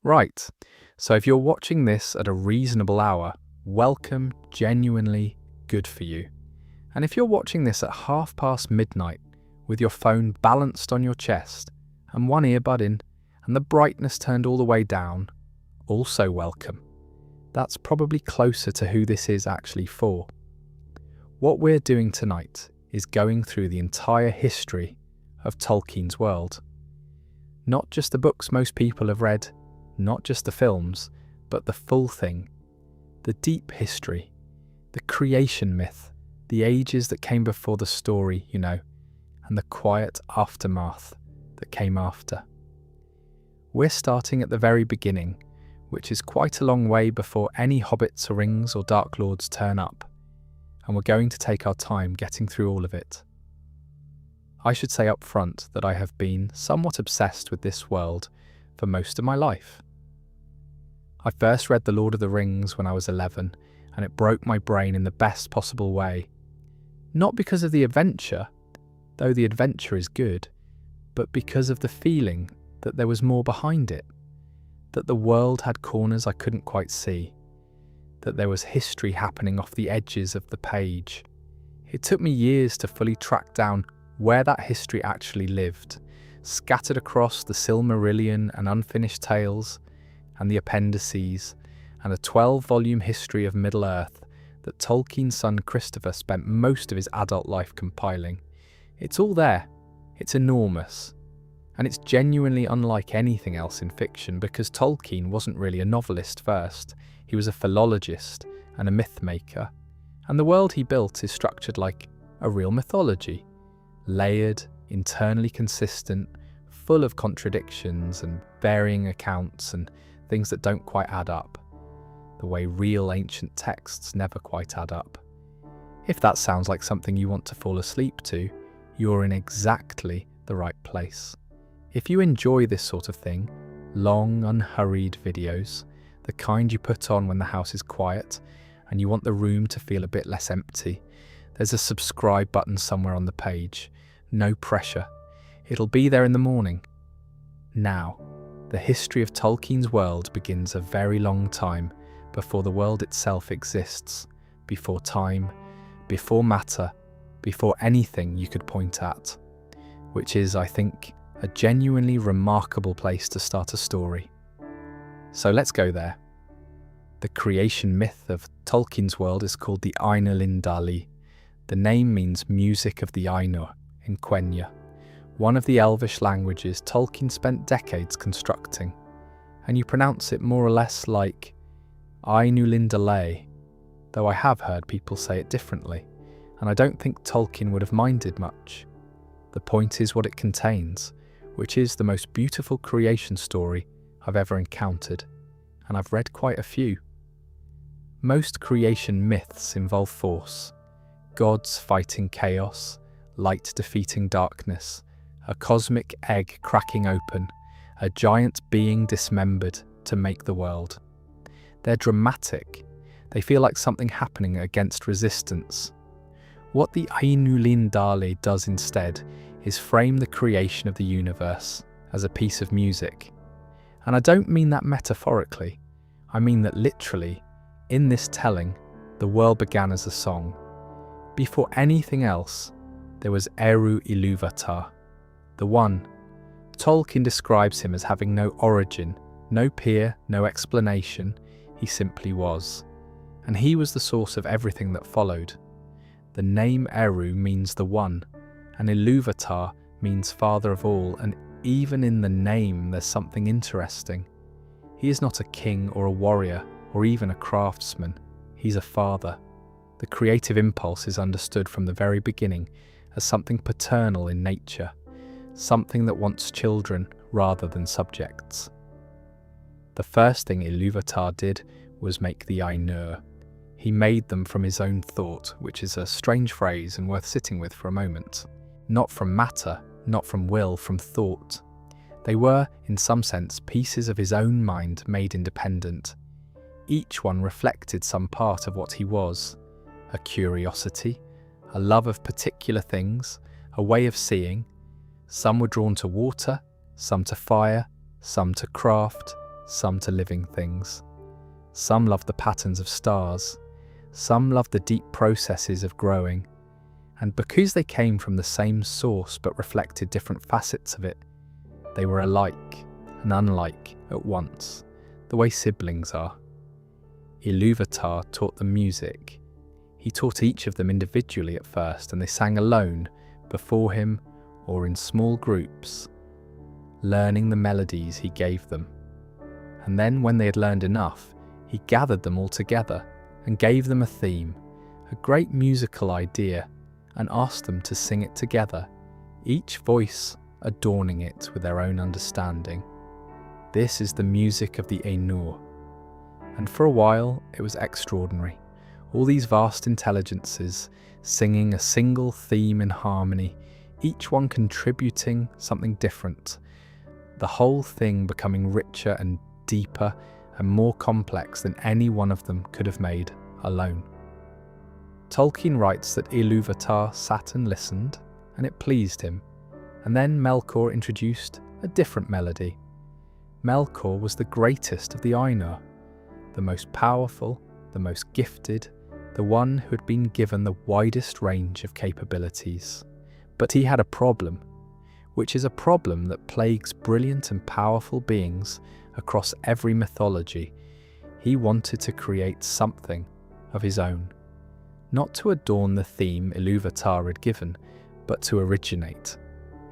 Right, so if you're watching this at a reasonable hour, welcome, genuinely good for you. And if you're watching this at midnight with your phone balanced on your chest and one earbud in and the brightness turned all the way down, also welcome. That's probably closer to who this is actually for. What we're doing tonight is going through the entire history of Tolkien's world. Not just the books most people have read, not just the films, but the full thing. The deep history, the creation myth, the ages that came before the story, and the quiet aftermath that came after. We're starting at the very beginning, which is quite a long way before any hobbits, rings or dark lords turn up, and we're going to take our time getting through all of it. I should say up front that I have been somewhat obsessed with this world for most of my life. I first read The Lord of the Rings when I was 11, and it broke my brain in the best possible way. Not because of the adventure, though the adventure is good, but because of the feeling that there was more behind it, that the world had corners I couldn't quite see, that there was history happening off the edges of the page. It took me years to fully track down where that history actually lived, scattered across the Silmarillion and Unfinished Tales, and the appendices, and a 12-volume history of Middle-earth that Tolkien's son Christopher spent most of his adult life compiling. It's all there. It's enormous. And it's genuinely unlike anything else in fiction because Tolkien wasn't really a novelist first. He was a philologist and a myth maker. And the world he built is structured like a real mythology. Layered, internally consistent, full of contradictions and varying accounts and things that don't quite add up. The way real ancient texts never quite add up. If that sounds like something you want to fall asleep to, you're in exactly the right place. If you enjoy this sort of thing, long, unhurried videos, the kind you put on when the house is quiet and you want the room to feel a bit less empty, there's a subscribe button somewhere on the page. No pressure. It'll be there in the morning. Now, the history of Tolkien's world begins a very long time before the world itself exists, before time, before matter, before anything you could point at, which is, I think, a genuinely remarkable place to start a story. So let's go there. The creation myth of Tolkien's world is called the Ainulindalë. The name means music of the Ainur in Quenya, one of the Elvish languages Tolkien spent decades constructing, and you pronounce it more or less like Ainulindalë, though I have heard people say it differently, and I don't think Tolkien would have minded much. The point is what it contains, which is the most beautiful creation story I've ever encountered, and I've read quite a few. Most creation myths involve force, gods fighting chaos, light defeating darkness, a cosmic egg cracking open, a giant being dismembered to make the world. They're dramatic. They feel like something happening against resistance. What the Ainulindalë does instead is frame the creation of the universe as a piece of music. And I don't mean that metaphorically. I mean that literally, in this telling, the world began as a song. Before anything else, there was Eru Ilúvatar, the One. Tolkien describes him as having no origin, no peer, no explanation. He simply was. And he was the source of everything that followed. The name Eru means the One, and Ilúvatar means father of all, and even in the name there's something interesting. He is not a king or a warrior, or even a craftsman. He's a father. The creative impulse is understood from the very beginning as something paternal in nature, something that wants children rather than subjects. The first thing Ilúvatar did was make the Ainur. He made them from his own thought, which is a strange phrase and worth sitting with for a moment. Not from matter, not from will, from thought. They were, in some sense, pieces of his own mind made independent. Each one reflected some part of what he was. A curiosity, a love of particular things, a way of seeing. Some were drawn to water, some to fire, some to craft, some to living things. Some loved the patterns of stars, some loved the deep processes of growing, and because they came from the same source but reflected different facets of it, they were alike and unlike at once, the way siblings are. Iluvatar taught them music. He taught each of them individually at first, and they sang alone, before him, or in small groups, learning the melodies he gave them. And then, when they had learned enough, he gathered them all together and gave them a theme, a great musical idea, and asked them to sing it together, each voice adorning it with their own understanding. This is the music of the Ainur. And for a while, it was extraordinary. All these vast intelligences singing a single theme in harmony, each one contributing something different, the whole thing becoming richer and deeper and more complex than any one of them could have made alone. Tolkien writes that Iluvatar sat and listened, and it pleased him, and then Melkor introduced a different melody. Melkor was the greatest of the Ainur, the most powerful, the most gifted, the one who had been given the widest range of capabilities. But he had a problem, which is a problem that plagues brilliant and powerful beings across every mythology. He wanted to create something of his own, not to adorn the theme Iluvatar had given, but to originate.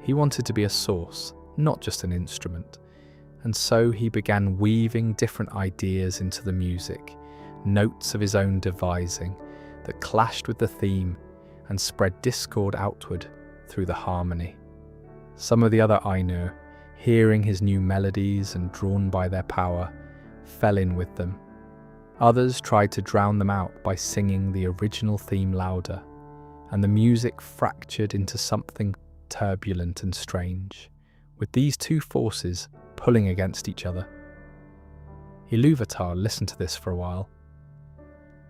He wanted to be a source, not just an instrument. And so he began weaving different ideas into the music, notes of his own devising that clashed with the theme and spread discord outward through the harmony. Some of the other Ainur, hearing his new melodies and drawn by their power, fell in with them. Others tried to drown them out by singing the original theme louder, and the music fractured into something turbulent and strange, with these two forces pulling against each other. Iluvatar listened to this for a while,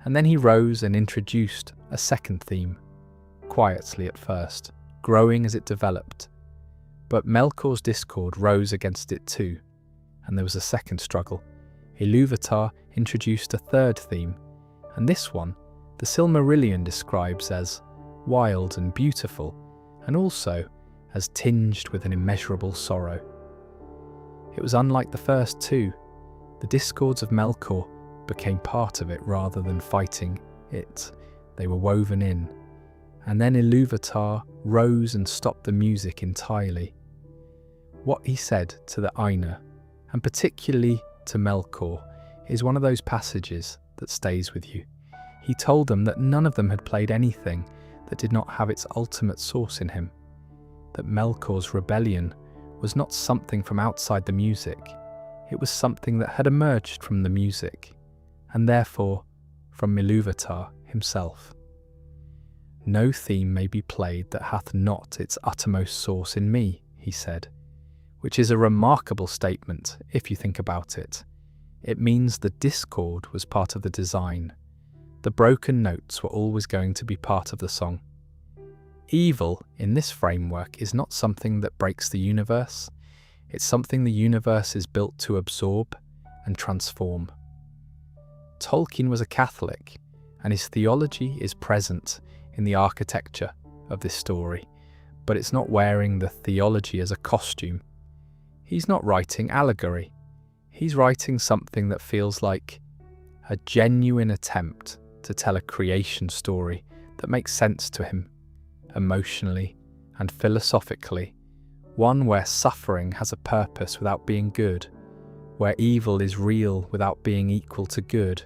and then he rose and introduced a second theme, quietly at first, growing as it developed. But Melkor's discord rose against it too, and there was a second struggle. Iluvatar introduced a third theme, and this one the Silmarillion describes as wild and beautiful, and also as tinged with an immeasurable sorrow. It was unlike the first two. The discords of Melkor became part of it rather than fighting it. They were woven in. And then Iluvatar rose and stopped the music entirely. What he said to the Ainur, and particularly to Melkor, is one of those passages that stays with you. He told them that none of them had played anything that did not have its ultimate source in him, that Melkor's rebellion was not something from outside the music, it was something that had emerged from the music, and therefore from Iluvatar himself. No theme may be played that hath not its uttermost source in me, he said, which is a remarkable statement if you think about it. It means the discord was part of the design. The broken notes were always going to be part of the song. Evil, in this framework, is not something that breaks the universe. It's something the universe is built to absorb and transform. Tolkien was a Catholic, and his theology is present in the architecture of this story, but it's not wearing the theology as a costume. He's not writing allegory. He's writing something that feels like a genuine attempt to tell a creation story that makes sense to him, emotionally and philosophically, one where suffering has a purpose without being good, where evil is real without being equal to good,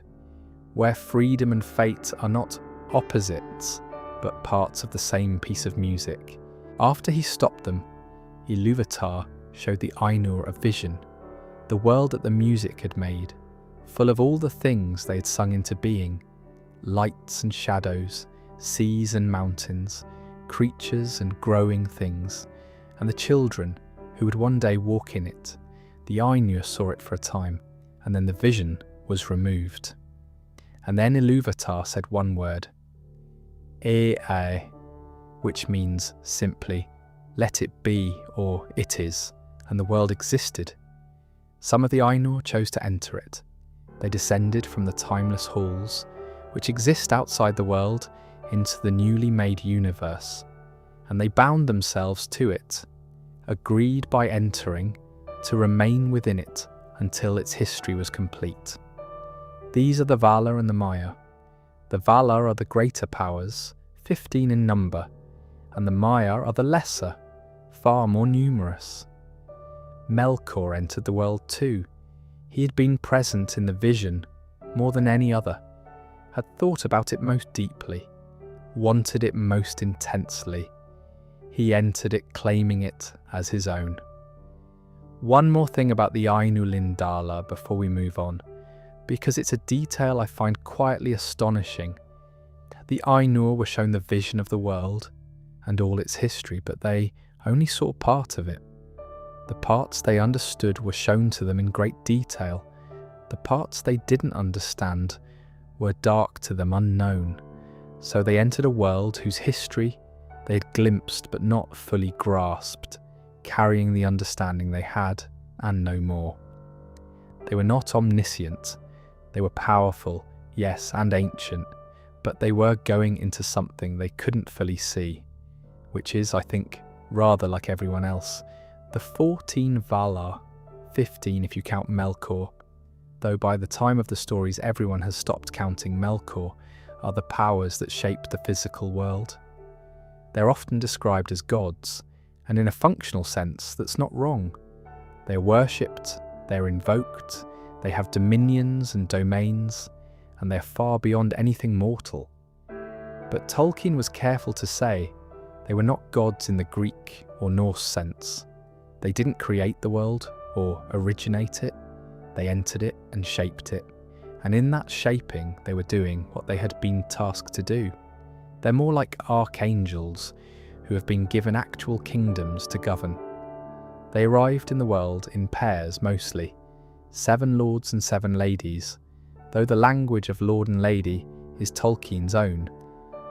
where freedom and fate are not opposites, but parts of the same piece of music. After he stopped them, Iluvatar showed the Ainur a vision, the world that the music had made, full of all the things they had sung into being, lights and shadows, seas and mountains, creatures and growing things, and the children who would one day walk in it. The Ainur saw it for a time, and then the vision was removed. And then Iluvatar said one word, which means simply, let it be, or it is, and the world existed. Some of the Ainur chose to enter it. They descended from the timeless halls, which exist outside the world, into the newly made universe, and they bound themselves to it, agreed by entering to remain within it until its history was complete. These are the Vala and the Maya. The Vala are the greater powers, 15 in number, and the Maya are the lesser, far more numerous. Melkor entered the world too. He had been present in the vision more than any other, had thought about it most deeply, wanted it most intensely. He entered it claiming it as his own. One more thing about the Ainu Lindala before we move on, because it's a detail I find quietly astonishing. The Ainur were shown the vision of the world and all its history, but they only saw part of it. The parts they understood were shown to them in great detail. The parts they didn't understand were dark to them, unknown. So they entered a world whose history they had glimpsed but not fully grasped, carrying the understanding they had and no more. They were not omniscient. They were powerful, yes, and ancient, but they were going into something they couldn't fully see, which is, I think, rather like everyone else. The 14 Valar, 15 if you count Melkor, though by the time of the stories everyone has stopped counting Melkor, are the powers that shape the physical world. They're often described as gods, and in a functional sense that's not wrong. They're worshipped, they're invoked, they have dominions and domains, and they're far beyond anything mortal. But Tolkien was careful to say they were not gods in the Greek or Norse sense. They didn't create the world or originate it, they entered it and shaped it, and in that shaping they were doing what they had been tasked to do. They're more like archangels who have been given actual kingdoms to govern. They arrived in the world in pairs mostly, 7 lords and 7 ladies, though the language of lord and lady is Tolkien's own,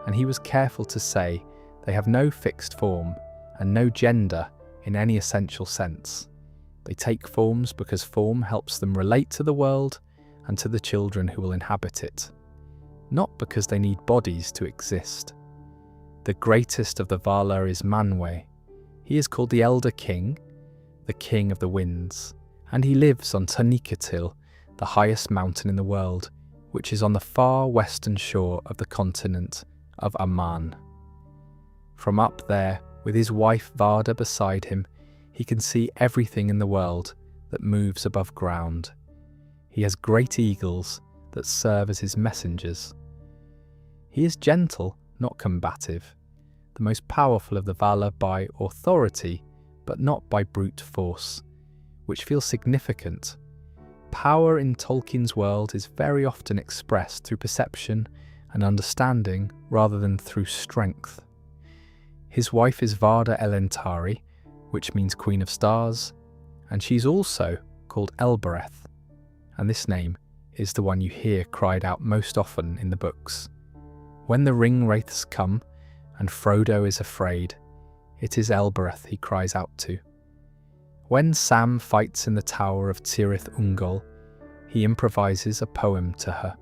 and he was careful to say they have no fixed form and no gender in any essential sense. They take forms because form helps them relate to the world and to the children who will inhabit it, not because they need bodies to exist. The greatest of the Valar is Manwë. He is called the Elder King, the King of the Winds, and he lives on Taniqatil, the highest mountain in the world, which is on the far western shore of the continent of Aman. From up there, with his wife Varda beside him, he can see everything in the world that moves above ground. He has great eagles that serve as his messengers. He is gentle, not combative, the most powerful of the Valar by authority, but not by brute force, which feels significant. Power in Tolkien's world is very often expressed through perception and understanding rather than through strength. His wife is Varda Elentari, which means Queen of Stars, and she's also called Elbereth, and this name is the one you hear cried out most often in the books. When the ring wraiths come and Frodo is afraid, it is Elbereth he cries out to. When Sam fights in the tower of Tirith Ungol, he improvises a poem to her.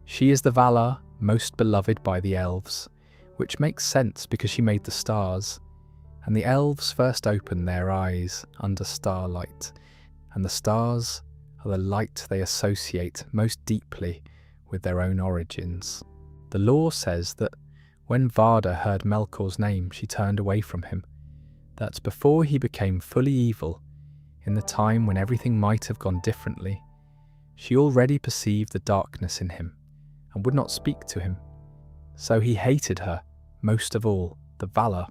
She is the Valar most beloved by the elves, which makes sense because she made the stars, and the elves first open their eyes under starlight, and the stars are the light they associate most deeply with their own origins. The lore says that when Varda heard Melkor's name, she turned away from him, that before he became fully evil, in the time when everything might have gone differently, she already perceived the darkness in him and would not speak to him. So he hated her, most of all, the Valar,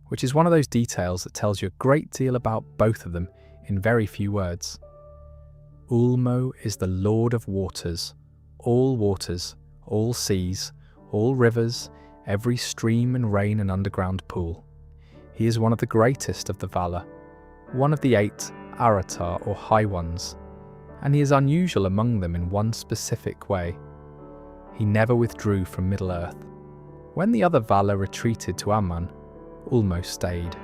which is one of those details that tells you a great deal about both of them in very few words. Ulmo is the Lord of waters, all seas, all rivers, every stream and rain and underground pool. He is one of the greatest of the Valar, one of the 8 Aratar or High Ones, and he is unusual among them in one specific way. He never withdrew from Middle-earth. When the other Valar retreated to Aman, Ulmo stayed.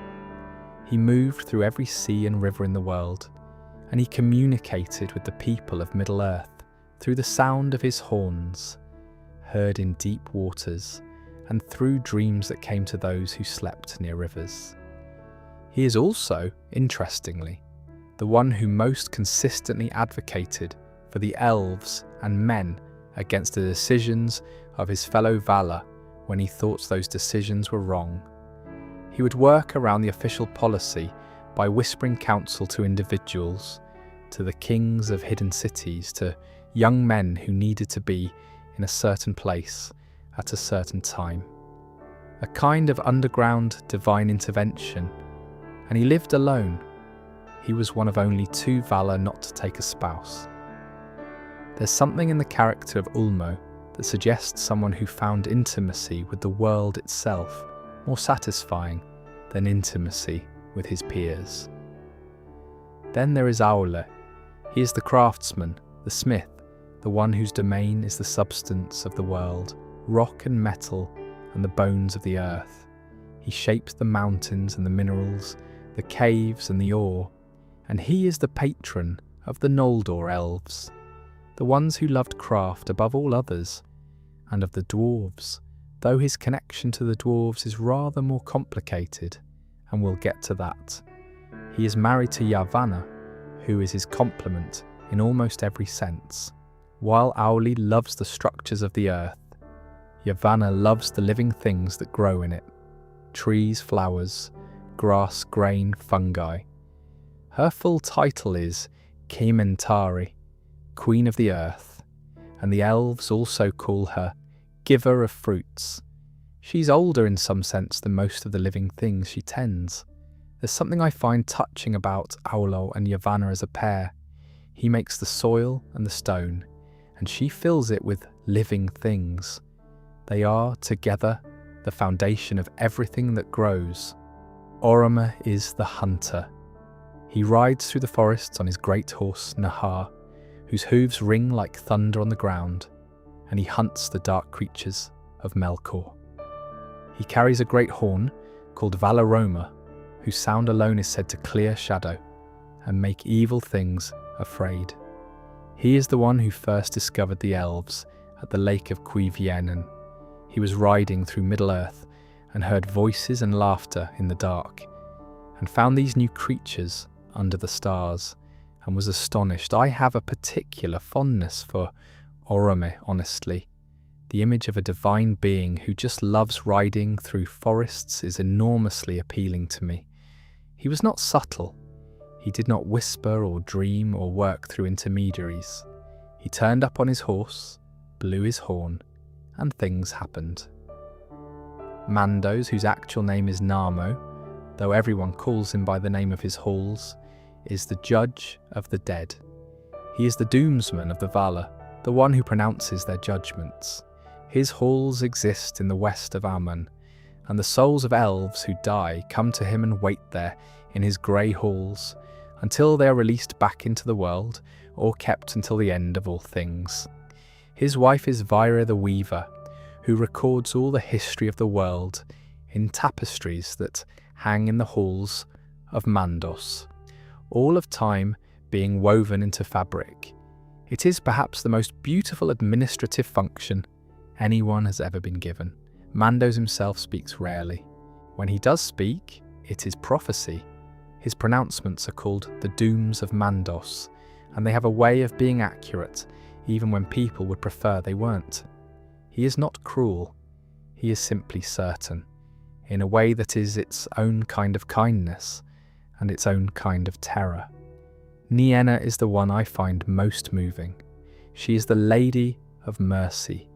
He moved through every sea and river in the world, and he communicated with the people of Middle-earth through the sound of his horns, heard in deep waters, and through dreams that came to those who slept near rivers. He is also, interestingly, the one who most consistently advocated for the elves and men against the decisions of his fellow Valar when he thought those decisions were wrong. He would work around the official policy by whispering counsel to individuals, to the kings of hidden cities, to young men who needed to be in a certain place at a certain time. A kind of underground divine intervention, and he lived alone. He was one of only 2 Valar not to take a spouse. There's something in the character of Ulmo that suggests someone who found intimacy with the world itself more satisfying than intimacy with his peers. Then there is Aule. He is the craftsman, the smith, the one whose domain is the substance of the world, rock and metal and the bones of the earth. He shapes the mountains and the minerals, the caves and the ore, and he is the patron of the Noldor elves, the ones who loved craft above all others, and of the dwarves, though his connection to the dwarves is rather more complicated, and we'll get to that. He is married to Yavanna, who is his complement in almost every sense. While Aule loves the structures of the earth, Yavanna loves the living things that grow in it, trees, flowers, grass, grain, fungi. Her full title is Kementari, Queen of the Earth, and the elves also call her Giver of Fruits. She's older in some sense than most of the living things she tends. There's something I find touching about Aule and Yavanna as a pair. He makes the soil and the stone, and she fills it with living things. They are, together, the foundation of everything that grows. Orome is the hunter. He rides through the forests on his great horse Nahar, whose hooves ring like thunder on the ground, and he hunts the dark creatures of Melkor. He carries a great horn called Valaroma, whose sound alone is said to clear shadow and make evil things afraid. He is the one who first discovered the elves at the lake of Cuiviénen. He was riding through Middle-earth and heard voices and laughter in the dark, and found these new creatures under the stars, and was astonished. I have a particular fondness for Orome, honestly. The image of a divine being who just loves riding through forests is enormously appealing to me. He was not subtle. He did not whisper or dream or work through intermediaries. He turned up on his horse, blew his horn, and things happened. Mandos, whose actual name is Namo, though everyone calls him by the name of his halls, is the judge of the dead. He is the doomsman of the Valar, the one who pronounces their judgments. His halls exist in the west of Aman, and the souls of elves who die come to him and wait there in his grey halls until they are released back into the world or kept until the end of all things. His wife is Vaira the Weaver, who records all the history of the world in tapestries that hang in the halls of Mandos, all of time being woven into fabric. It is perhaps the most beautiful administrative function anyone has ever been given. Mandos himself speaks rarely. When he does speak, it is prophecy. His pronouncements are called the Dooms of Mandos, and they have a way of being accurate, even when people would prefer they weren't. He is not cruel. He is simply certain, in a way that is its own kind of kindness and its own kind of terror. Nienna is the one I find most moving. She is the Lady of Mercy,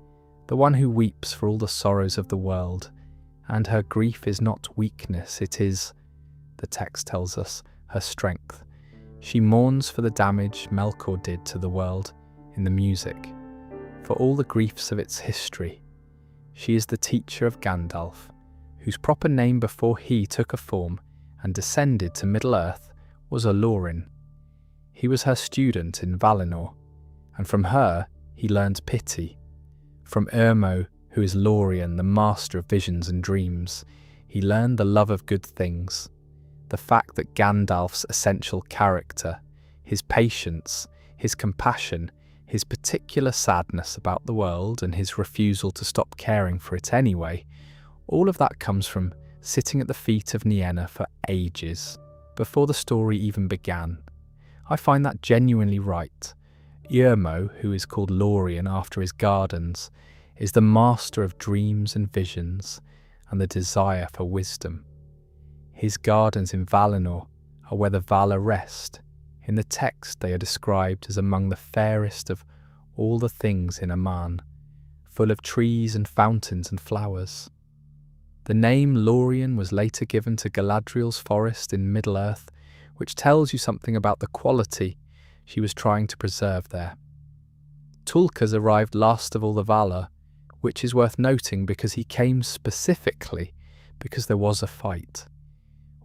the one who weeps for all the sorrows of the world, and her grief is not weakness, it is, the text tells us, her strength. She mourns for the damage Melkor did to the world in the music, for all the griefs of its history. She is the teacher of Gandalf, whose proper name before he took a form and descended to Middle-earth was Olorin. He was her student in Valinor, and from her he learned pity. From Ermo, who is Lorien, the master of visions and dreams, he learned the love of good things, the fact that Gandalf's essential character, his patience, his compassion, his particular sadness about the world and his refusal to stop caring for it anyway, all of that comes from sitting at the feet of Nienna for ages, before the story even began. I find that genuinely right. Irmo, who is called Lorien after his gardens, is the master of dreams and visions and the desire for wisdom. His gardens in Valinor are where the Valar rest. In the text they are described as among the fairest of all the things in Aman, full of trees and fountains and flowers. The name Lorien was later given to Galadriel's forest in Middle-earth, which tells you something about the quality she was trying to preserve there. Tulkas arrived last of all the Valar, which is worth noting because he came specifically because there was a fight.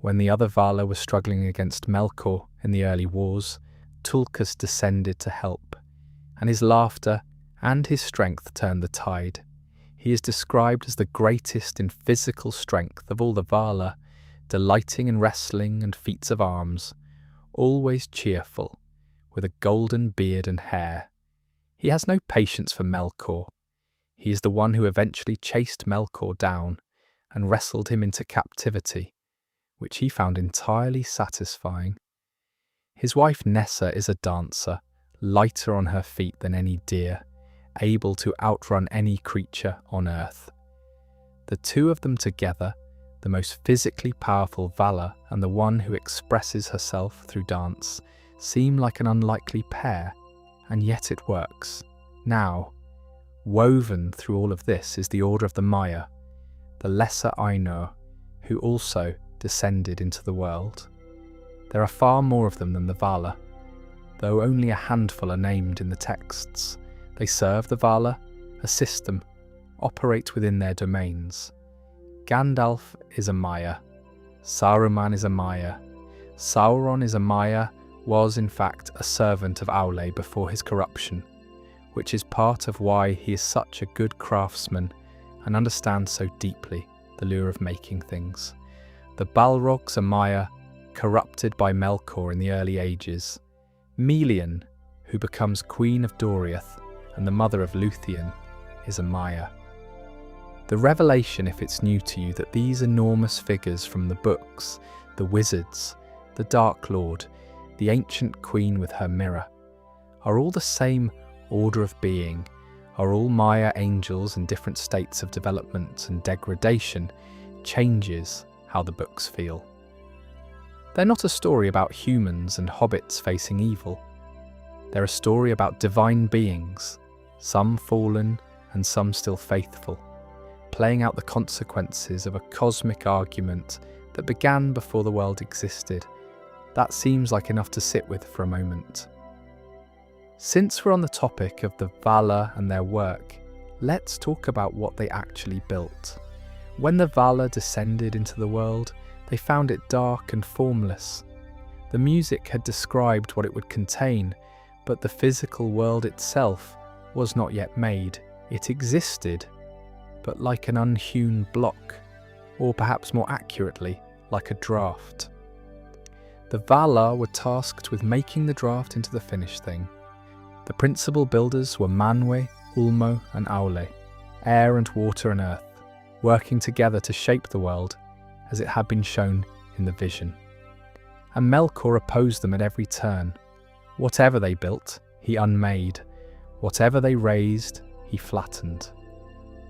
When the other Valar were struggling against Melkor in the early wars, Tulkas descended to help, and his laughter and his strength turned the tide. He is described as the greatest in physical strength of all the Valar, delighting in wrestling and feats of arms, always cheerful, with a golden beard and hair. He has no patience for Melkor. He is the one who eventually chased Melkor down and wrestled him into captivity, which he found entirely satisfying. His wife Nessa is a dancer, lighter on her feet than any deer, able to outrun any creature on earth. The two of them together, the most physically powerful Valar and the one who expresses herself through dance, seem like an unlikely pair, and yet it works. Now, woven through all of this is the Order of the Maiar, the lesser Ainur, who also descended into the world. There are far more of them than the Valar, though only a handful are named in the texts. They serve the Valar, assist them, operate within their domains. Gandalf is a Maiar. Saruman is a Maiar. Sauron is a Maiar, was in fact a servant of Aule before his corruption, which is part of why he is such a good craftsman and understands so deeply the lure of making things. The Balrogs are Maiar, corrupted by Melkor in the early ages. Melian, who becomes Queen of Doriath and the mother of Luthien, is a Maiar. The revelation, if it's new to you, that these enormous figures from the books, the wizards, the Dark Lord, the ancient queen with her mirror, are all the same order of being, are all Maiar angels in different states of development and degradation, changes how the books feel. They're not a story about humans and hobbits facing evil. They're a story about divine beings, some fallen and some still faithful, playing out the consequences of a cosmic argument that began before the world existed. That seems like enough to sit with for a moment. Since we're on the topic of the Valar and their work, let's talk about what they actually built. When the Valar descended into the world, they found it dark and formless. The music had described what it would contain, but the physical world itself was not yet made. It existed, but like an unhewn block, or perhaps more accurately, like a draft. The Valar were tasked with making the draft into the finished thing. The principal builders were Manwë, Ulmo and Aule, air and water and earth, working together to shape the world as it had been shown in the vision. And Melkor opposed them at every turn. Whatever they built, he unmade. Whatever they raised, he flattened.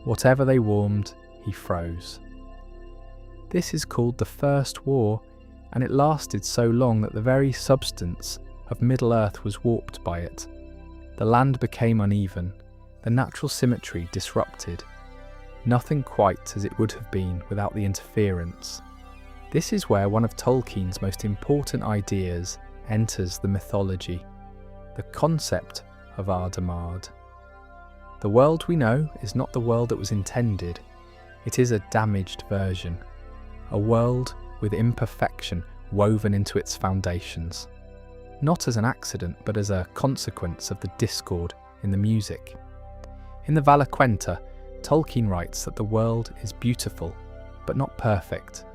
Whatever they warmed, he froze. This is called the First War, and it lasted so long that the very substance of Middle-earth was warped by it. The land became uneven, the natural symmetry disrupted. Nothing quite as it would have been without the interference. This is where one of Tolkien's most important ideas enters the mythology, the concept of Ardamard. The world we know is not the world that was intended. It is a damaged version, a world with imperfection woven into its foundations, not as an accident but as a consequence of the discord in the music. In the Valaquenta, Tolkien writes that the world is beautiful, but not perfect.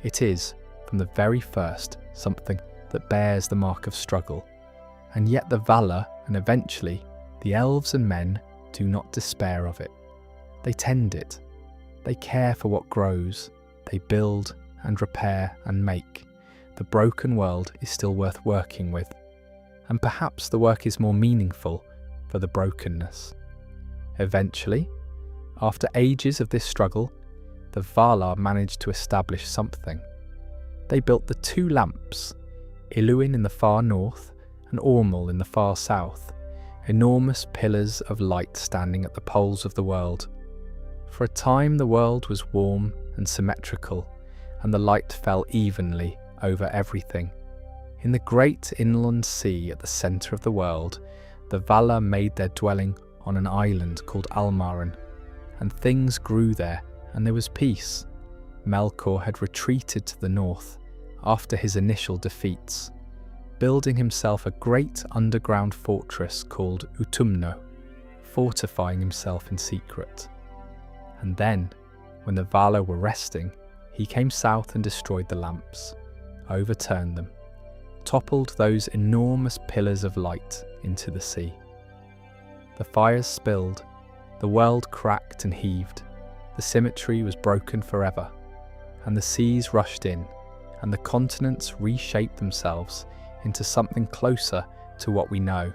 It is, from the very first, something that bears the mark of struggle. and yet the Valar, and eventually the elves and men, do not despair of it. They tend it. They care for what grows. They build and repair and make. The broken world is still worth working with, and perhaps the work is more meaningful for the brokenness. Eventually, after ages of this struggle, the Valar managed to establish something. They built the two lamps, Iluin in the far north and Ormul in the far south, enormous pillars of light standing at the poles of the world. For a time the world was warm and symmetrical, and the light fell evenly over everything. In the great inland sea at the centre of the world, the Valar made their dwelling on an island called Almarin, and things grew there, and there was peace. Melkor had retreated to the north after his initial defeats, building himself a great underground fortress called Utumno, fortifying himself in secret. And then, when the Valar were resting, he came south and destroyed the lamps, overturned them, toppled those enormous pillars of light into the sea. The fires spilled, the world cracked and heaved, the symmetry was broken forever, and the seas rushed in, and the continents reshaped themselves into something closer to what we know.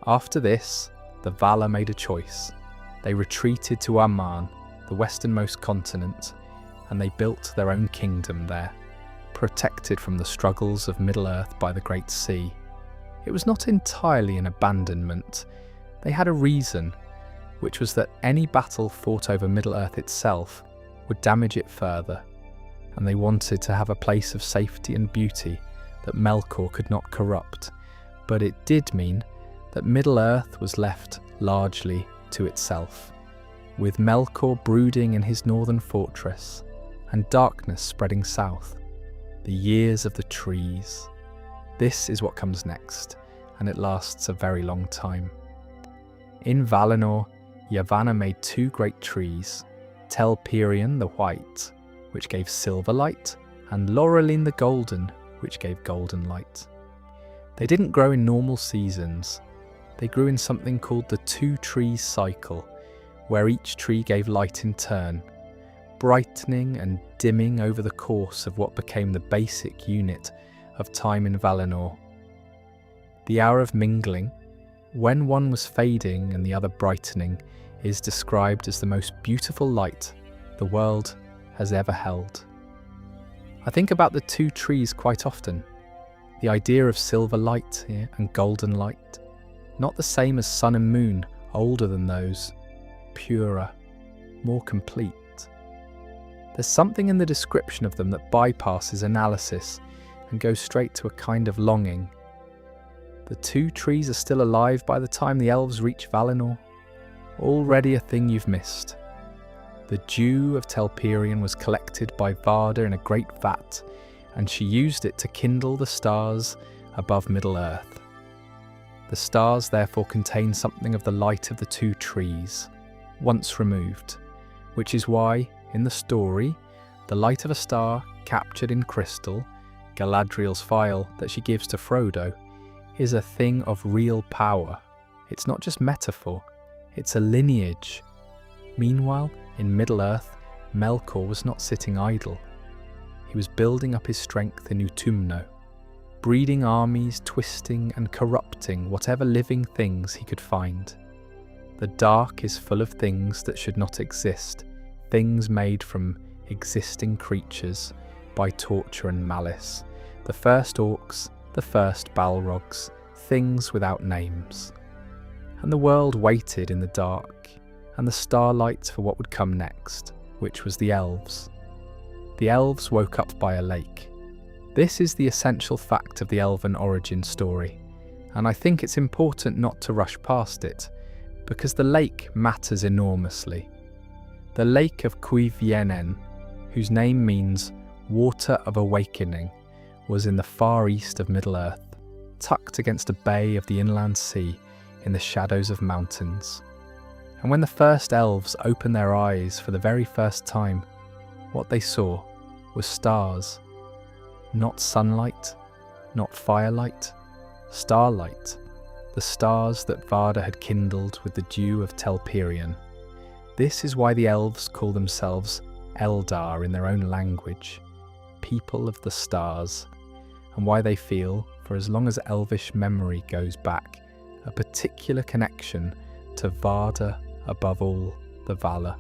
After this, the Valar made a choice. They retreated to Aman, the westernmost continent, and they built their own kingdom there, protected from the struggles of Middle-earth by the Great Sea. It was not entirely an abandonment. They had a reason, which was that any battle fought over Middle-earth itself would damage it further, and they wanted to have a place of safety and beauty that Melkor could not corrupt. But it did mean that Middle-earth was left largely to itself, with Melkor brooding in his northern fortress, and darkness spreading south. The years of the trees. This is what comes next, and it lasts a very long time. In Valinor, Yavanna made two great trees, Telperion the white, which gave silver light, and Laurelin the golden, which gave golden light. They didn't grow in normal seasons. They grew in something called the two trees cycle, where each tree gave light in turn, brightening and dimming over the course of what became the basic unit of time in Valinor. The hour of mingling, when one was fading and the other brightening, is described as the most beautiful light the world has ever held. I think about the two trees quite often. The idea of silver light here and golden light, not the same as sun and moon, older than those, purer, more complete. There's something in the description of them that bypasses analysis and goes straight to a kind of longing. The two trees are still alive by the time the elves reach Valinor. Already a thing you've missed. The dew of Telperion was collected by Varda in a great vat, and she used it to kindle the stars above Middle-earth. The stars therefore contain something of the light of the two trees, once removed, which is why, in the story, the light of a star captured in crystal, Galadriel's phial that she gives to Frodo, is a thing of real power. It's not just metaphor, it's a lineage. Meanwhile, in Middle-earth, Melkor was not sitting idle. He was building up his strength in Utumno, breeding armies, twisting and corrupting whatever living things he could find. The dark is full of things that should not exist, things made from existing creatures by torture and malice. The first orcs, the first Balrogs, things without names. And the world waited in the dark and the starlight for what would come next, which was the elves. The elves woke up by a lake. This is the essential fact of the elven origin story, and I think it's important not to rush past it, because the lake matters enormously. The Lake of Cuivienen, whose name means Water of Awakening, was in the far east of Middle-earth, tucked against a bay of the inland sea in the shadows of mountains. And when the first elves opened their eyes for the very first time, what they saw was stars. Not sunlight, not firelight, starlight, the stars that Varda had kindled with the dew of Telperion. This is why the elves call themselves Eldar in their own language, people of the stars, and why they feel, for as long as elvish memory goes back, a particular connection to Varda above all the Vala.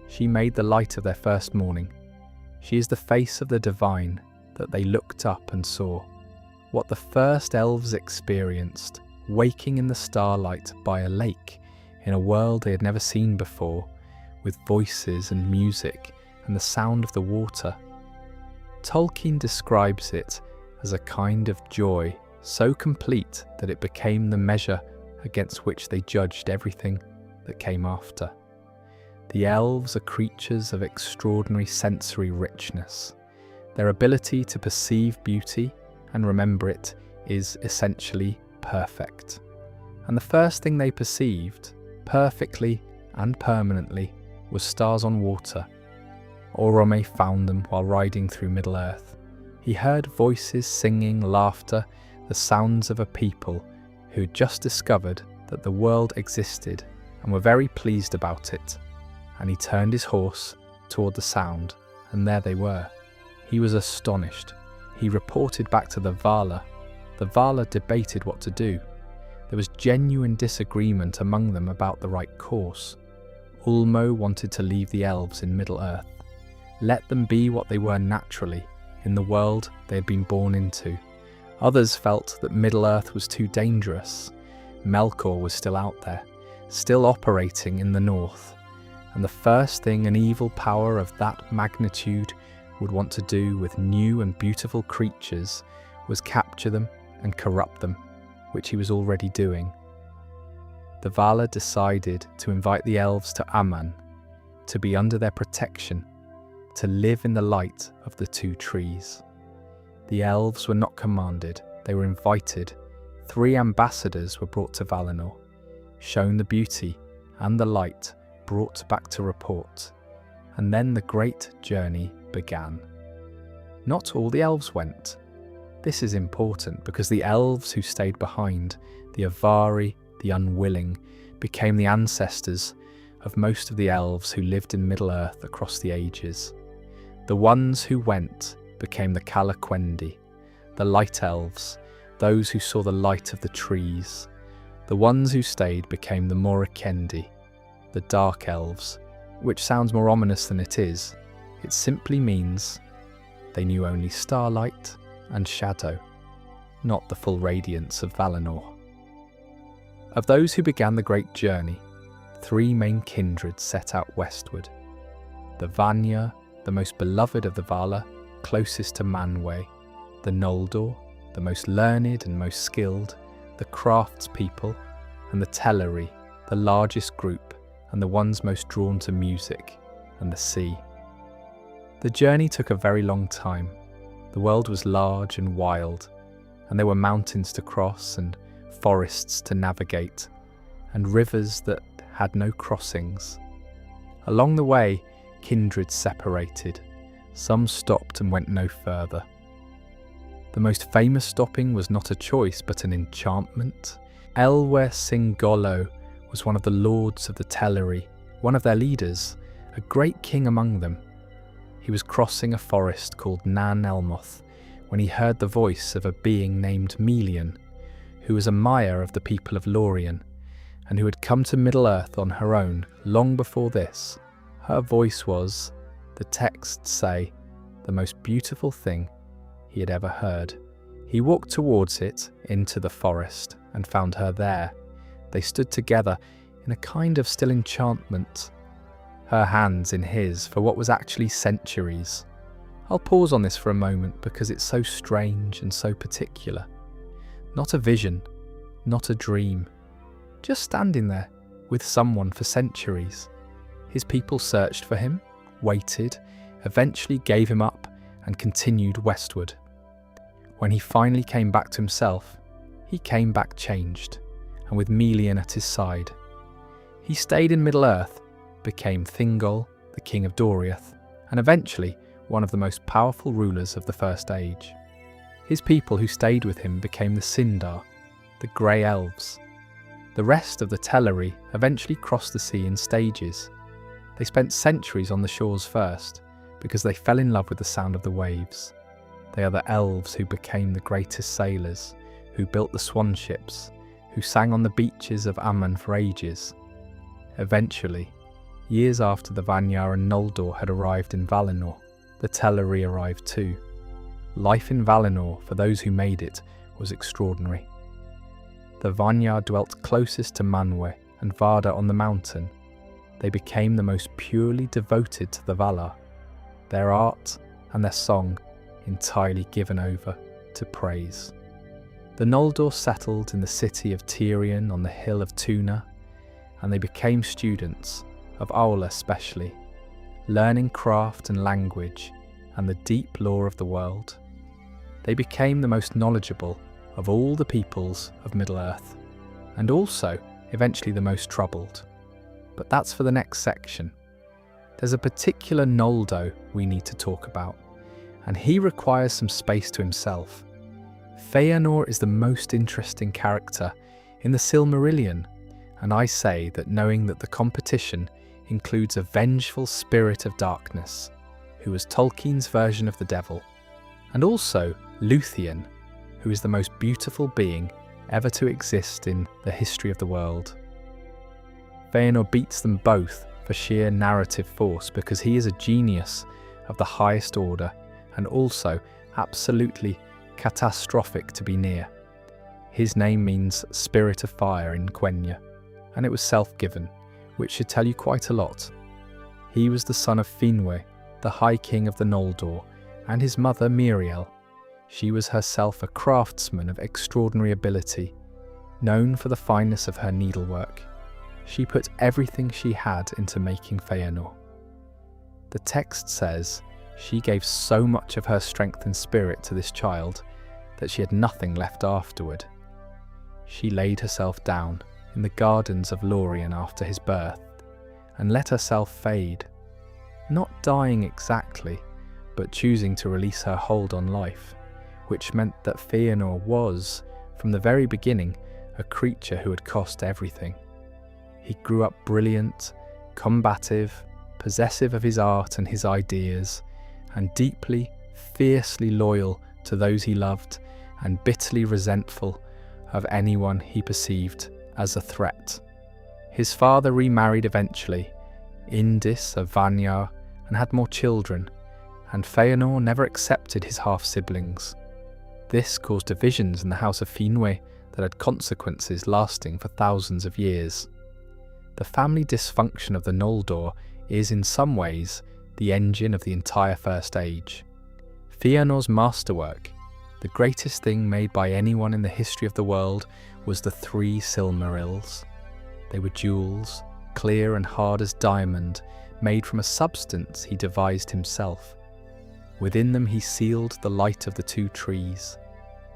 She made the light of their first morning. She is the face of the divine that they looked up and saw. What the first elves experienced, waking in the starlight by a lake in a world they had never seen before, with voices and music and the sound of the water. Tolkien describes it as a kind of joy so complete that it became the measure against which they judged everything that came after. The elves are creatures of extraordinary sensory richness. Their ability to perceive beauty and remember it is essentially perfect. And the first thing they perceived, perfectly and permanently, was stars on water. Orome found them while riding through Middle-earth. He heard voices singing, laughter, the sounds of a people who had just discovered that the world existed and were very pleased about it. And he turned his horse toward the sound, and there they were. He was astonished. He reported back to the Vala. The Vala debated what to do. There was genuine disagreement among them about the right course. Ulmo wanted to leave the elves in Middle-earth. Let them be what they were naturally, in the world they had been born into. Others felt that Middle-earth was too dangerous. Melkor was still out there, still operating in the north. And the first thing an evil power of that magnitude would want to do with new and beautiful creatures was capture them and corrupt them, which he was already doing. The Vala decided to invite the elves to Aman, to be under their protection, to live in the light of the two trees. The elves were not commanded, they were invited. 3 ambassadors were brought to Valinor, shown the beauty and the light, brought back to report, and then the great journey began. Not all the elves went. This is important because the elves who stayed behind, the Avari, the unwilling, became the ancestors of most of the elves who lived in Middle-earth across the ages. The ones who went became the Calaquendi, the light elves, those who saw the light of the trees. The ones who stayed became the Morikendi, the dark elves, which sounds more ominous than it is. It simply means they knew only starlight and shadow, not the full radiance of Valinor. Of those who began the great journey, 3 main kindreds set out westward. The Vanya, the most beloved of the Vala, closest to Manwë, the Noldor, the most learned and most skilled, the craftspeople, and the Teleri, the largest group and the ones most drawn to music and the sea. The journey took a very long time. The world was large and wild, and there were mountains to cross and forests to navigate, and rivers that had no crossings. Along the way, kindreds separated. Some stopped and went no further. The most famous stopping was not a choice but an enchantment. Elwë Singollo was one of the lords of the Teleri, one of their leaders, a great king among them. He was crossing a forest called Nan Elmoth when he heard the voice of a being named Melian, who was a Maya of the people of Lorien, and who had come to Middle-earth on her own long before this. Her voice was, the texts say, the most beautiful thing he had ever heard. He walked towards it into the forest and found her there. They stood together in a kind of still enchantment, her hands in his for what was actually centuries. I'll pause on this for a moment because it's so strange and so particular. Not a vision, not a dream, just standing there with someone for centuries. His people searched for him, waited, eventually gave him up and continued westward. When he finally came back to himself, he came back changed, and with Melian at his side. He stayed in Middle-earth, became Thingol, the king of Doriath, and eventually one of the most powerful rulers of the First Age. His people who stayed with him became the Sindar, the Grey Elves. The rest of the Teleri eventually crossed the sea in stages. They spent centuries on the shores first, because they fell in love with the sound of the waves. They are the elves who became the greatest sailors, who built the swan ships, who sang on the beaches of Aman for ages. Eventually, years after the Vanyar and Noldor had arrived in Valinor, the Teleri arrived too. Life in Valinor, for those who made it, was extraordinary. The Vanyar dwelt closest to Manwë and Vardar on the mountain. They became the most purely devoted to the Valar, their art and their song entirely given over to praise. The Noldor settled in the city of Tirion on the hill of Tuna, and they became students, of Aula especially, learning craft and language and the deep lore of the world. They became the most knowledgeable of all the peoples of Middle-earth, and also eventually the most troubled. But that's for the next section. There's a particular Noldo we need to talk about, and he requires some space to himself. Feanor is the most interesting character in the Silmarillion, and I say that knowing that the competition includes a vengeful spirit of darkness, who was Tolkien's version of the devil, and also Luthien, who is the most beautiful being ever to exist in the history of the world. Feanor beats them both for sheer narrative force because he is a genius of the highest order and also absolutely catastrophic to be near. His name means Spirit of Fire in Quenya, and it was self-given, which should tell you quite a lot. He was the son of Finwë, the High King of the Noldor, and his mother Miriel. She was herself a craftsman of extraordinary ability, known for the fineness of her needlework. She put everything she had into making Feanor. The text says she gave so much of her strength and spirit to this child that she had nothing left afterward. She laid herself down in the gardens of Lorien after his birth and let herself fade, not dying exactly, but choosing to release her hold on life, which meant that Feanor was, from the very beginning, a creature who had cost everything. He grew up brilliant, combative, possessive of his art and his ideas, and deeply, fiercely loyal to those he loved, and bitterly resentful of anyone he perceived as a threat. His father remarried eventually, Indis of Vanyar, and had more children, and Feanor never accepted his half-siblings. This caused divisions in the House of Finwë that had consequences lasting for thousands of years. The family dysfunction of the Noldor is in some ways the engine of the entire First Age. Feanor's masterwork, the greatest thing made by anyone in the history of the world, was the 3 Silmarils. They were jewels, clear and hard as diamond, made from a substance he devised himself. Within them he sealed the light of the 2 trees,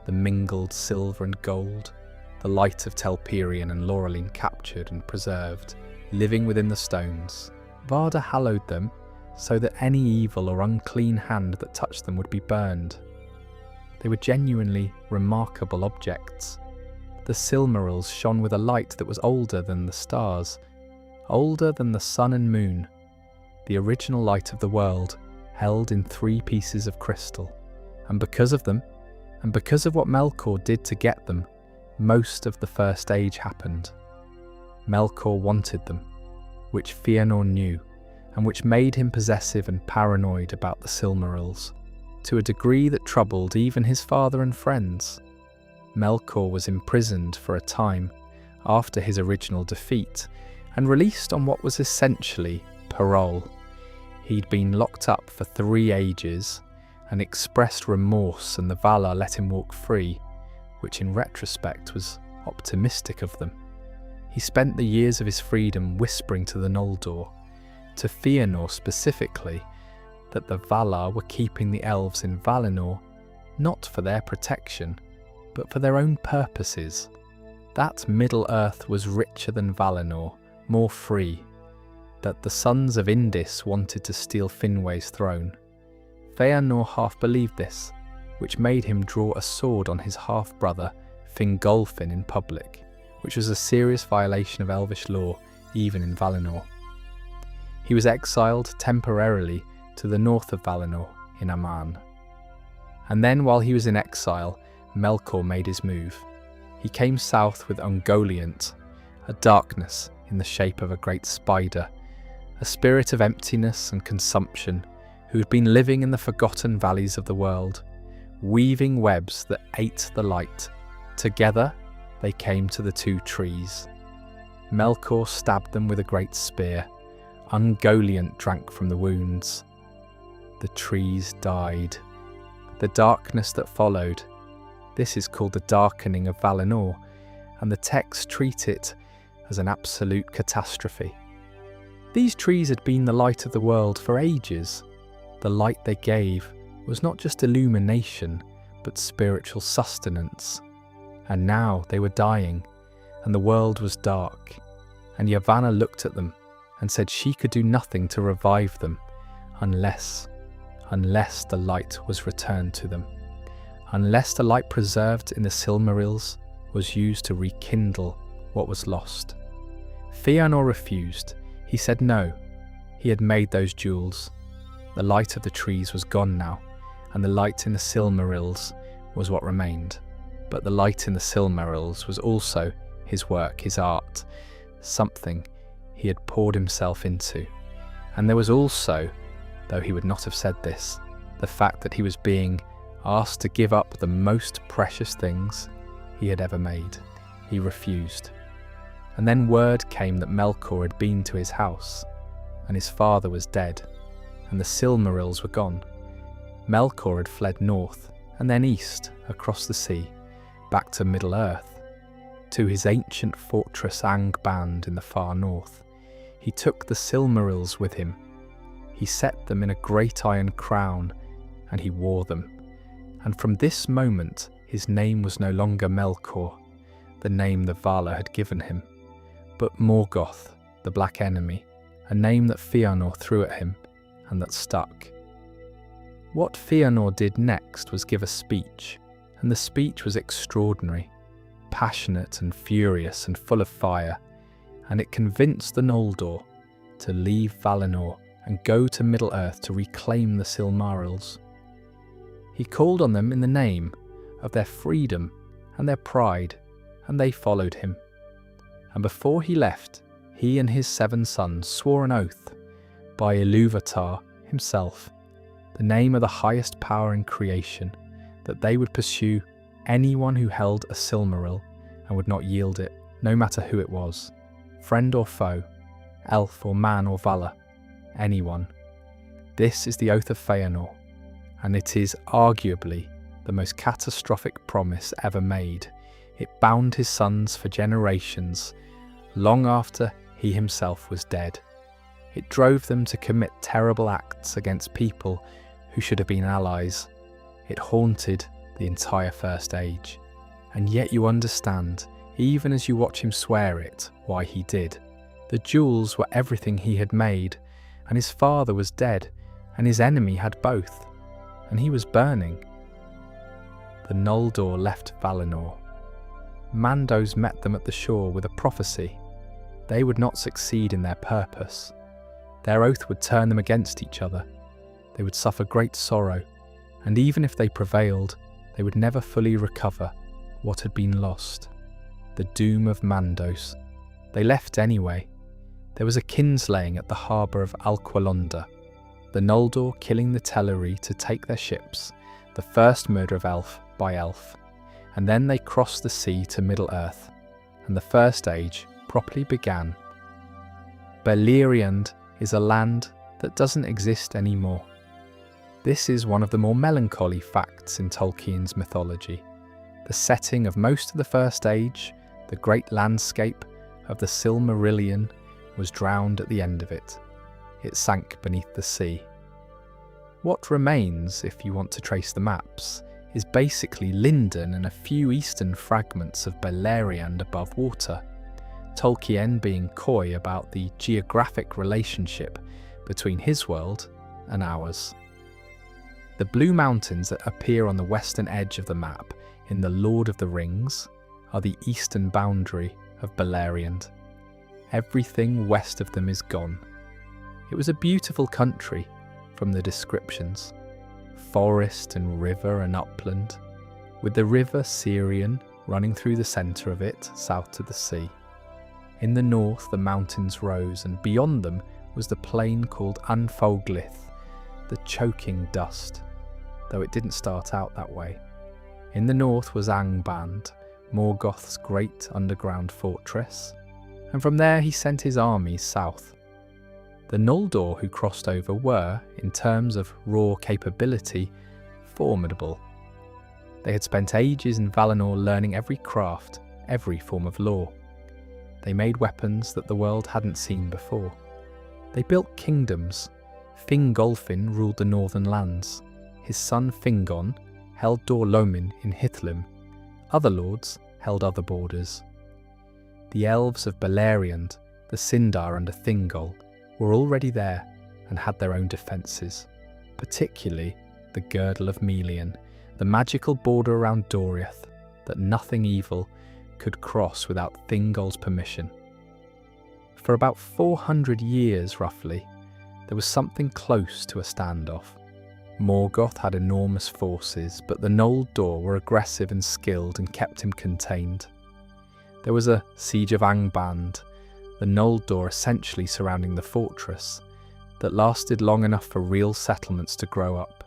the mingled silver and gold, the light of Telperion and Laureline captured and preserved, living within the stones. Vardar hallowed them so that any evil or unclean hand that touched them would be burned. They were genuinely remarkable objects. The Silmarils shone with a light that was older than the stars, older than the sun and moon, the original light of the world, held in 3 pieces of crystal. And because of them, and because of what Melkor did to get them, most of the First Age happened. Melkor wanted them, which Feanor knew, and which made him possessive and paranoid about the Silmarils, to a degree that troubled even his father and friends. Melkor was imprisoned for a time after his original defeat, and released on what was essentially parole. He'd been locked up for 3 ages, and expressed remorse, and the Valar let him walk free, which in retrospect was optimistic of them. He spent the years of his freedom whispering to the Noldor, to Feanor specifically, that the Valar were keeping the elves in Valinor not for their protection, but for their own purposes. That Middle-earth was richer than Valinor, more free, that the sons of Indis wanted to steal Finwë's throne. Feanor half believed this, which made him draw a sword on his half-brother Fingolfin in public, which was a serious violation of Elvish law even in Valinor. He was exiled temporarily to the north of Valinor in Aman. And then while he was in exile, Melkor made his move. He came south with Ungoliant, a darkness in the shape of a great spider, a spirit of emptiness and consumption who had been living in the forgotten valleys of the world, weaving webs that ate the light. Together they came to the two trees. Melkor stabbed them with a great spear. Ungoliant drank from the wounds. The trees died. The darkness that followed. This is called the darkening of Valinor, and the texts treat it as an absolute catastrophe. These trees had been the light of the world for ages. The light they gave was not just illumination, but spiritual sustenance. And now they were dying, and the world was dark. And Yavanna looked at them and said she could do nothing to revive them unless the light was returned to them, unless the light preserved in the Silmarils was used to rekindle what was lost. Fëanor refused. He said no. He had made those jewels. The light of the trees was gone now, and the light in the Silmarils was what remained. But the light in the Silmarils was also his work, his art, something he had poured himself into. And there was also, though he would not have said this, the fact that he was being asked to give up the most precious things he had ever made. He refused. And then word came that Melkor had been to his house, and his father was dead, and the Silmarils were gone. Melkor had fled north, and then east, across the sea, back to Middle-earth, to his ancient fortress Angband in the far north. He took the Silmarils with him. He set them in a great iron crown, and he wore them. And from this moment, his name was no longer Melkor, the name the Valar had given him, but Morgoth, the Black Enemy, a name that Fëanor threw at him, and that stuck. What Fëanor did next was give a speech, and the speech was extraordinary, passionate and furious and full of fire, and it convinced the Noldor to leave Valinor and go to Middle-earth to reclaim the Silmarils. He called on them in the name of their freedom and their pride, and they followed him. And before he left, he and his 7 sons swore an oath by Ilúvatar himself, the name of the highest power in creation, that they would pursue anyone who held a Silmaril and would not yield it, no matter who it was, friend or foe, elf or man or Valar, anyone. This is the oath of Fëanor, and it is arguably the most catastrophic promise ever made. It bound his sons for generations, long after he himself was dead. It drove them to commit terrible acts against people who should have been allies. It haunted the entire First Age. And yet you understand, even as you watch him swear it, why he did. The jewels were everything he had made, and his father was dead, and his enemy had both, and he was burning. The Noldor left Valinor. Mandos met them at the shore with a prophecy. They would not succeed in their purpose. Their oath would turn them against each other. They would suffer great sorrow, and even if they prevailed, they would never fully recover what had been lost. The doom of Mandos. They left anyway. There was a kinslaying at the harbour of Alqualonda, the Noldor killing the Teleri to take their ships, the first murder of elf by elf, and then they crossed the sea to Middle-earth, and the First Age properly began. Beleriand is a land that doesn't exist anymore. This is one of the more melancholy facts in Tolkien's mythology. The setting of most of the First Age, the great landscape of the Silmarillion, was drowned at the end of it. It sank beneath the sea. What remains, if you want to trace the maps, is basically Lindon and a few eastern fragments of Beleriand above water, Tolkien being coy about the geographic relationship between his world and ours. The blue mountains that appear on the western edge of the map in The Lord of the Rings are the eastern boundary of Beleriand. Everything west of them is gone. It was a beautiful country from the descriptions. Forest and river and upland, with the river Sirion running through the centre of it, south to the sea. In the north the mountains rose, and beyond them was the plain called Anfoglith, the choking dust, though it didn't start out that way. In the north was Angband, Morgoth's great underground fortress, and from there he sent his armies south. The Noldor who crossed over were, in terms of raw capability, formidable. They had spent ages in Valinor learning every craft, every form of law. They made weapons that the world hadn't seen before. They built kingdoms. Fingolfin ruled the northern lands. His son Fingon held Dor Lomin in Hithlum. Other lords held other borders. The elves of Beleriand, the Sindar under Thingol, were already there and had their own defences, particularly the Girdle of Melian, the magical border around Doriath that nothing evil could cross without Thingol's permission. For about 400 years, roughly, there was something close to a standoff. Morgoth had enormous forces, but the Noldor were aggressive and skilled and kept him contained. There was a siege of Angband, the Noldor essentially surrounding the fortress, that lasted long enough for real settlements to grow up,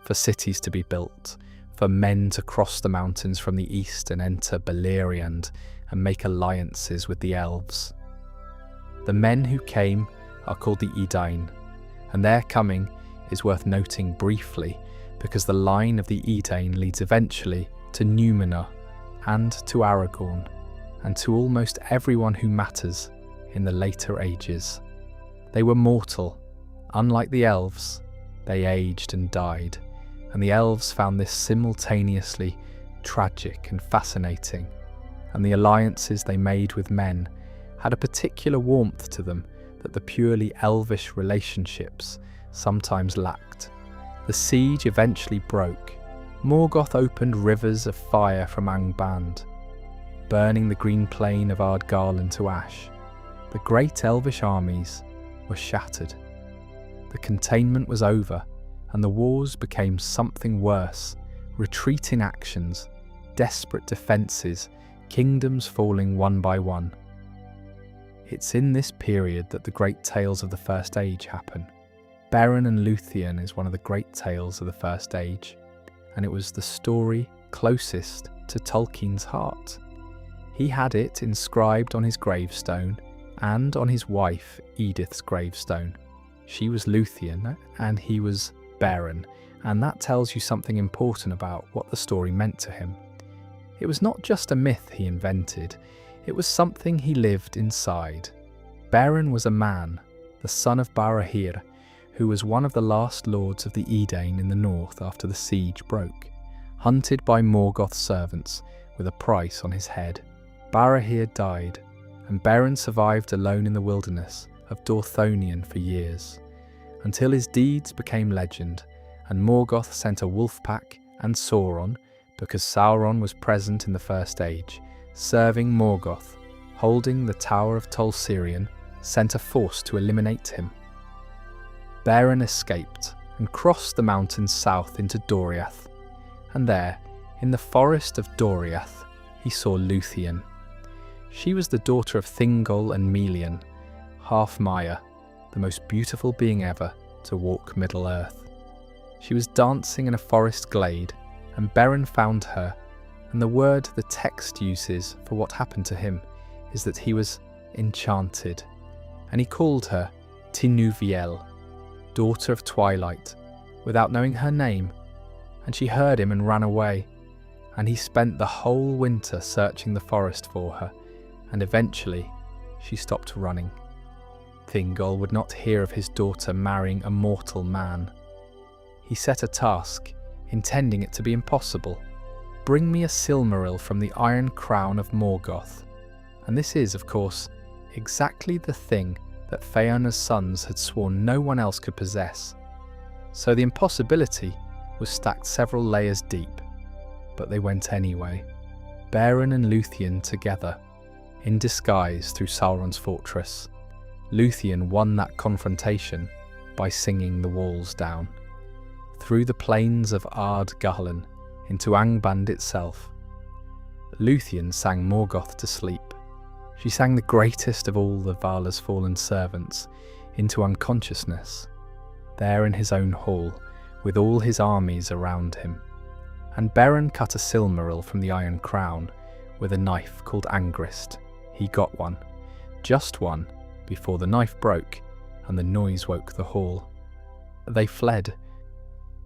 for cities to be built, for men to cross the mountains from the east and enter Beleriand and make alliances with the elves. The men who came are called the Edain, and their coming is worth noting briefly because the line of the Edain leads eventually to Numenor and to Aragorn and to almost everyone who matters in the later ages. They were mortal. Unlike the elves, they aged and died, and the elves found this simultaneously tragic and fascinating, and the alliances they made with men had a particular warmth to them that the purely elvish relationships sometimes lacked. The siege eventually broke. Morgoth opened rivers of fire from Angband, burning the green plain of Ardgarlan to ash. The great elvish armies were shattered. The containment was over, and the wars became something worse, retreating actions, desperate defences, kingdoms falling one by one. It's in this period that the great tales of the First Age happen. Beren and Luthien is one of the great tales of the First Age, and it was the story closest to Tolkien's heart. He had it inscribed on his gravestone and on his wife Edith's gravestone. She was Luthien and he was Beren, and that tells you something important about what the story meant to him. It was not just a myth he invented, it was something he lived inside. Beren was a man, the son of Barahir, who was one of the last lords of the Edain in the north after the siege broke, hunted by Morgoth's servants with a price on his head. Barahir died, and Beren survived alone in the wilderness of Dorthonion for years, until his deeds became legend, and Morgoth sent a wolf pack and Sauron, because Sauron was present in the First Age, serving Morgoth, holding the Tower of Tol Sirion, sent a force to eliminate him. Beren escaped and crossed the mountains south into Doriath, and there, in the forest of Doriath, he saw Luthien. She was the daughter of Thingol and Melian, half Maya, the most beautiful being ever to walk Middle-earth. She was dancing in a forest glade, and Beren found her, and the word the text uses for what happened to him is that he was enchanted, and he called her Tinuviel, daughter of Twilight, without knowing her name, and she heard him and ran away, and he spent the whole winter searching the forest for her, and eventually she stopped running. Thingol would not hear of his daughter marrying a mortal man. He set a task, intending it to be impossible. Bring me a Silmaril from the Iron Crown of Morgoth. And this is, of course, exactly the thing that Feona's sons had sworn no one else could possess. So the impossibility was stacked several layers deep, but they went anyway, Beren and Luthien together, in disguise through Sauron's fortress. Luthien won that confrontation by singing the walls down. Through the plains of Ard Gullen into Angband itself, Luthien sang Morgoth to sleep. She sang the greatest of all the Vala's fallen servants into unconsciousness, there in his own hall, with all his armies around him. And Beren cut a Silmaril from the Iron Crown with a knife called Angrist. He got one, just one, before the knife broke and the noise woke the hall. They fled.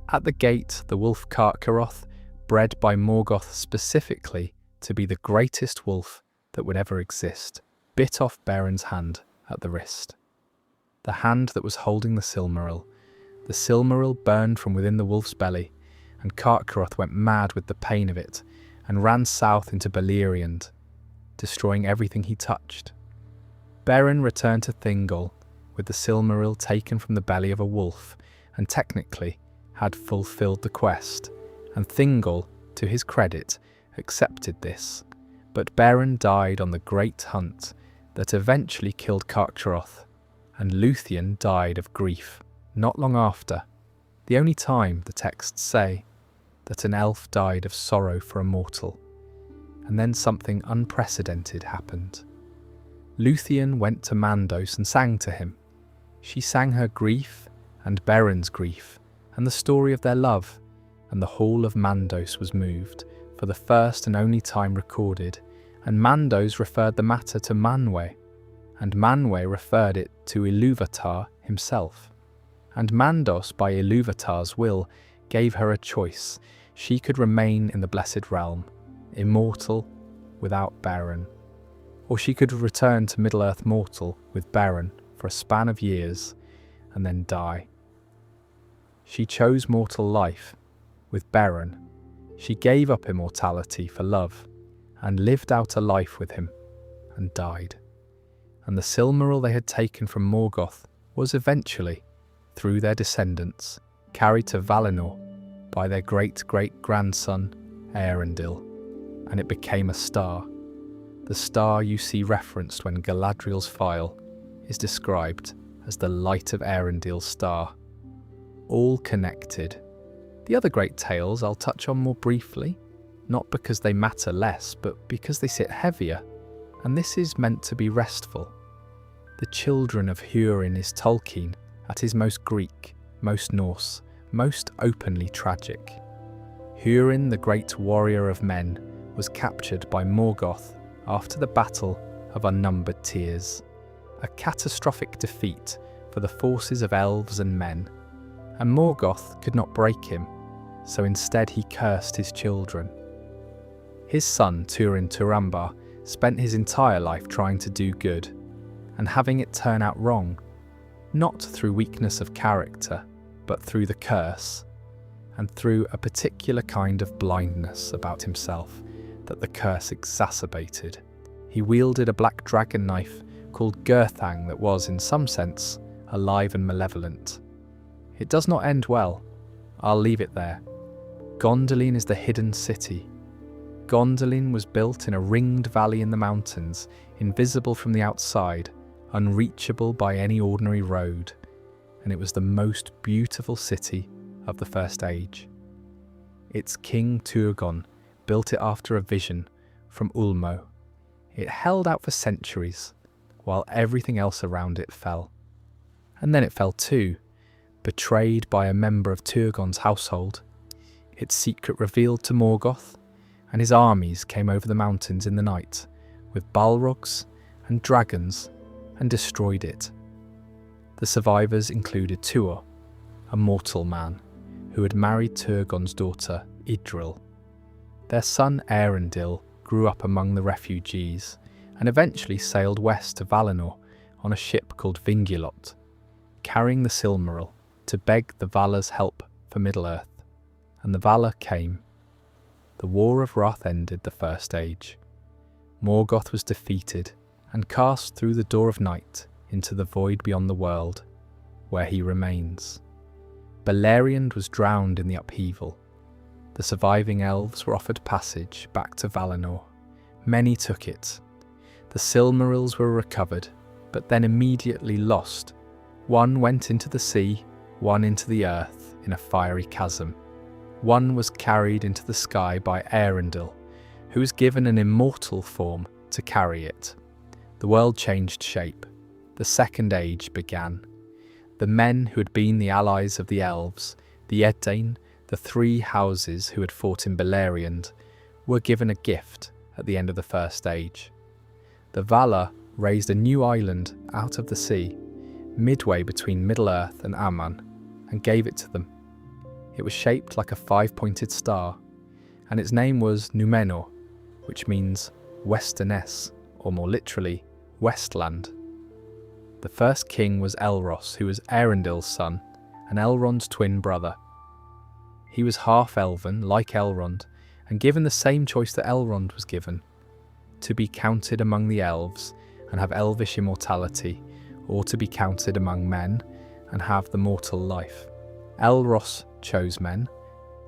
At the gate, the wolf Carcharoth, bred by Morgoth specifically to be the greatest wolf that would ever exist, bit off Beren's hand at the wrist. The hand that was holding the Silmaril. The Silmaril burned from within the wolf's belly, and Carcharoth went mad with the pain of it and ran south into Beleriand, destroying everything he touched. Beren returned to Thingol with the Silmaril taken from the belly of a wolf, and technically had fulfilled the quest, and Thingol, to his credit, accepted this. But Beren died on the great hunt that eventually killed Carcharoth, and Luthien died of grief not long after, the only time, the texts say, that an elf died of sorrow for a mortal. And then something unprecedented happened. Luthien went to Mandos and sang to him. She sang her grief and Beren's grief and the story of their love, and the hall of Mandos was moved, for the first and only time recorded, and Mandos referred the matter to Manwë, and Manwë referred it to Ilúvatar himself. And Mandos, by Ilúvatar's will, gave her a choice. She could remain in the Blessed Realm, immortal, without Beren, or she could return to Middle-earth mortal with Beren for a span of years, and then die. She chose mortal life with Beren. She gave up immortality for love, and lived out a life with him, and died. And the Silmaril they had taken from Morgoth was eventually, through their descendants, carried to Valinor by their great-great-grandson Eärendil, and it became a star. The star you see referenced when Galadriel's file is described as the light of Eärendil's star. All connected. The other great tales I'll touch on more briefly, not because they matter less, but because they sit heavier, and this is meant to be restful. The children of Húrin is Tolkien at his most Greek, most Norse, most openly tragic. Húrin, the great warrior of men, was captured by Morgoth after the Battle of Unnumbered Tears, a catastrophic defeat for the forces of elves and men, and Morgoth could not break him, so instead he cursed his children. His son Turin Turambar spent his entire life trying to do good, and having it turn out wrong, not through weakness of character, but through the curse, and through a particular kind of blindness about himself that the curse exacerbated. He wielded a black dragon knife called Gurthang that was, in some sense, alive and malevolent. It does not end well. I'll leave it there. Gondolin is the hidden city. Gondolin was built in a ringed valley in the mountains, invisible from the outside, unreachable by any ordinary road, and it was the most beautiful city of the First Age. Its king Turgon built it after a vision from Ulmo. It held out for centuries, while everything else around it fell. And then it fell too, betrayed by a member of Turgon's household. Its secret revealed to Morgoth, and his armies came over the mountains in the night, with balrogs and dragons, and destroyed it. The survivors included Tuor, a mortal man, who had married Turgon's daughter, Idril. Their son Eärendil grew up among the refugees, and eventually sailed west to Valinor on a ship called Vingilot, carrying the Silmaril to beg the Vala's help for Middle-earth. And the Vala came. The War of Wrath ended the First Age. Morgoth was defeated and cast through the Door of Night into the void beyond the world, where he remains. Beleriand was drowned in the upheaval. The surviving elves were offered passage back to Valinor. Many took it. The Silmarils were recovered, but then immediately lost. One went into the sea, one into the earth in a fiery chasm. One was carried into the sky by Eärendil, who was given an immortal form to carry it. The world changed shape. The Second Age began. The men who had been the allies of the elves, the Edain, the three houses who had fought in Beleriand, were given a gift at the end of the First Age. The Valar raised a new island out of the sea, midway between Middle-earth and Aman, and gave it to them. It was shaped like a five-pointed star, and its name was Númenor, which means Westernesse, or more literally, Westland. The first king was Elros, who was Eärendil's son and Elrond's twin brother. He was half-elven, like Elrond, and given the same choice that Elrond was given, to be counted among the elves and have elvish immortality, or to be counted among men and have the mortal life. Elros chose men,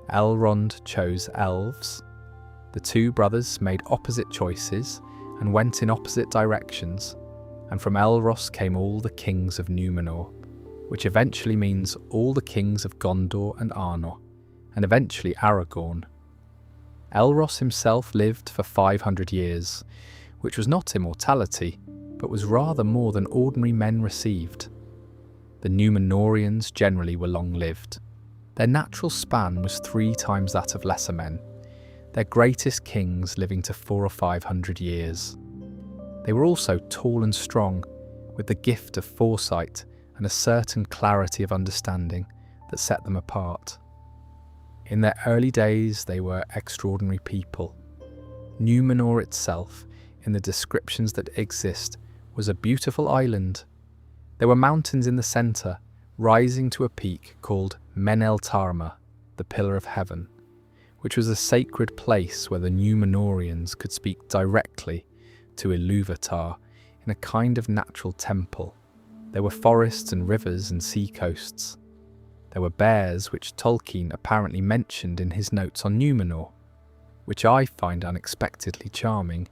Elrond chose elves. The two brothers made opposite choices and went in opposite directions, and from Elros came all the kings of Númenor, which eventually means all the kings of Gondor and Arnor, and eventually Aragorn. Elros himself lived for 500 years, which was not immortality, but was rather more than ordinary men received. The Númenorians generally were long-lived. Their natural span was 3 times that of lesser men, their greatest kings living to 400 or 500 years. They were also tall and strong, with the gift of foresight and a certain clarity of understanding that set them apart. In their early days, they were extraordinary people. Númenor itself, in the descriptions that exist, was a beautiful island. There were mountains in the centre, rising to a peak called Meneltarma, the Pillar of Heaven, which was a sacred place where the Númenorians could speak directly to Ilúvatar in a kind of natural temple. There were forests and rivers and sea coasts. There were bears, which Tolkien apparently mentioned in his notes on Númenor, which I find unexpectedly charming.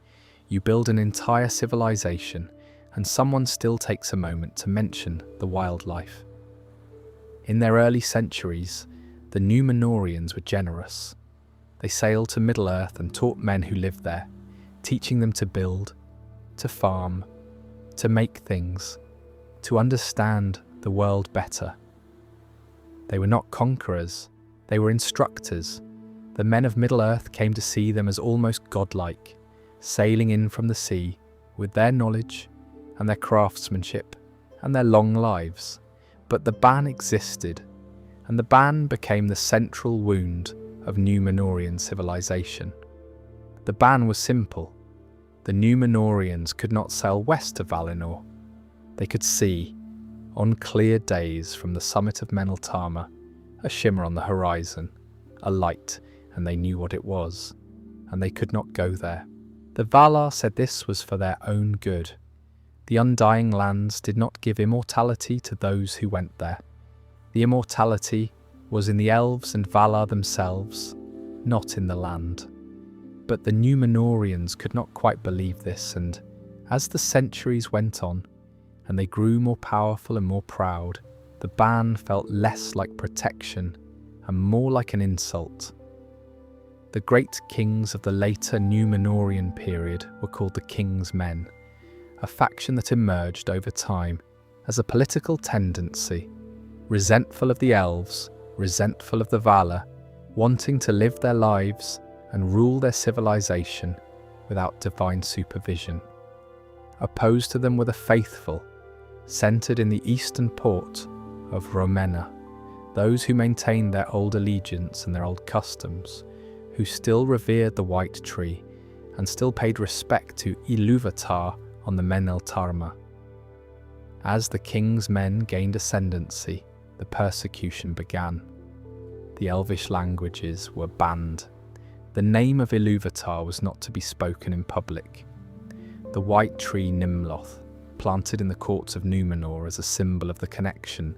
You build an entire civilization, and someone still takes a moment to mention the wildlife. In their early centuries, the Númenorians were generous. They sailed to Middle-earth and taught men who lived there, teaching them to build, to farm, to make things, to understand the world better. They were not conquerors, they were instructors. The men of Middle-earth came to see them as almost godlike, sailing in from the sea with their knowledge and their craftsmanship and their long lives. But the ban existed, and the ban became the central wound of Númenorian civilization. The ban was simple. The Númenorians could not sail west of Valinor. They could see, on clear days from the summit of Meneltarma, a shimmer on the horizon, a light, and they knew what it was, and they could not go there. The Valar said this was for their own good. The undying lands did not give immortality to those who went there. The immortality was in the elves and Valar themselves, not in the land. But the Númenorians could not quite believe this, and as the centuries went on, and they grew more powerful and more proud, the ban felt less like protection and more like an insult. The great kings of the later Númenorian period were called the King's Men, a faction that emerged over time as a political tendency, resentful of the elves, resentful of the Valar, wanting to live their lives and rule their civilization without divine supervision. Opposed to them were the faithful, centred in the eastern port of Romena, those who maintained their old allegiance and their old customs, who still revered the white tree and still paid respect to Ilúvatar on the Meneltarma. As the king's men gained ascendancy, the persecution began. The elvish languages were banned. The name of Ilúvatar was not to be spoken in public. The white tree Nimloth, planted in the courts of Númenor as a symbol of the connection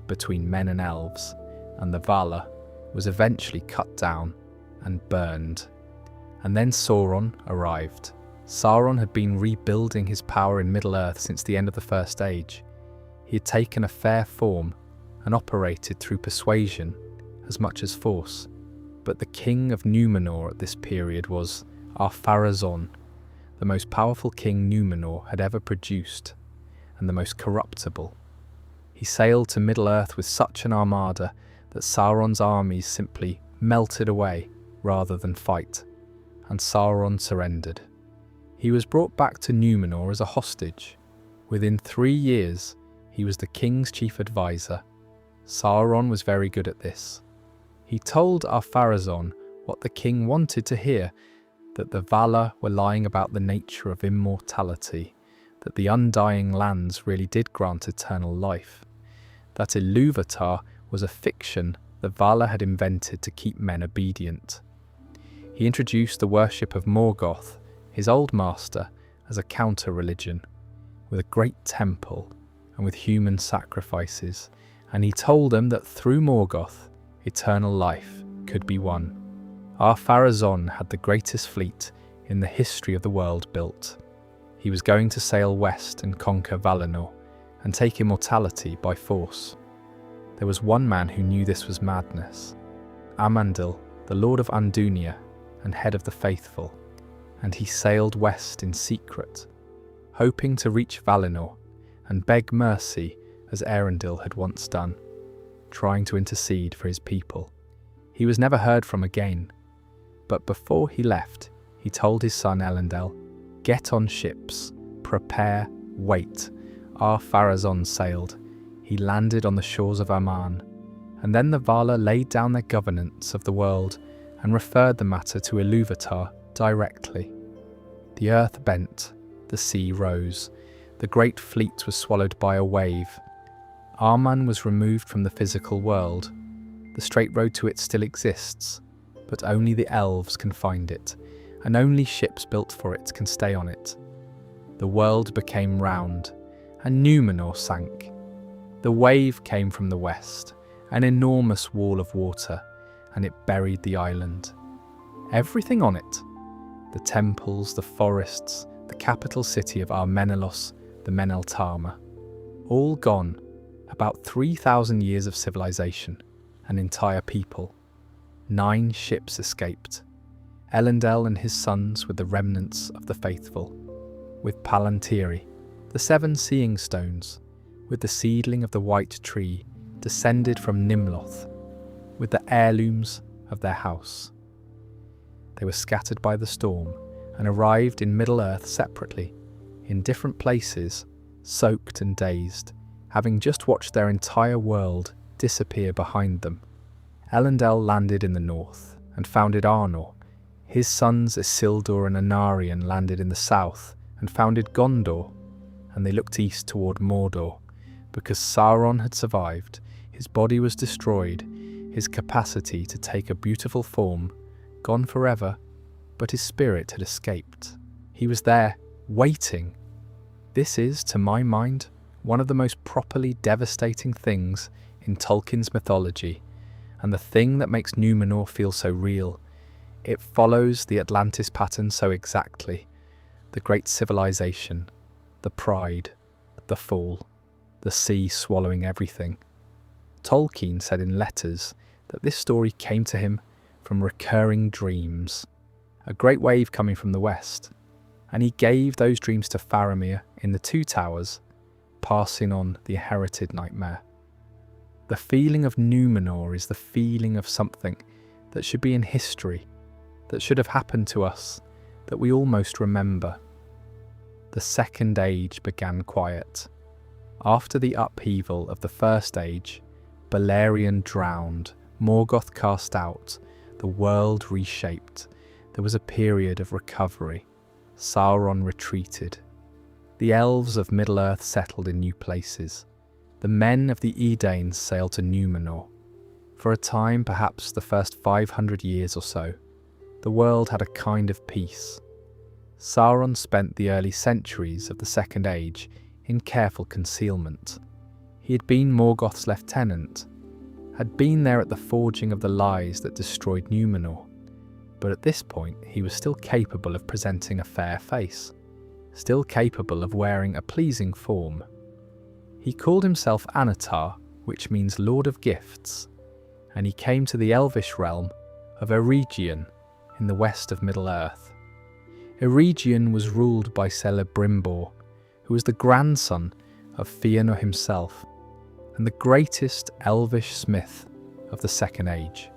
between men and elves, and the Vala was eventually cut down and burned. And then Sauron arrived. Sauron had been rebuilding his power in Middle-earth since the end of the First Age. He had taken a fair form and operated through persuasion as much as force. But the king of Númenor at this period was Ar-Pharazôn, the most powerful king Númenor had ever produced, and the most corruptible. He sailed to Middle-earth with such an armada that Sauron's armies simply melted away rather than fight, and Sauron surrendered. He was brought back to Númenor as a hostage. Within 3 years, he was the king's chief advisor. Sauron was very good at this. He told Ar-Pharazôn what the king wanted to hear, that the Vala were lying about the nature of immortality, that the undying lands really did grant eternal life, that Ilúvatar was a fiction the Vala had invented to keep men obedient. He introduced the worship of Morgoth, his old master, as a counter-religion, with a great temple and with human sacrifices, and he told them that through Morgoth, eternal life could be won. Ar-Pharazôn had the greatest fleet in the history of the world built. He was going to sail west and conquer Valinor and take immortality by force. There was one man who knew this was madness, Amandil, the lord of Andunia and head of the faithful, and he sailed west in secret, hoping to reach Valinor and beg mercy as Eärendil had once done, trying to intercede for his people. He was never heard from again, but before he left, he told his son Elendil, "Get on ships, prepare, wait." Ar-Pharazôn sailed. He landed on the shores of Aman, and then the Vala laid down their governance of the world and referred the matter to Ilúvatar directly. The earth bent, the sea rose, the great fleet was swallowed by a wave. Arman was removed from the physical world. The straight road to it still exists, but only the elves can find it, and only ships built for it can stay on it. The world became round, and Númenor sank. The wave came from the west, an enormous wall of water, and it buried the island. Everything on it, the temples, the forests, the capital city of Ar-Menellos, the Meneltarma, all gone. About 3,000 years of civilization, an entire people. 9 ships escaped. Elendil and his sons with the remnants of the faithful, with Palantiri, the 7 seeing stones, with the seedling of the white tree descended from Nimloth, with the heirlooms of their house. They were scattered by the storm and arrived in Middle-earth separately, in different places, soaked and dazed, having just watched their entire world disappear behind them. Elendil landed in the north and founded Arnor. His sons Isildur and Anarion landed in the south and founded Gondor, and they looked east toward Mordor. Because Sauron had survived, his body was destroyed, his capacity to take a beautiful form gone forever, but his spirit had escaped. He was there, waiting. This is, to my mind, one of the most properly devastating things in Tolkien's mythology, and the thing that makes Númenor feel so real. It follows the Atlantis pattern so exactly. The great civilization, the pride, the fall, the sea swallowing everything. Tolkien said in letters that this story came to him from recurring dreams, a great wave coming from the west, and he gave those dreams to Faramir in the 2 Towers, passing on the inherited nightmare. The feeling of Númenor is the feeling of something that should be in history, that should have happened to us, that we almost remember. The Second Age began quiet. After the upheaval of the First Age, Beleriand drowned, Morgoth cast out, the world reshaped. There was a period of recovery. Sauron retreated. The elves of Middle-earth settled in new places. The men of the Edain sailed to Númenor. For a time, perhaps the first 500 years or so, the world had a kind of peace. Sauron spent the early centuries of the Second Age in careful concealment. He had been Morgoth's lieutenant, had been there at the forging of the lies that destroyed Numenor, but at this point he was still capable of presenting a fair face, still capable of wearing a pleasing form. He called himself Anatar, which means Lord of Gifts, and he came to the elvish realm of Eregion in the west of Middle-earth. Eregion was ruled by Celebrimbor, who was the grandson of Fëanor himself, and the greatest elvish smith of the Second Age.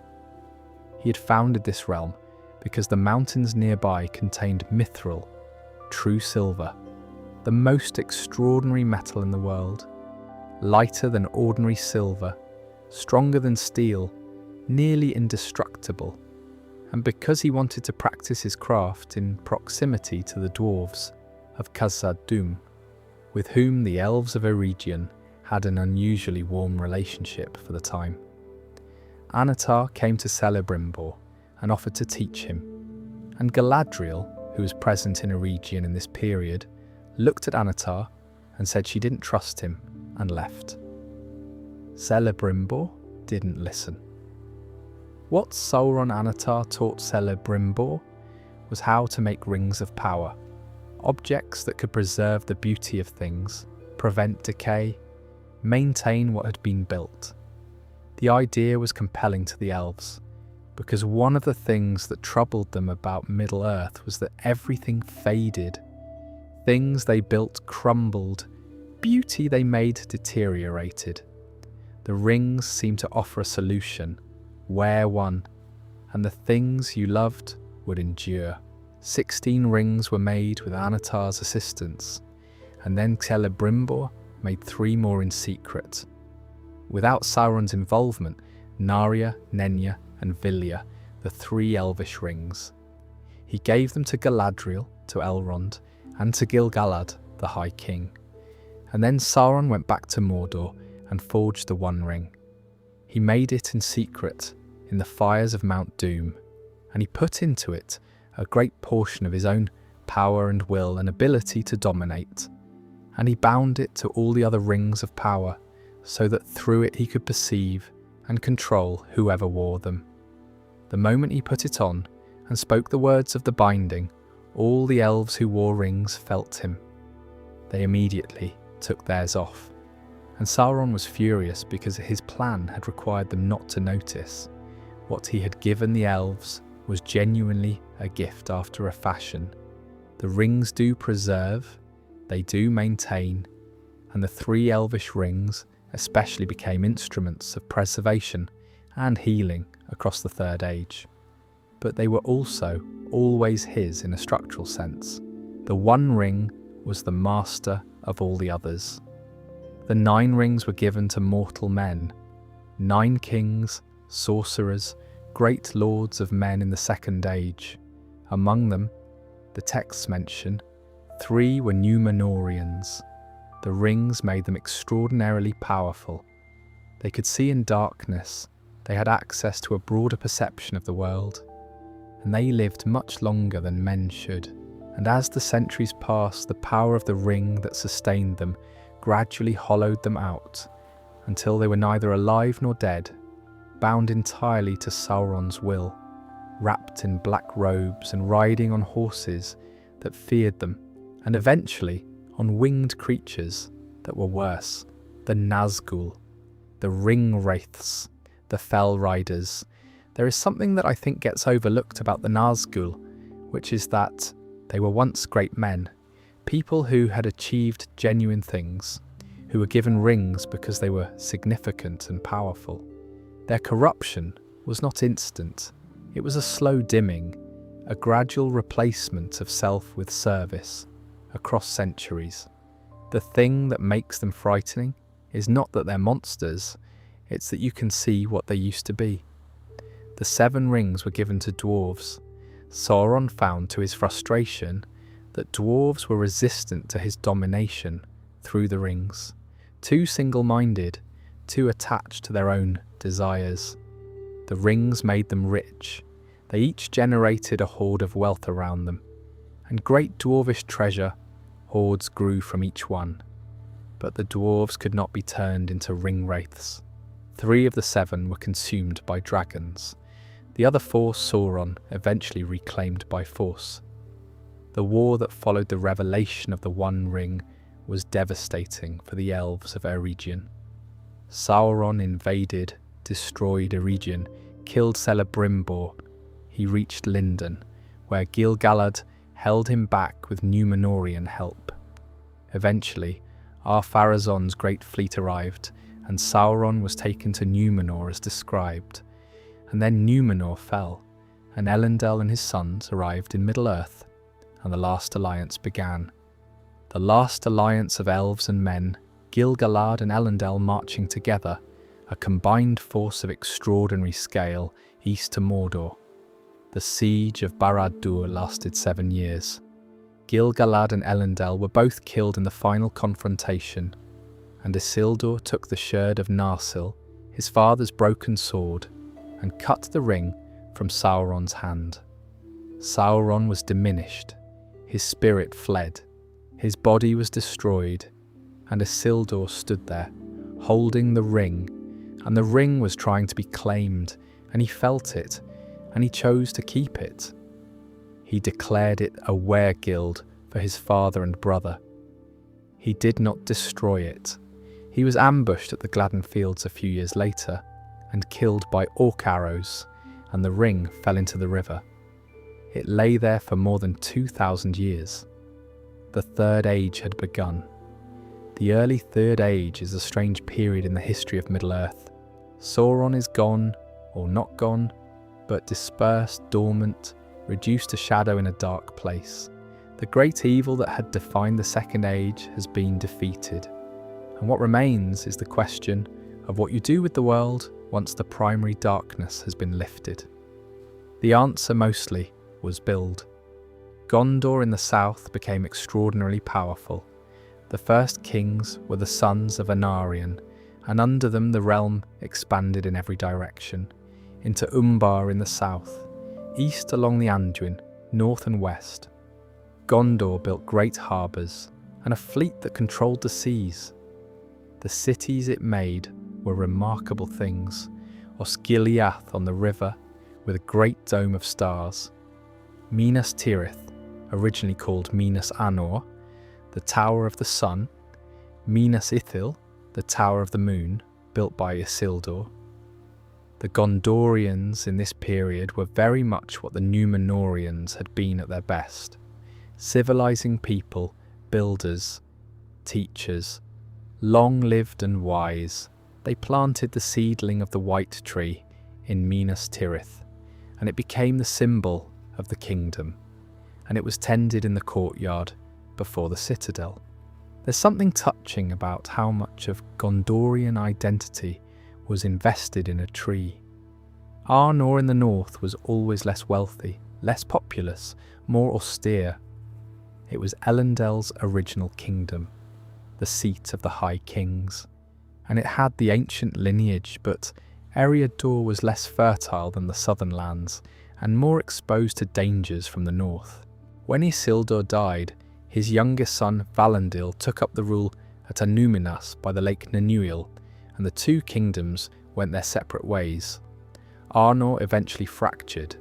He had founded this realm because the mountains nearby contained mithril, true silver, the most extraordinary metal in the world, lighter than ordinary silver, stronger than steel, nearly indestructible. And because he wanted to practice his craft in proximity to the dwarves of Khazad-dûm, with whom the elves of Eregion had an unusually warm relationship for the time. Anatar came to Celebrimbor and offered to teach him, and Galadriel, who was present in Eregion in this period, looked at Anatar and said she didn't trust him and left. Celebrimbor didn't listen. What Sauron Anatar taught Celebrimbor was how to make rings of power, objects that could preserve the beauty of things, prevent decay, maintain what had been built. The idea was compelling to the elves, because one of the things that troubled them about Middle-earth was that everything faded. Things they built crumbled, beauty they made deteriorated. The rings seemed to offer a solution. Wear one, and the things you loved would endure. 16 rings were made with Anatar's assistance, and then Celebrimbor made 3 more in secret. Without Sauron's involvement, Narya, Nenya, and Vilya, the 3 elvish rings. He gave them to Galadriel, to Elrond, and to Gil-galad, the High King. And then Sauron went back to Mordor and forged the One Ring. He made it in secret, in the fires of Mount Doom, and he put into it a great portion of his own power and will and ability to dominate, and he bound it to all the other rings of power, so that through it he could perceive and control whoever wore them. The moment he put it on and spoke the words of the binding, all the elves who wore rings felt him. They immediately took theirs off, and Sauron was furious because his plan had required them not to notice. What he had given the elves was genuinely a gift after a fashion. The rings do preserve, they do maintain, and the 3 elvish rings especially became instruments of preservation and healing across the Third Age. But they were also always his in a structural sense. The One Ring was the master of all the others. The 9 rings were given to mortal men, 9 kings, sorcerers, great lords of men in the Second Age. Among them, the texts mention, 3 were Númenóreans. The rings made them extraordinarily powerful. They could see in darkness, they had access to a broader perception of the world, and they lived much longer than men should. And as the centuries passed, the power of the ring that sustained them gradually hollowed them out, until they were neither alive nor dead, bound entirely to Sauron's will, wrapped in black robes and riding on horses that feared them, and eventually on winged creatures that were worse, the Nazgûl, the ring wraiths, the fell riders. There is something that I think gets overlooked about the Nazgûl, which is that they were once great men, people who had achieved genuine things, who were given rings because they were significant and powerful. Their corruption was not instant. It was a slow dimming, a gradual replacement of self with service across centuries. The thing that makes them frightening is not that they're monsters, it's that you can see what they used to be. The 7 rings were given to dwarves. Sauron found to his frustration that dwarves were resistant to his domination through the rings, too single-minded, too attached to their own desires. The rings made them rich. They each generated a hoard of wealth around them, and great dwarvish treasure hoards grew from each one. But the dwarves could not be turned into ring wraiths. 3 of the 7 were consumed by dragons. The other 4 Sauron eventually reclaimed by force. The war that followed the revelation of the One Ring was devastating for the elves of Eregion. Sauron invaded, destroyed Eregion, killed Celebrimbor. He reached Lindon, where Gil-galad held him back with Númenórean help. Eventually, Ar-Pharazôn's great fleet arrived, and Sauron was taken to Númenor as described. And then Númenor fell, and Elendil and his sons arrived in Middle-earth, and the last alliance began. The last alliance of elves and men, Gil-galad and Elendil marching together, a combined force of extraordinary scale, east to Mordor. The siege of Barad-dûr lasted 7 years. Gil-galad and Elendil were both killed in the final confrontation, and Isildur took the sherd of Narsil, his father's broken sword, and cut the ring from Sauron's hand. Sauron was diminished, his spirit fled, his body was destroyed, and Isildur stood there, holding the ring, and the ring was trying to be claimed, and he felt it, and he chose to keep it. He declared it a were-guild for his father and brother. He did not destroy it. He was ambushed at the Gladden Fields a few years later, and killed by orc arrows, and the ring fell into the river. It lay there for more than 2,000 years. The Third Age had begun. The early Third Age is a strange period in the history of Middle-earth. Sauron is gone, or not gone, but dispersed, dormant, reduced to shadow in a dark place. The great evil that had defined the Second Age has been defeated. And what remains is the question of what you do with the world once the primary darkness has been lifted. The answer mostly was build. Gondor in the south became extraordinarily powerful. The first kings were the sons of Anarion, and under them the realm expanded in every direction, into Umbar in the south, east along the Anduin, north and west. Gondor built great harbours, and a fleet that controlled the seas. The cities it made were remarkable things. Osgiliath on the river, with a great dome of stars. Minas Tirith, originally called Minas Anor, the Tower of the Sun. Minas Ithil, the Tower of the Moon, built by Isildur. The Gondorians in this period were very much what the Númenóreans had been at their best. Civilizing people, builders, teachers, long-lived and wise. They planted the seedling of the White Tree in Minas Tirith, and it became the symbol of the kingdom, and it was tended in the courtyard before the citadel. There's something touching about how much of Gondorian identity was invested in a tree. Arnor in the north was always less wealthy, less populous, more austere. It was Elendil's original kingdom, the seat of the High Kings, and it had the ancient lineage, but Eriador was less fertile than the southern lands, and more exposed to dangers from the north. When Isildur died, his youngest son Valandil took up the rule at Anúminas by the lake Nanuil, and the two kingdoms went their separate ways. Arnor eventually fractured.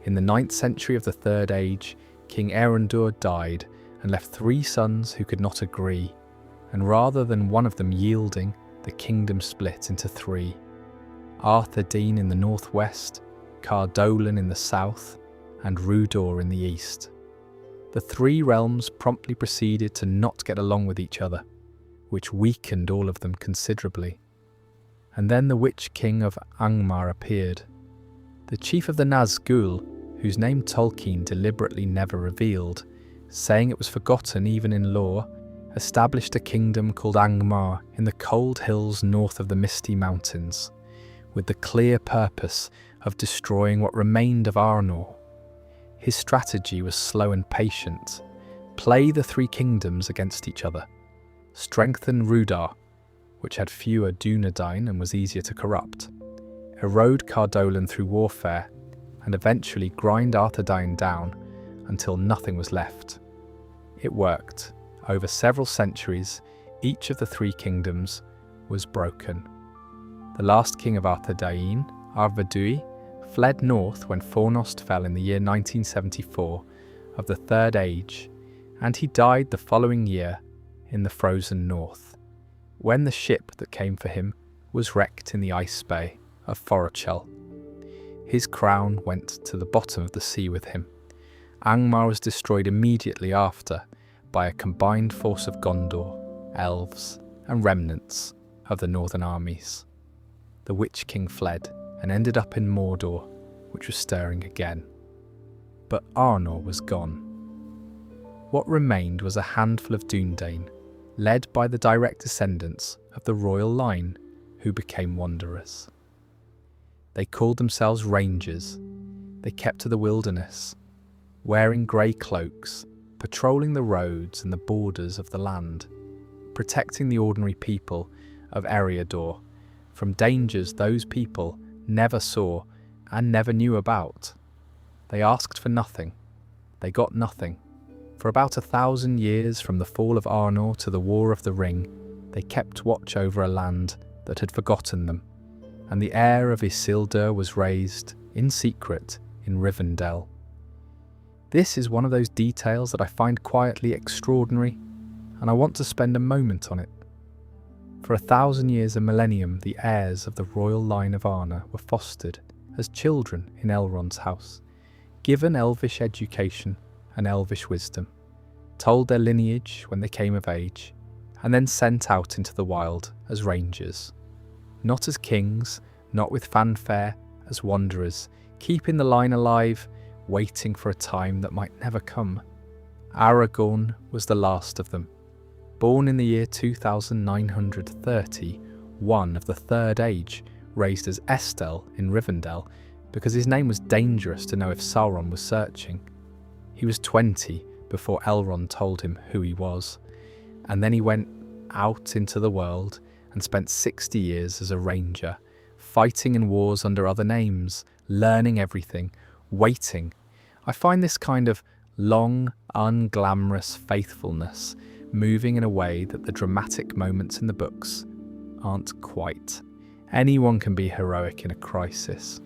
In the 9th century of the Third Age, King Eärendil died and left 3 sons who could not agree, and rather than one of them yielding, the kingdom split into 3. Arthedain in the northwest, Cardolan in the south, and Rudor in the east. The 3 realms promptly proceeded to not get along with each other, which weakened all of them considerably. And then the Witch King of Angmar appeared. The chief of the Nazgûl, whose name Tolkien deliberately never revealed, saying it was forgotten even in lore, established a kingdom called Angmar in the cold hills north of the Misty Mountains, with the clear purpose of destroying what remained of Arnor. His strategy was slow and patient. Play the 3 kingdoms against each other. Strengthen Rudar, which had fewer Dúnedain and was easier to corrupt. Erode Cardolan through warfare, and eventually grind Arthedain down until nothing was left. It worked. Over several centuries, each of the 3 kingdoms was broken. the last king of Arthedain, Arvedui, fled north when Fornost fell in the year 1974 of the Third Age, and he died the following year in the frozen north, when the ship that came for him was wrecked in the ice bay of Forochel. His crown went to the bottom of the sea with him. Angmar was destroyed immediately after by a combined force of Gondor, elves, and remnants of the northern armies. The Witch King fled and ended up in Mordor, which was stirring again. But Arnor was gone. What remained was a handful of Dúnedain, led by the direct descendants of the royal line who became wanderers. They called themselves rangers. They kept to the wilderness, wearing grey cloaks, patrolling the roads and the borders of the land, protecting the ordinary people of Eriador from dangers those people never saw and never knew about. They asked for nothing. They got nothing. For about 1,000 years, from the fall of Arnor to the War of the Ring, they kept watch over a land that had forgotten them, and the heir of Isildur was raised, in secret, in Rivendell. This is one of those details that I find quietly extraordinary, and I want to spend a moment on it. For 1,000 years, a millennium, the heirs of the royal line of Arnor were fostered as children in Elrond's house, given elvish education and elvish wisdom, told their lineage when they came of age, and then sent out into the wild as rangers. Not as kings, not with fanfare, as wanderers, keeping the line alive, waiting for a time that might never come. Aragorn was the last of them, born in the year 2930, one of the Third Age, raised as Estel in Rivendell because his name was dangerous to know if Sauron was searching. He was 20 before Elrond told him who he was, and then he went out into the world and spent 60 years as a ranger, fighting in wars under other names, learning everything, waiting. I find this kind of long, unglamorous faithfulness moving in a way that the dramatic moments in the books aren't quite. Anyone can be heroic in a crisis.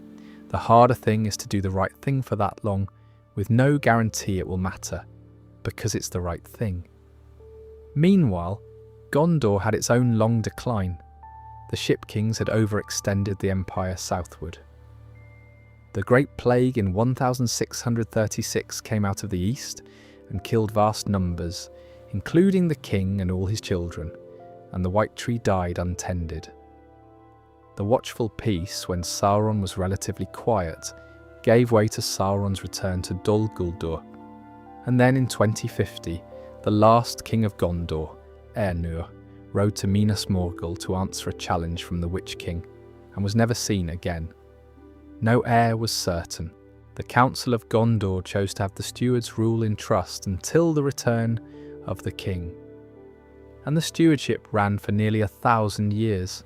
The harder thing is to do the right thing for that long, with no guarantee it will matter, because it's the right thing. Meanwhile, Gondor had its own long decline. The Ship Kings had overextended the empire southward. The Great Plague in 1636 came out of the east and killed vast numbers, including the king and all his children, and the White Tree died untended. The watchful peace, when Sauron was relatively quiet, gave way to Sauron's return to Dol Guldur, and then in 2050, the last king of Gondor, Eärnur, rode to Minas Morgul to answer a challenge from the Witch King, and was never seen again. No heir was certain. The Council of Gondor chose to have the stewards rule in trust until the return of the king. And the stewardship ran for nearly 1,000 years,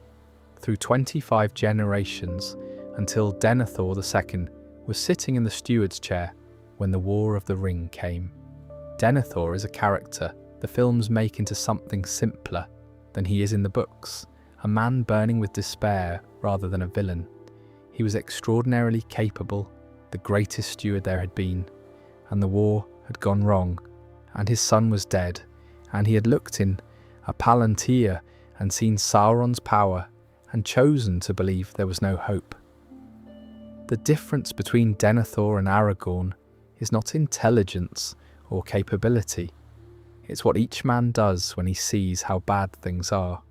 through 25 generations, until Denethor II was sitting in the steward's chair when the War of the Ring came. Denethor is a character the films make into something simpler than he is in the books, a man burning with despair rather than a villain. He was extraordinarily capable, the greatest steward there had been, and the war had gone wrong, and his son was dead, and he had looked in a palantir and seen Sauron's power and chosen to believe there was no hope. The difference between Denethor and Aragorn is not intelligence or capability. It's what each man does when he sees how bad things are.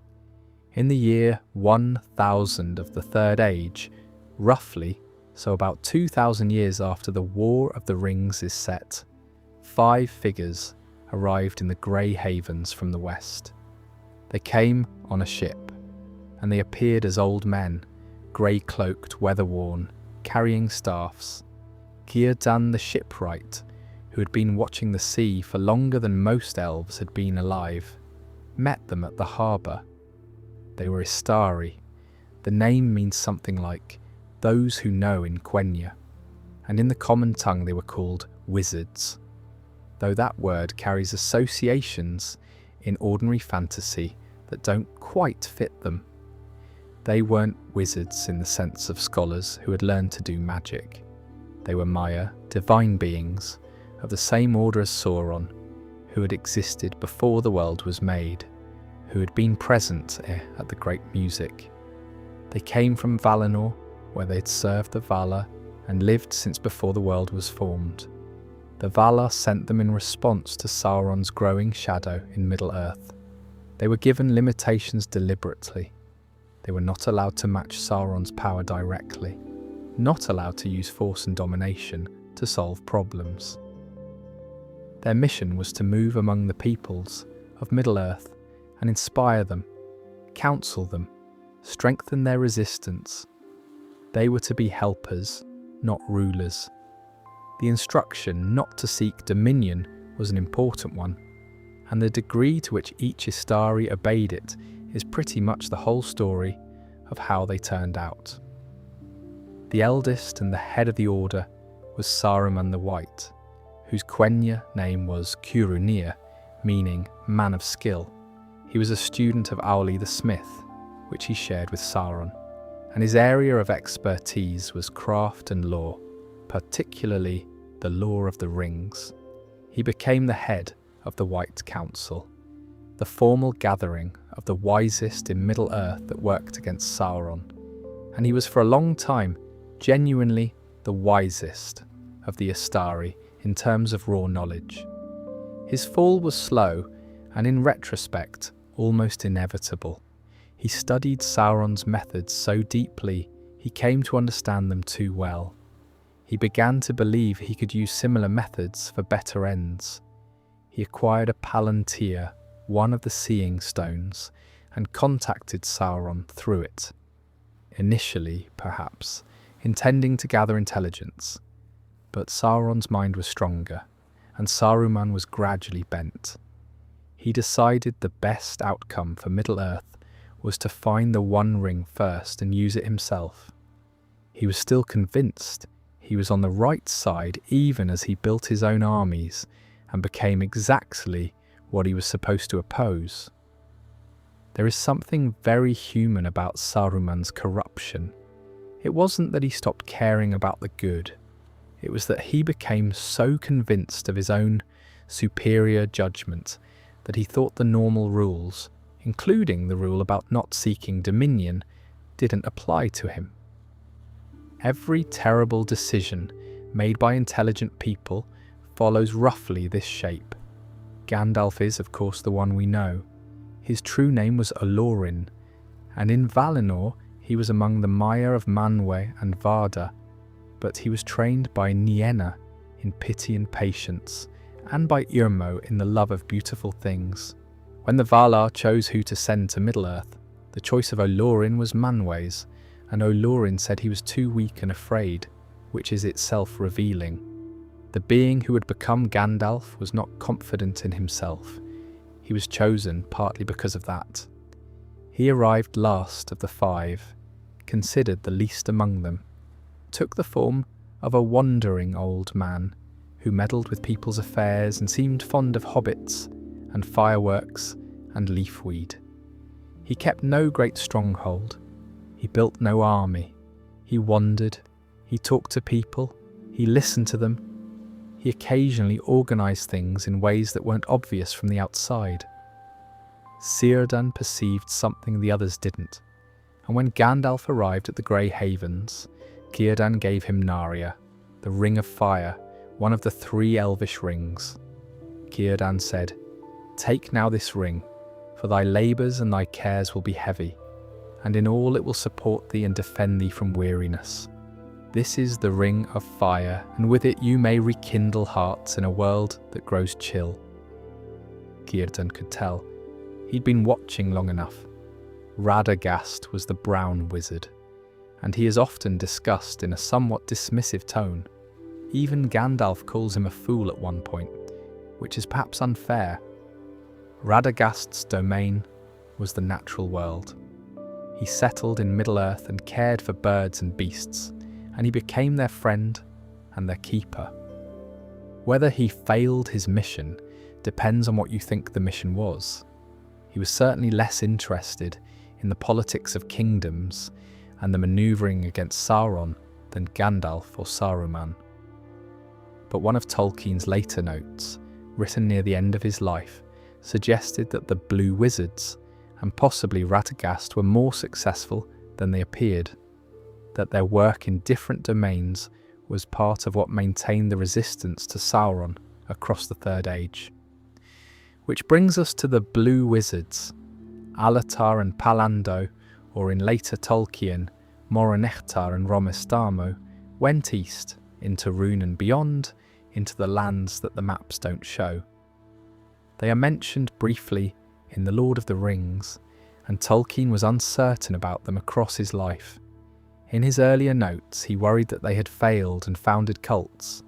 In the year 1000 of the Third Age, roughly, so about 2,000 years after the War of the Rings is set, 5 figures arrived in the Grey Havens from the west. They came on a ship, and they appeared as old men, grey-cloaked, weather-worn, carrying staffs. Círdan the shipwright, who had been watching the sea for longer than most elves had been alive, met them at the harbour. They were Istari. The name means something like those who know in Quenya, and in the common tongue they were called wizards, though that word carries associations in ordinary fantasy that don't quite fit them. They weren't wizards in the sense of scholars who had learned to do magic. They were Maya, divine beings, of the same order as Sauron, who had existed before the world was made, who had been present at the great music. They came from Valinor, where they had served the Valar and lived since before the world was formed. The Valar sent them in response to Sauron's growing shadow in Middle-earth. They were given limitations deliberately. They were not allowed to match Sauron's power directly, not allowed to use force and domination to solve problems. Their mission was to move among the peoples of Middle-earth and inspire them, counsel them, strengthen their resistance. They were to be helpers, not rulers. The instruction not to seek dominion was an important one, and the degree to which each Istari obeyed it is pretty much the whole story of how they turned out. The eldest and the head of the order was Saruman the White, whose Quenya name was Curunir, meaning man of skill. He was a student of Auli the Smith, which he shared with Sauron, and his area of expertise was craft and lore, particularly the lore of the rings. He became the head of the White Council, the formal gathering of the wisest in Middle-earth that worked against Sauron, and he was for a long time genuinely the wisest of the Istari in terms of raw knowledge. His fall was slow and, in retrospect, almost inevitable. He studied Sauron's methods so deeply he came to understand them too well. He began to believe he could use similar methods for better ends. He acquired a Palantir, one of the Seeing Stones, and contacted Sauron through it. Initially, perhaps, intending to gather intelligence, but Sauron's mind was stronger, and Saruman was gradually bent. He decided the best outcome for Middle-earth was to find the One Ring first and use it himself. He was still convinced he was on the right side even as he built his own armies and became exactly what he was supposed to oppose. There is something very human about Saruman's corruption. It wasn't that he stopped caring about the good. It was that he became so convinced of his own superior judgment that he thought the normal rules, including the rule about not seeking dominion, didn't apply to him. Every terrible decision made by intelligent people follows roughly this shape. Gandalf is, of course, the one we know. His true name was Olorin, and in Valinor he was among the Maya of Manwë and Varda, but he was trained by Nienna in pity and patience, and by Irmo in the love of beautiful things. When the Valar chose who to send to Middle-earth, the choice of Olorin was Manwë's, and Olorin said he was too weak and afraid, which is itself revealing. The being who had become Gandalf was not confident in himself. He was chosen partly because of that. He arrived last of the five, considered the least among them, took the form of a wandering old man who meddled with people's affairs and seemed fond of hobbits and fireworks and leafweed. He kept no great stronghold. He built no army. He wandered. He talked to people. He listened to them. He occasionally organised things in ways that weren't obvious from the outside. Círdan perceived something the others didn't, and when Gandalf arrived at the Grey Havens, Círdan gave him Narya, the Ring of Fire, one of the 3 elvish rings. Círdan said, "Take now this ring, for thy labours and thy cares will be heavy, and in all it will support thee and defend thee from weariness. This is the Ring of Fire, and with it you may rekindle hearts in a world that grows chill." Círdan could tell. He'd been watching long enough. Radagast was the brown wizard, and he is often discussed in a somewhat dismissive tone. Even Gandalf calls him a fool at one point, which is perhaps unfair. Radagast's domain was the natural world. He settled in Middle-earth and cared for birds and beasts, and he became their friend and their keeper. Whether he failed his mission depends on what you think the mission was. He was certainly less interested in the politics of kingdoms and the manoeuvring against Sauron than Gandalf or Saruman. But one of Tolkien's later notes, written near the end of his life, suggested that the Blue Wizards, and possibly Radagast, were more successful than they appeared, that their work in different domains was part of what maintained the resistance to Sauron across the Third Age. Which brings us to the Blue Wizards. Alatar and Palando, or in later Tolkien, Moronechtar and Romestamo, went east, into Rhûn and beyond, into the lands that the maps don't show. They are mentioned briefly in The Lord of the Rings, and Tolkien was uncertain about them across his life. In his earlier notes, he worried that they had failed and founded cults.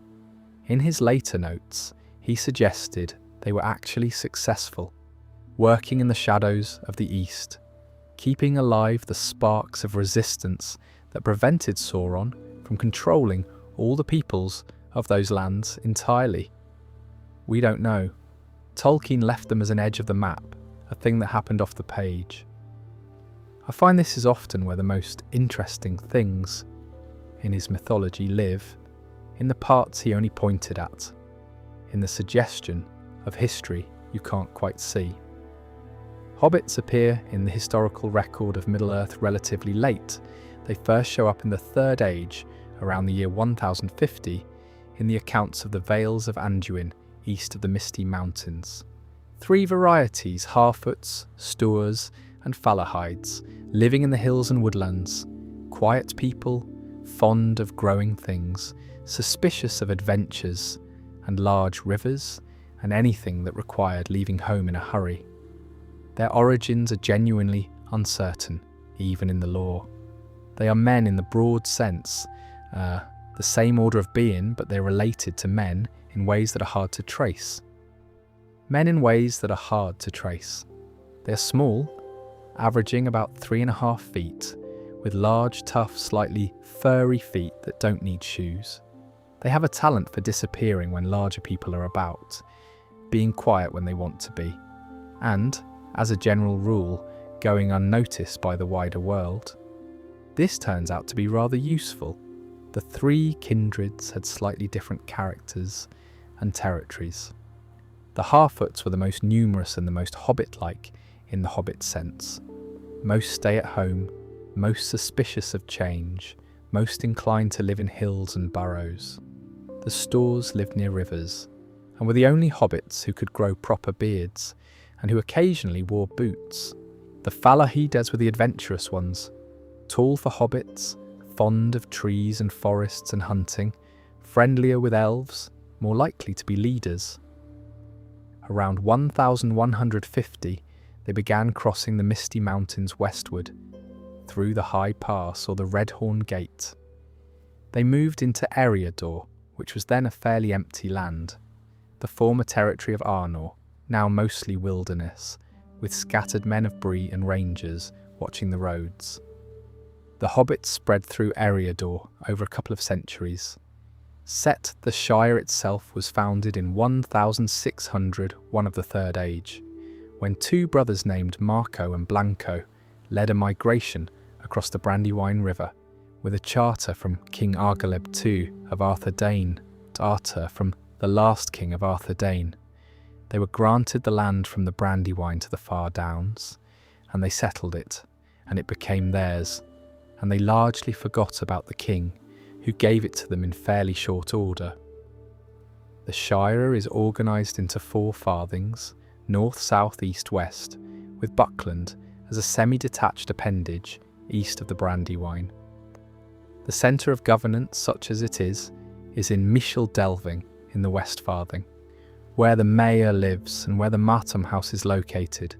In his later notes, he suggested they were actually successful, working in the shadows of the East, keeping alive the sparks of resistance that prevented Sauron from controlling all the peoples of those lands entirely. We don't know. Tolkien left them as an edge of the map, a thing that happened off the page. I find this is often where the most interesting things in his mythology live, in the parts he only pointed at, in the suggestion of history you can't quite see. Hobbits appear in the historical record of Middle-earth relatively late. They first show up in the Third Age, around the year 1050, in the accounts of the Vales of Anduin, east of the Misty Mountains. 3 varieties, Harfoots, Stoors, and Falahides, living in the hills and woodlands, quiet people, fond of growing things, suspicious of adventures and large rivers, and anything that required leaving home in a hurry. Their origins are genuinely uncertain, even in the lore. They are men in the broad sense, the same order of being, but they're related to men in ways that are hard to trace. Men in ways that are hard to trace. They're small, averaging about 3.5 feet, with large, tough, slightly furry feet that don't need shoes. They have a talent for disappearing when larger people are about, being quiet when they want to be, and, as a general rule, going unnoticed by the wider world. This turns out to be rather useful. The 3 kindreds had slightly different characters and territories. The Harfoots were the most numerous and the most hobbit-like in the hobbit sense. Most stay at home, most suspicious of change, most inclined to live in hills and burrows. The Stoors lived near rivers, and were the only hobbits who could grow proper beards, and who occasionally wore boots. The Falahides were the adventurous ones, tall for hobbits, fond of trees and forests and hunting, friendlier with elves, more likely to be leaders. Around 1150, they began crossing the Misty Mountains westward, through the High Pass or the Redhorn Gate. They moved into Eriador, which was then a fairly empty land, the former territory of Arnor, now mostly wilderness, with scattered men of Bree and rangers watching the roads. The hobbits spread through Eriador over a couple of centuries. Set, the Shire itself was founded in 1600, one of the Third Age, when 2 brothers named Marco and Blanco led a migration across the Brandywine River, with a charter from King Argaleb II of Arthur Dane to Arthur from the last king of Arthur Dane. They were granted the land from the Brandywine to the far downs, and they settled it, and it became theirs, and they largely forgot about the king, who gave it to them in fairly short order. The Shire is organised into 4 farthings, north, south, east, west, with Buckland as a semi-detached appendage east of the Brandywine. The centre of governance, such as it is in Michel Delving in the West Farthing, where the mayor lives and where the Martham House is located.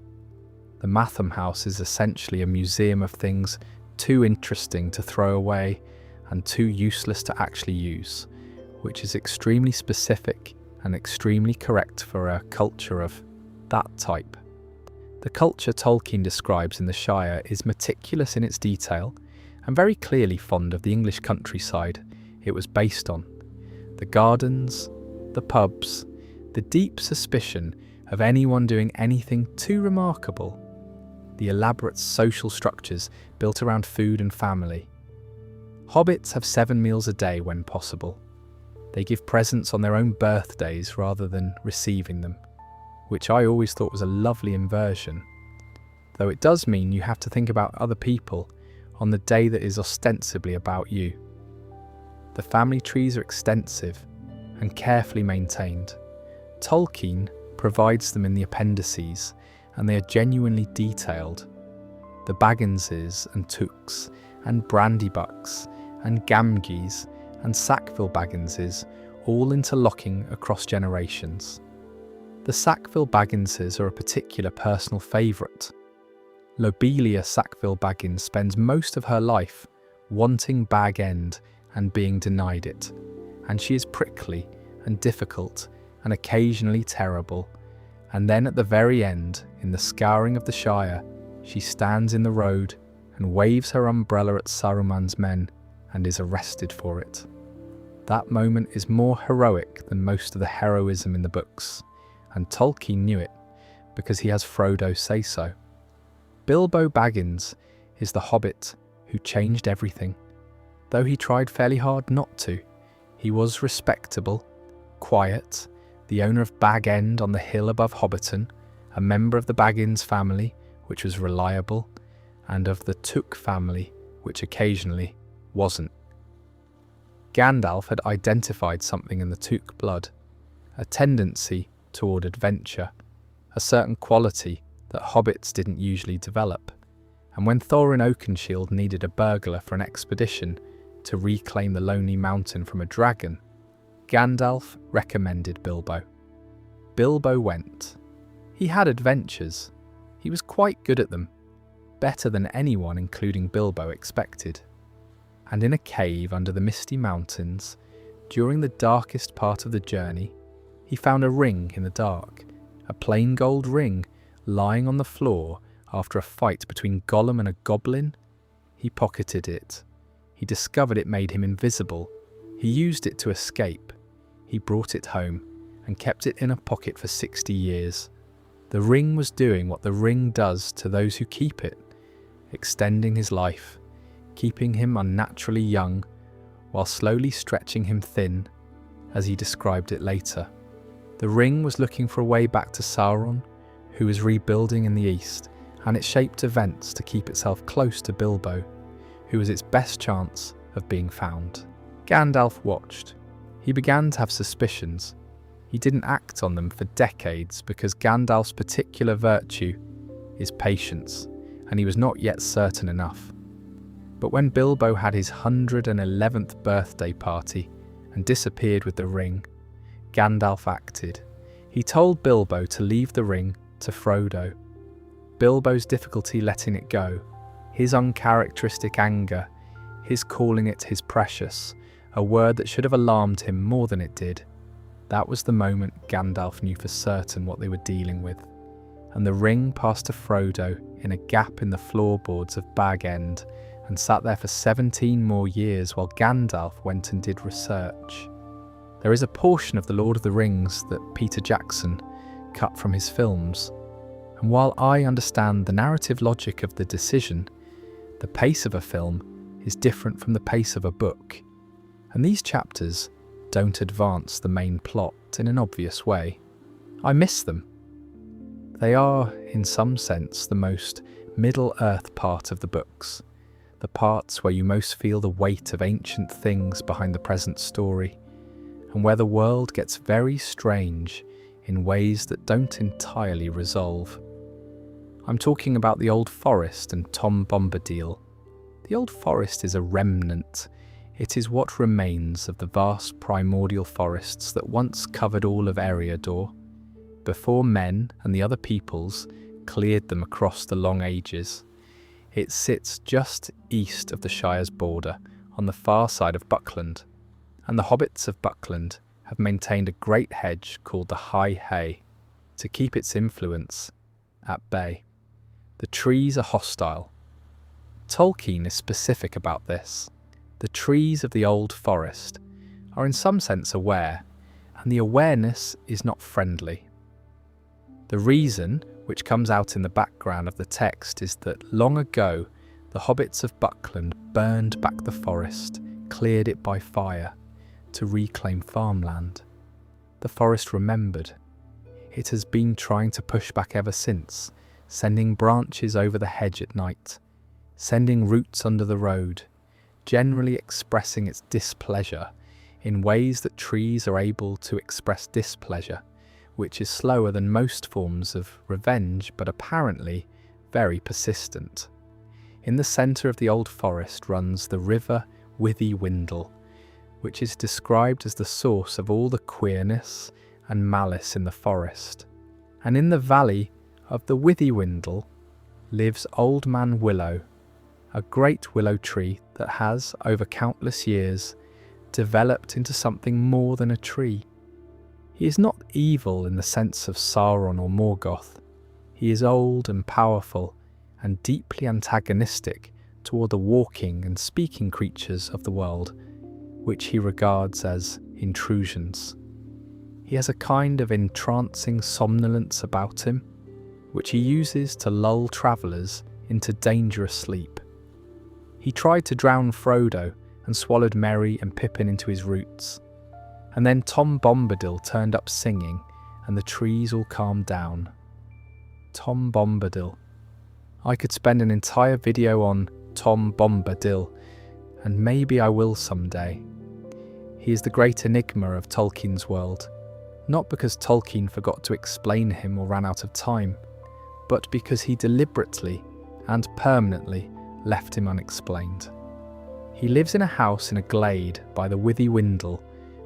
The Martham House is essentially a museum of things too interesting to throw away and too useless to actually use, which is extremely specific and extremely correct for a culture of that type. The culture Tolkien describes in the Shire is meticulous in its detail and very clearly fond of the English countryside it was based on. The gardens, the pubs, the deep suspicion of anyone doing anything too remarkable, the elaborate social structures built around food and family. Hobbits have 7 meals a day when possible. They give presents on their own birthdays rather than receiving them, which I always thought was a lovely inversion, though it does mean you have to think about other people on the day that is ostensibly about you. The family trees are extensive and carefully maintained. Tolkien provides them in the appendices, and they are genuinely detailed. The Bagginses and Tooks and Brandybucks and Gamgees and Sackville Bagginses all interlocking across generations. The Sackville Bagginses are a particular personal favourite. Lobelia Sackville Baggins spends most of her life wanting Bag End and being denied it, and she is prickly and difficult and occasionally terrible, and then at the very end, in the scouring of the Shire, she stands in the road and waves her umbrella at Saruman's men and is arrested for it. That moment is more heroic than most of the heroism in the books, and Tolkien knew it because he has Frodo say so. Bilbo Baggins is the hobbit who changed everything. Though he tried fairly hard not to, he was respectable, quiet, the owner of Bag End on the hill above Hobbiton, a member of the Baggins family, which was reliable, and of the Took family, which occasionally wasn't. Gandalf had identified something in the Took blood, a tendency toward adventure, a certain quality that hobbits didn't usually develop, and when Thorin Oakenshield needed a burglar for an expedition to reclaim the Lonely Mountain from a dragon, Gandalf recommended Bilbo. Bilbo went. He had adventures. He was quite good at them, better than anyone, including Bilbo, expected. And in a cave under the misty mountains, during the darkest part of the journey, he found a ring in the dark, a plain gold ring lying on the floor after a fight between Gollum and a goblin. He pocketed it. He discovered it made him invisible. He used it to escape. He brought it home and kept it in a pocket for 60 years. The ring was doing what the ring does to those who keep it, extending his life, keeping him unnaturally young, while slowly stretching him thin, as he described it later. The ring was looking for a way back to Sauron, who was rebuilding in the east, and it shaped events to keep itself close to Bilbo, who was its best chance of being found. Gandalf watched. He began to have suspicions. He didn't act on them for decades because Gandalf's particular virtue is patience, and he was not yet certain enough. But when Bilbo had his 111th birthday party and disappeared with the ring, Gandalf acted. He told Bilbo to leave the ring to Frodo. Bilbo's difficulty letting it go, his uncharacteristic anger, his calling it his precious, a word that should have alarmed him more than it did. That was the moment Gandalf knew for certain what they were dealing with, and the ring passed to Frodo in a gap in the floorboards of Bag End and sat there for 17 more years while Gandalf went and did research. There is a portion of The Lord of the Rings that Peter Jackson cut from his films, and while I understand the narrative logic of the decision, the pace of a film is different from the pace of a book, and these chapters don't advance the main plot in an obvious way. I miss them. They are, in some sense, the most Middle-earth part of the books, the parts where you most feel the weight of ancient things behind the present story, and where the world gets very strange in ways that don't entirely resolve. I'm talking about The Old Forest and Tom Bombadil. The Old Forest is a remnant. It is what remains of the vast primordial forests that once covered all of Eriador, before men and the other peoples cleared them across the long ages. It sits just east of the Shire's border, on the far side of Buckland, and the hobbits of Buckland have maintained a great hedge called the High Hay to keep its influence at bay. The trees are hostile. Tolkien is specific about this. The trees of the old forest are in some sense aware, and the awareness is not friendly. The reason which comes out in the background of the text, is that long ago the hobbits of Buckland burned back the forest, cleared it by fire, to reclaim farmland. The forest remembered. It has been trying to push back ever since, sending branches over the hedge at night, sending roots under the road, generally expressing its displeasure in ways that trees are able to express displeasure, which is slower than most forms of revenge, but apparently very persistent. In the centre of the old forest runs the river Withy Windle, which is described as the source of all the queerness and malice in the forest. And in the valley of the Withy Windle lives Old Man Willow, a great willow tree that has, over countless years, developed into something more than a tree. He is not evil in the sense of Sauron or Morgoth. He is old and powerful and deeply antagonistic toward the walking and speaking creatures of the world, which he regards as intrusions. He has a kind of entrancing somnolence about him, which he uses to lull travellers into dangerous sleep. He tried to drown Frodo and swallowed Merry and Pippin into his roots. And then Tom Bombadil turned up singing, and the trees all calmed down. Tom Bombadil. I could spend an entire video on Tom Bombadil, and maybe I will someday. He is the great enigma of Tolkien's world, not because Tolkien forgot to explain him or ran out of time, but because he deliberately and permanently left him unexplained. He lives in a house in a glade by the Withy Windle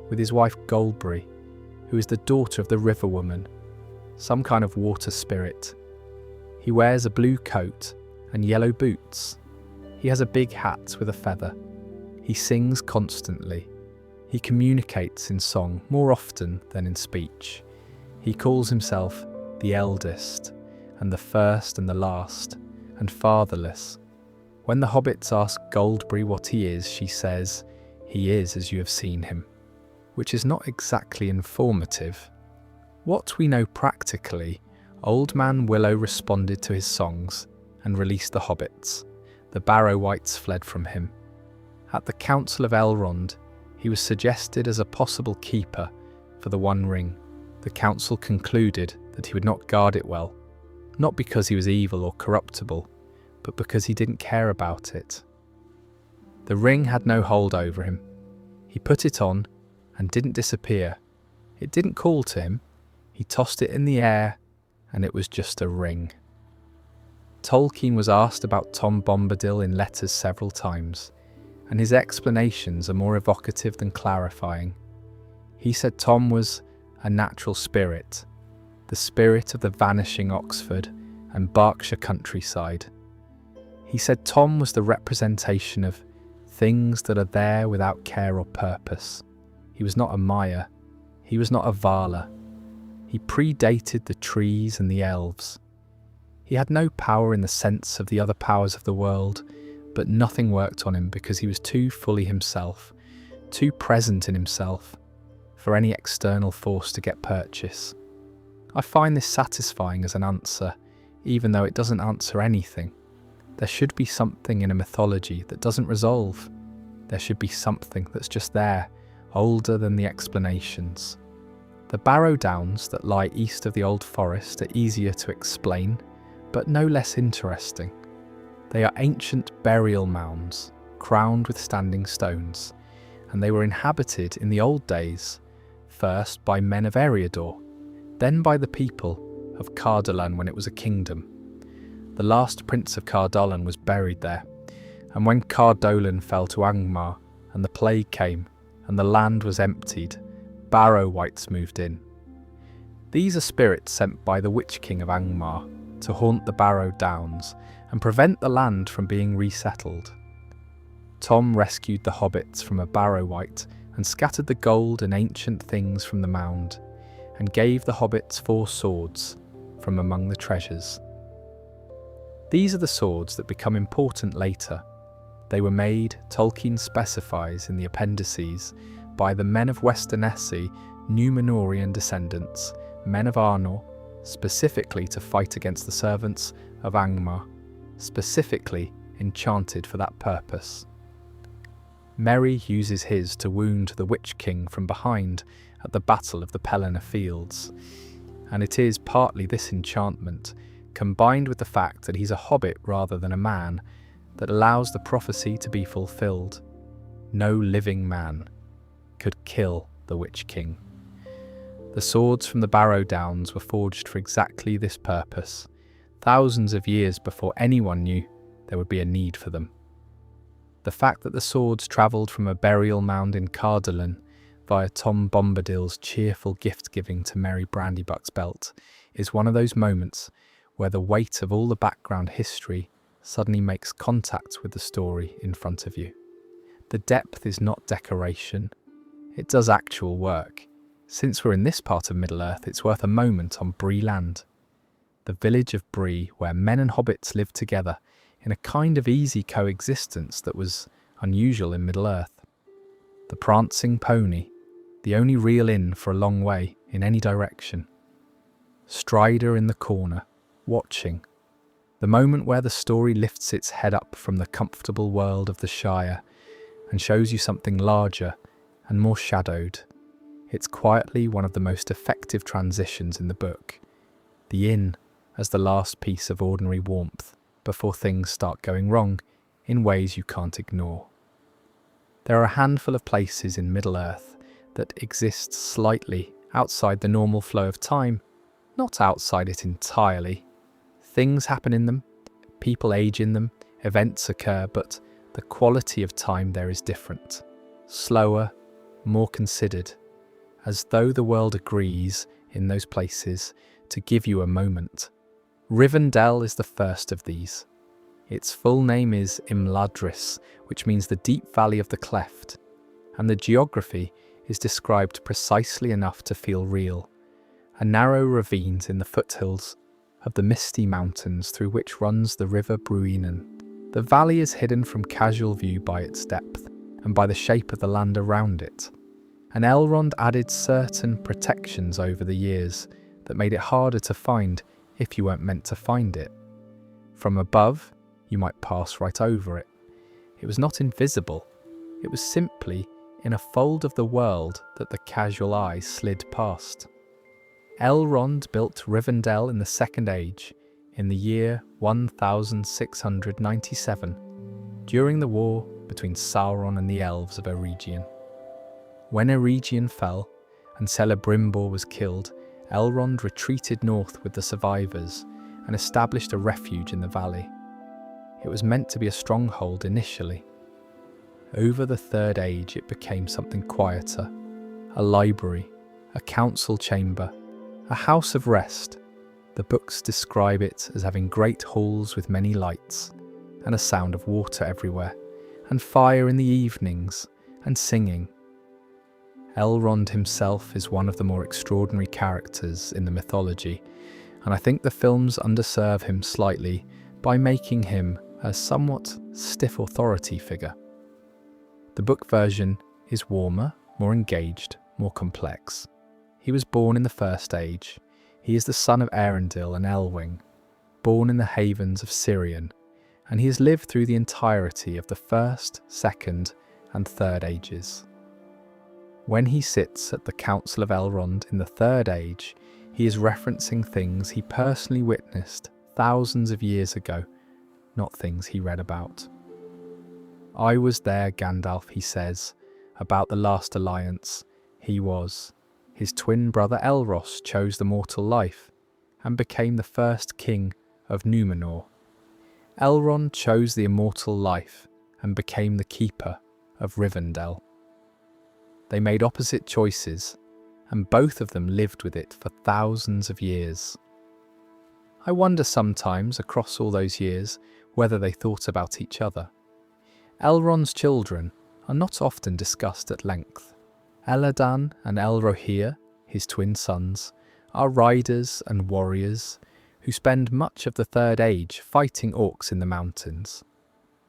with his wife Goldberry, who is the daughter of the river woman, some kind of water spirit. He wears a blue coat and yellow boots. He has a big hat with a feather. He sings constantly. He communicates in song more often than in speech. He calls himself the eldest, and the first and the last, and fatherless. When the hobbits ask Goldberry what he is, she says, "He is as you have seen him," which is not exactly informative. What we know practically, Old Man Willow responded to his songs and released the hobbits. The Barrow-wights fled from him. At the Council of Elrond, he was suggested as a possible keeper for the One Ring. The council concluded that he would not guard it well, not because he was evil or corruptible, but because he didn't care about it. The ring had no hold over him. He put it on and didn't disappear. It didn't call to him. He tossed it in the air, and it was just a ring. Tolkien was asked about Tom Bombadil in letters several times, and his explanations are more evocative than clarifying. He said Tom was a natural spirit, the spirit of the vanishing Oxford and Berkshire countryside. He said Tom was the representation of things that are there without care or purpose. He was not a Maya. He was not a Vala. He predated the trees and the elves. He had no power in the sense of the other powers of the world, but nothing worked on him because he was too fully himself, too present in himself, for any external force to get purchase. I find this satisfying as an answer, even though it doesn't answer anything. There should be something in a mythology that doesn't resolve. There should be something that's just there, older than the explanations. The Barrow Downs that lie east of the Old Forest are easier to explain, but no less interesting. They are ancient burial mounds, crowned with standing stones, and they were inhabited in the old days, first by men of Eriador, then by the people of Cardolan when it was a kingdom. The last prince of Cardolan was buried there, and when Cardolan fell to Angmar, and the plague came, and the land was emptied, Barrow-wights moved in. These are spirits sent by the Witch King of Angmar to haunt the Barrow Downs and prevent the land from being resettled. Tom rescued the hobbits from a Barrow-wight and scattered the gold and ancient things from the mound, and gave the hobbits 4 swords from among the treasures. These are the swords that become important later. They were made, Tolkien specifies in the appendices, by the men of Westernessy, Númenorian descendants, men of Arnor, specifically to fight against the servants of Angmar, specifically enchanted for that purpose. Merry uses his to wound the Witch King from behind at the Battle of the Pelennor Fields, and it is partly this enchantment, combined with the fact that he's a hobbit rather than a man, that allows the prophecy to be fulfilled. No living man could kill the Witch King. The swords from the Barrow Downs were forged for exactly this purpose, thousands of years before anyone knew there would be a need for them. The fact that the swords travelled from a burial mound in Cardolan via Tom Bombadil's cheerful gift-giving to Merry Brandybuck's belt is one of those moments where the weight of all the background history suddenly makes contact with the story in front of you. The depth is not decoration, it does actual work. Since we're in this part of Middle-earth, it's worth a moment on Bree Land, the village of Bree where men and hobbits lived together in a kind of easy coexistence that was unusual in Middle-earth. The prancing pony, the only real inn for a long way in any direction. Strider in the corner, watching. The moment where the story lifts its head up from the comfortable world of the Shire and shows you something larger and more shadowed. It's quietly one of the most effective transitions in the book. The inn as the last piece of ordinary warmth before things start going wrong in ways you can't ignore. There are a handful of places in Middle-earth that exist slightly outside the normal flow of time, not outside it entirely. Things happen in them, people age in them, events occur, but the quality of time there is different. Slower, more considered, as though the world agrees in those places to give you a moment. Rivendell is the first of these. Its full name is Imladris, which means the deep valley of the cleft, and the geography is described precisely enough to feel real. A narrow ravine in the foothills of the misty mountains through which runs the river Bruinen. The valley is hidden from casual view by its depth and by the shape of the land around it. And Elrond added certain protections over the years that made it harder to find if you weren't meant to find it. From above, you might pass right over it. It was not invisible. It was simply in a fold of the world that the casual eye slid past. Elrond built Rivendell in the Second Age, in the year 1697, during the war between Sauron and the elves of Eregion. When Eregion fell and Celebrimbor was killed, Elrond retreated north with the survivors and established a refuge in the valley. It was meant to be a stronghold initially. Over the Third Age it became something quieter, a library, a council chamber, a house of rest. The books describe it as having great halls with many lights, and a sound of water everywhere, and fire in the evenings, and singing. Elrond himself is one of the more extraordinary characters in the mythology, and I think the films underserve him slightly by making him a somewhat stiff authority figure. The book version is warmer, more engaged, more complex. He was born in the First Age. He is the son of Arundel and Elwing, born in the havens of Sirion, and he has lived through the entirety of the First, Second, and Third Ages. When he sits at the Council of Elrond in the Third Age, he is referencing things he personally witnessed thousands of years ago, not things he read about. I was there, Gandalf, he says, about the last alliance. He was. His twin brother Elros chose the mortal life and became the first king of Númenor. Elrond chose the immortal life and became the keeper of Rivendell. They made opposite choices, and both of them lived with it for thousands of years. I wonder sometimes, across all those years, whether they thought about each other. Elrond's children are not often discussed at length. Elladan and Elrohir, his twin sons, are riders and warriors who spend much of the Third Age fighting orcs in the mountains,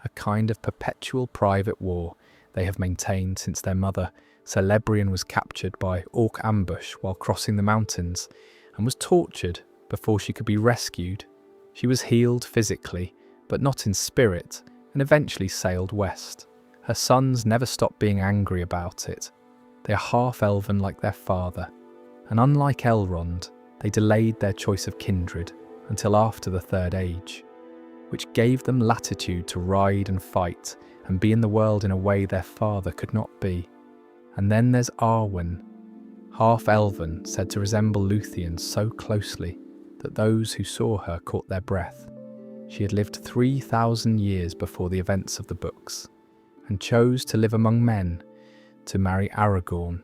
a kind of perpetual private war they have maintained since their mother Celebrian was captured by orc ambush while crossing the mountains and was tortured Before she could be rescued, she was healed physically, but not in spirit, and eventually sailed west. Her sons never stopped being angry about it. They are half-elven like their father, and unlike Elrond, they delayed their choice of kindred until after the Third Age, which gave them latitude to ride and fight and be in the world in a way their father could not be. And then there's Arwen, half-elven, said to resemble Luthien so closely that those who saw her caught their breath. She had lived 3,000 years before the events of the books, and chose to live among men, to marry Aragorn,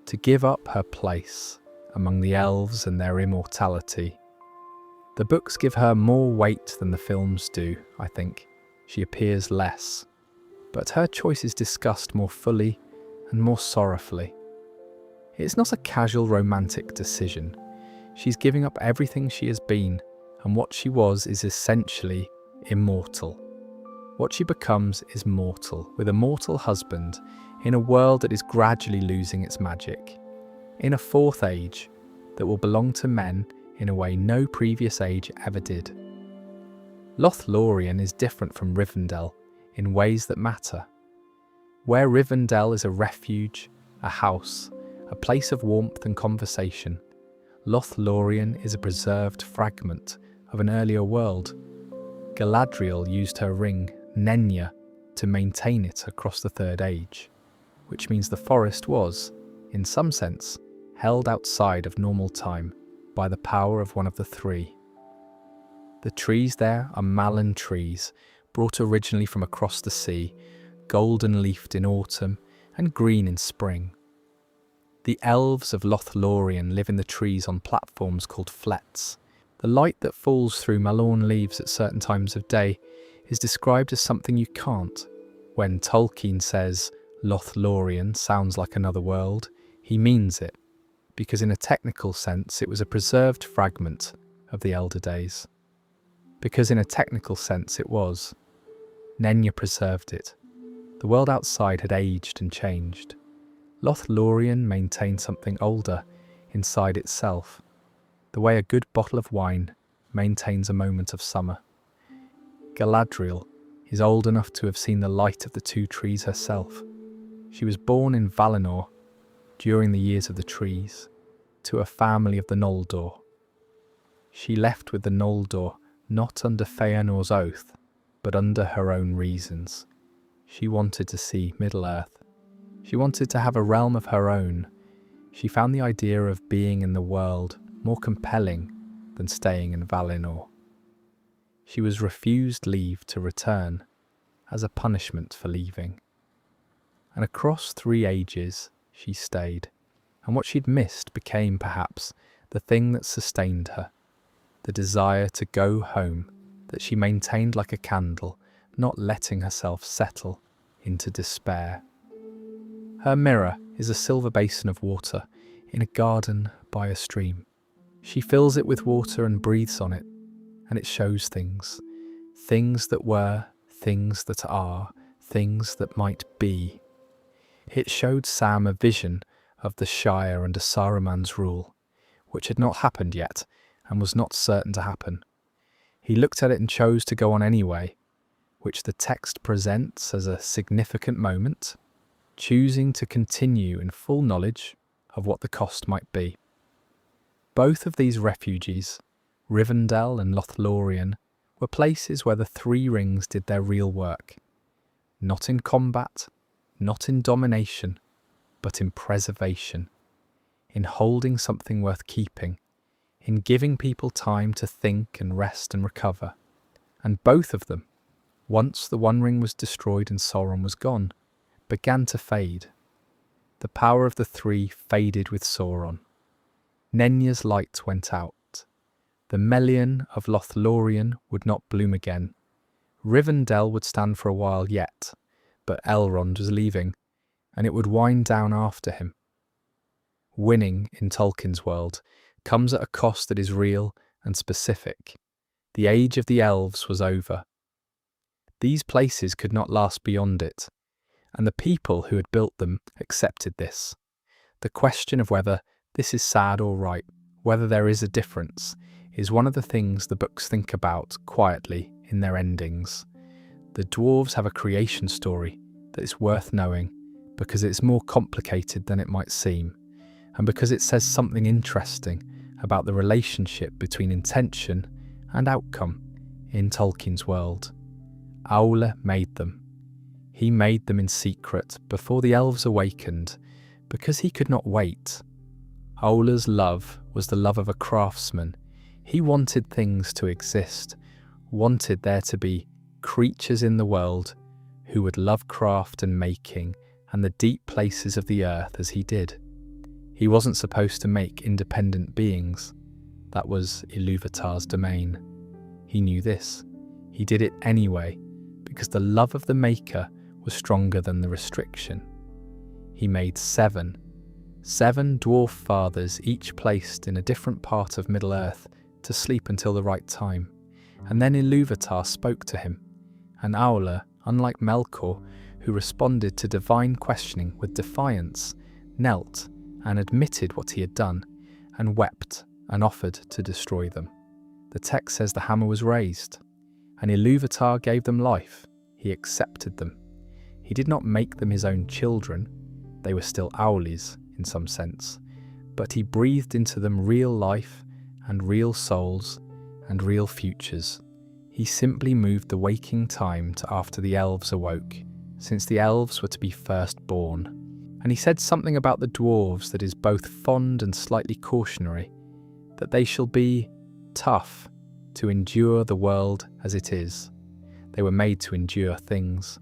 to give up her place among the elves and their immortality. The books give her more weight than the films do, I think. She appears less, but her choice is discussed more fully and more sorrowfully. It's not a casual romantic decision. She's giving up everything she has been, and what she was is essentially immortal. What she becomes is mortal, with a mortal husband, in a world that is gradually losing its magic. In a fourth age that will belong to men in a way no previous age ever did. Lothlorien is different from Rivendell in ways that matter. Where Rivendell is a refuge, a house, a place of warmth and conversation, Lothlorien is a preserved fragment of an earlier world. Galadriel used her ring, Nenya, to maintain it across the Third Age, which means the forest was, in some sense, held outside of normal time by the power of one of the three. The trees there are malin trees, brought originally from across the sea, golden-leafed in autumn and green in spring. The elves of Lothlorien live in the trees on platforms called flets. The light that falls through Malorn leaves at certain times of day is described as something you can't. When Tolkien says Lothlorien sounds like another world, he means it, because in a technical sense it was a preserved fragment of the Elder Days. Because in a technical sense it was. Nenya preserved it. The world outside had aged and changed. Lothlorien maintained something older inside itself, the way a good bottle of wine maintains a moment of summer. Galadriel is old enough to have seen the light of the two trees herself. She was born in Valinor during the years of the trees, to a family of the Noldor. She left with the Noldor not under Feanor's oath, but under her own reasons. She wanted to see Middle-earth. She wanted to have a realm of her own. She found the idea of being in the world more compelling than staying in Valinor. She was refused leave to return as a punishment for leaving. And across 3 ages she stayed, and what she'd missed became perhaps the thing that sustained her, the desire to go home that she maintained like a candle, not letting herself settle into despair. Her mirror is a silver basin of water in a garden by a stream. She fills it with water and breathes on it, and it shows things. Things that were, things that are, things that might be. It showed Sam a vision of the Shire under Saruman's rule, which had not happened yet and was not certain to happen. He looked at it and chose to go on anyway, which the text presents as a significant moment, choosing to continue in full knowledge of what the cost might be. Both of these refuges, Rivendell and Lothlorien, were places where the 3 rings did their real work. Not in combat, not in domination, but in preservation, in holding something worth keeping, in giving people time to think and rest and recover. And both of them, once the one ring was destroyed and Sauron was gone, began to fade. The power of the 3 faded with Sauron. Nenya's light went out. The Melian of Lothlorien would not bloom again. Rivendell would stand for a while yet, but Elrond was leaving, and it would wind down after him. Winning, in Tolkien's world, comes at a cost that is real and specific. The age of the elves was over. These places could not last beyond it, and the people who had built them accepted this. The question of whether this is sad or right, whether there is a difference, is one of the things the books think about quietly in their endings. The dwarves have a creation story that is worth knowing because it's more complicated than it might seem, and because it says something interesting about the relationship between intention and outcome in Tolkien's world. Aule made them. He made them in secret before the elves awakened, because he could not wait. Aule's love was the love of a craftsman. He wanted things to exist, wanted there to be creatures in the world who would love craft and making and the deep places of the earth as he did. He wasn't supposed to make independent beings. That was Ilúvatar's domain. He knew this. He did it anyway, because the love of the maker was stronger than the restriction. He made seven dwarf fathers, each placed in a different part of Middle-earth to sleep until the right time. And then Ilúvatar spoke to him, and Aule, unlike Melkor, who responded to divine questioning with defiance, knelt and admitted what he had done, and wept and offered to destroy them. The text says the hammer was raised, and Ilúvatar gave them life. He accepted them. He did not make them his own children. They were still Aule's in some sense, but he breathed into them real life and real souls and real futures. He simply moved the waking time to after the elves awoke, since the elves were to be first born. And he said something about the dwarves that is both fond and slightly cautionary, that they shall be tough to endure the world as it is. They were made to endure things.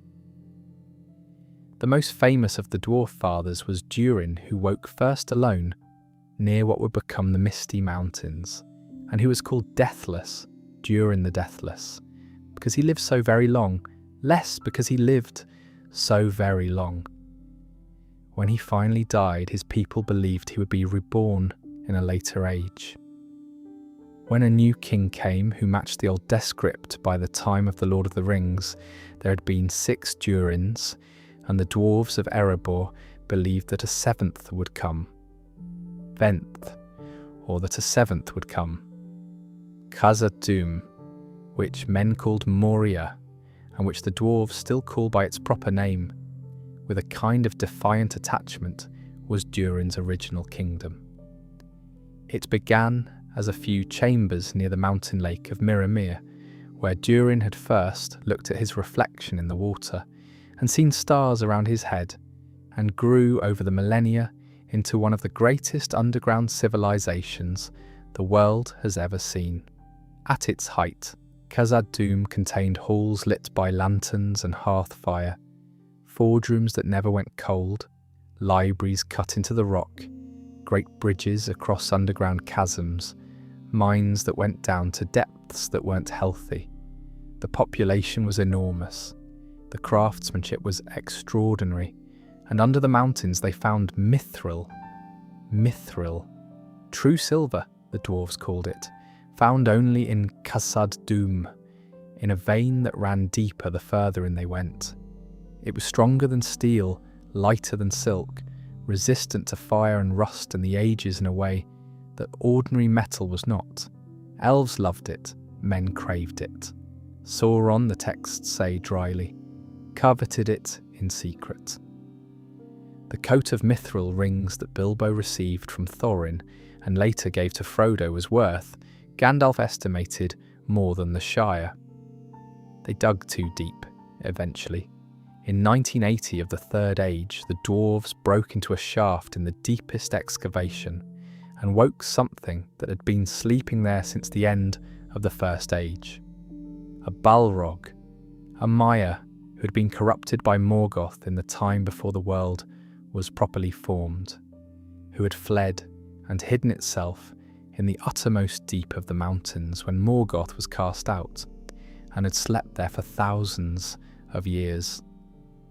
The most famous of the dwarf fathers was Durin, who woke first alone near what would become the Misty Mountains, and who was called Deathless, Durin the Deathless, because he lived so very long, less because he lived so very long. When he finally died, his people believed he would be reborn in a later age. When a new king came who matched the old descript by the time of the Lord of the Rings, there had been 6 Durins, and the dwarves of Erebor believed that a 7th would come. Venth, or that a 7th would come. Khazad-dûm, which men called Moria, and which the dwarves still call by its proper name, with a kind of defiant attachment, was Durin's original kingdom. It began as a few chambers near the mountain lake of Miramir, where Durin had first looked at his reflection in the water and seen stars around his head, and grew over the millennia into one of the greatest underground civilizations the world has ever seen. At its height, Khazad-dûm contained halls lit by lanterns and hearth fire, forge-rooms that never went cold, libraries cut into the rock, great bridges across underground chasms, mines that went down to depths that weren't healthy. The population was enormous. The craftsmanship was extraordinary, and under the mountains they found mithril, true silver, the dwarves called it, found only in Khazad-dûm, in a vein that ran deeper the further in they went. It was stronger than steel, lighter than silk, resistant to fire and rust and the ages in a way that ordinary metal was not. Elves loved it, men craved it. Sauron, the texts say dryly, coveted it in secret. The coat of mithril rings that Bilbo received from Thorin and later gave to Frodo was worth, Gandalf estimated, more than the Shire. They dug too deep, eventually. In 1980 of the Third Age, the dwarves broke into a shaft in the deepest excavation and woke something that had been sleeping there since the end of the First Age. A Balrog, a Maya who had been corrupted by Morgoth in the time before the world was properly formed, who had fled and hidden itself in the uttermost deep of the mountains when Morgoth was cast out, and had slept there for thousands of years.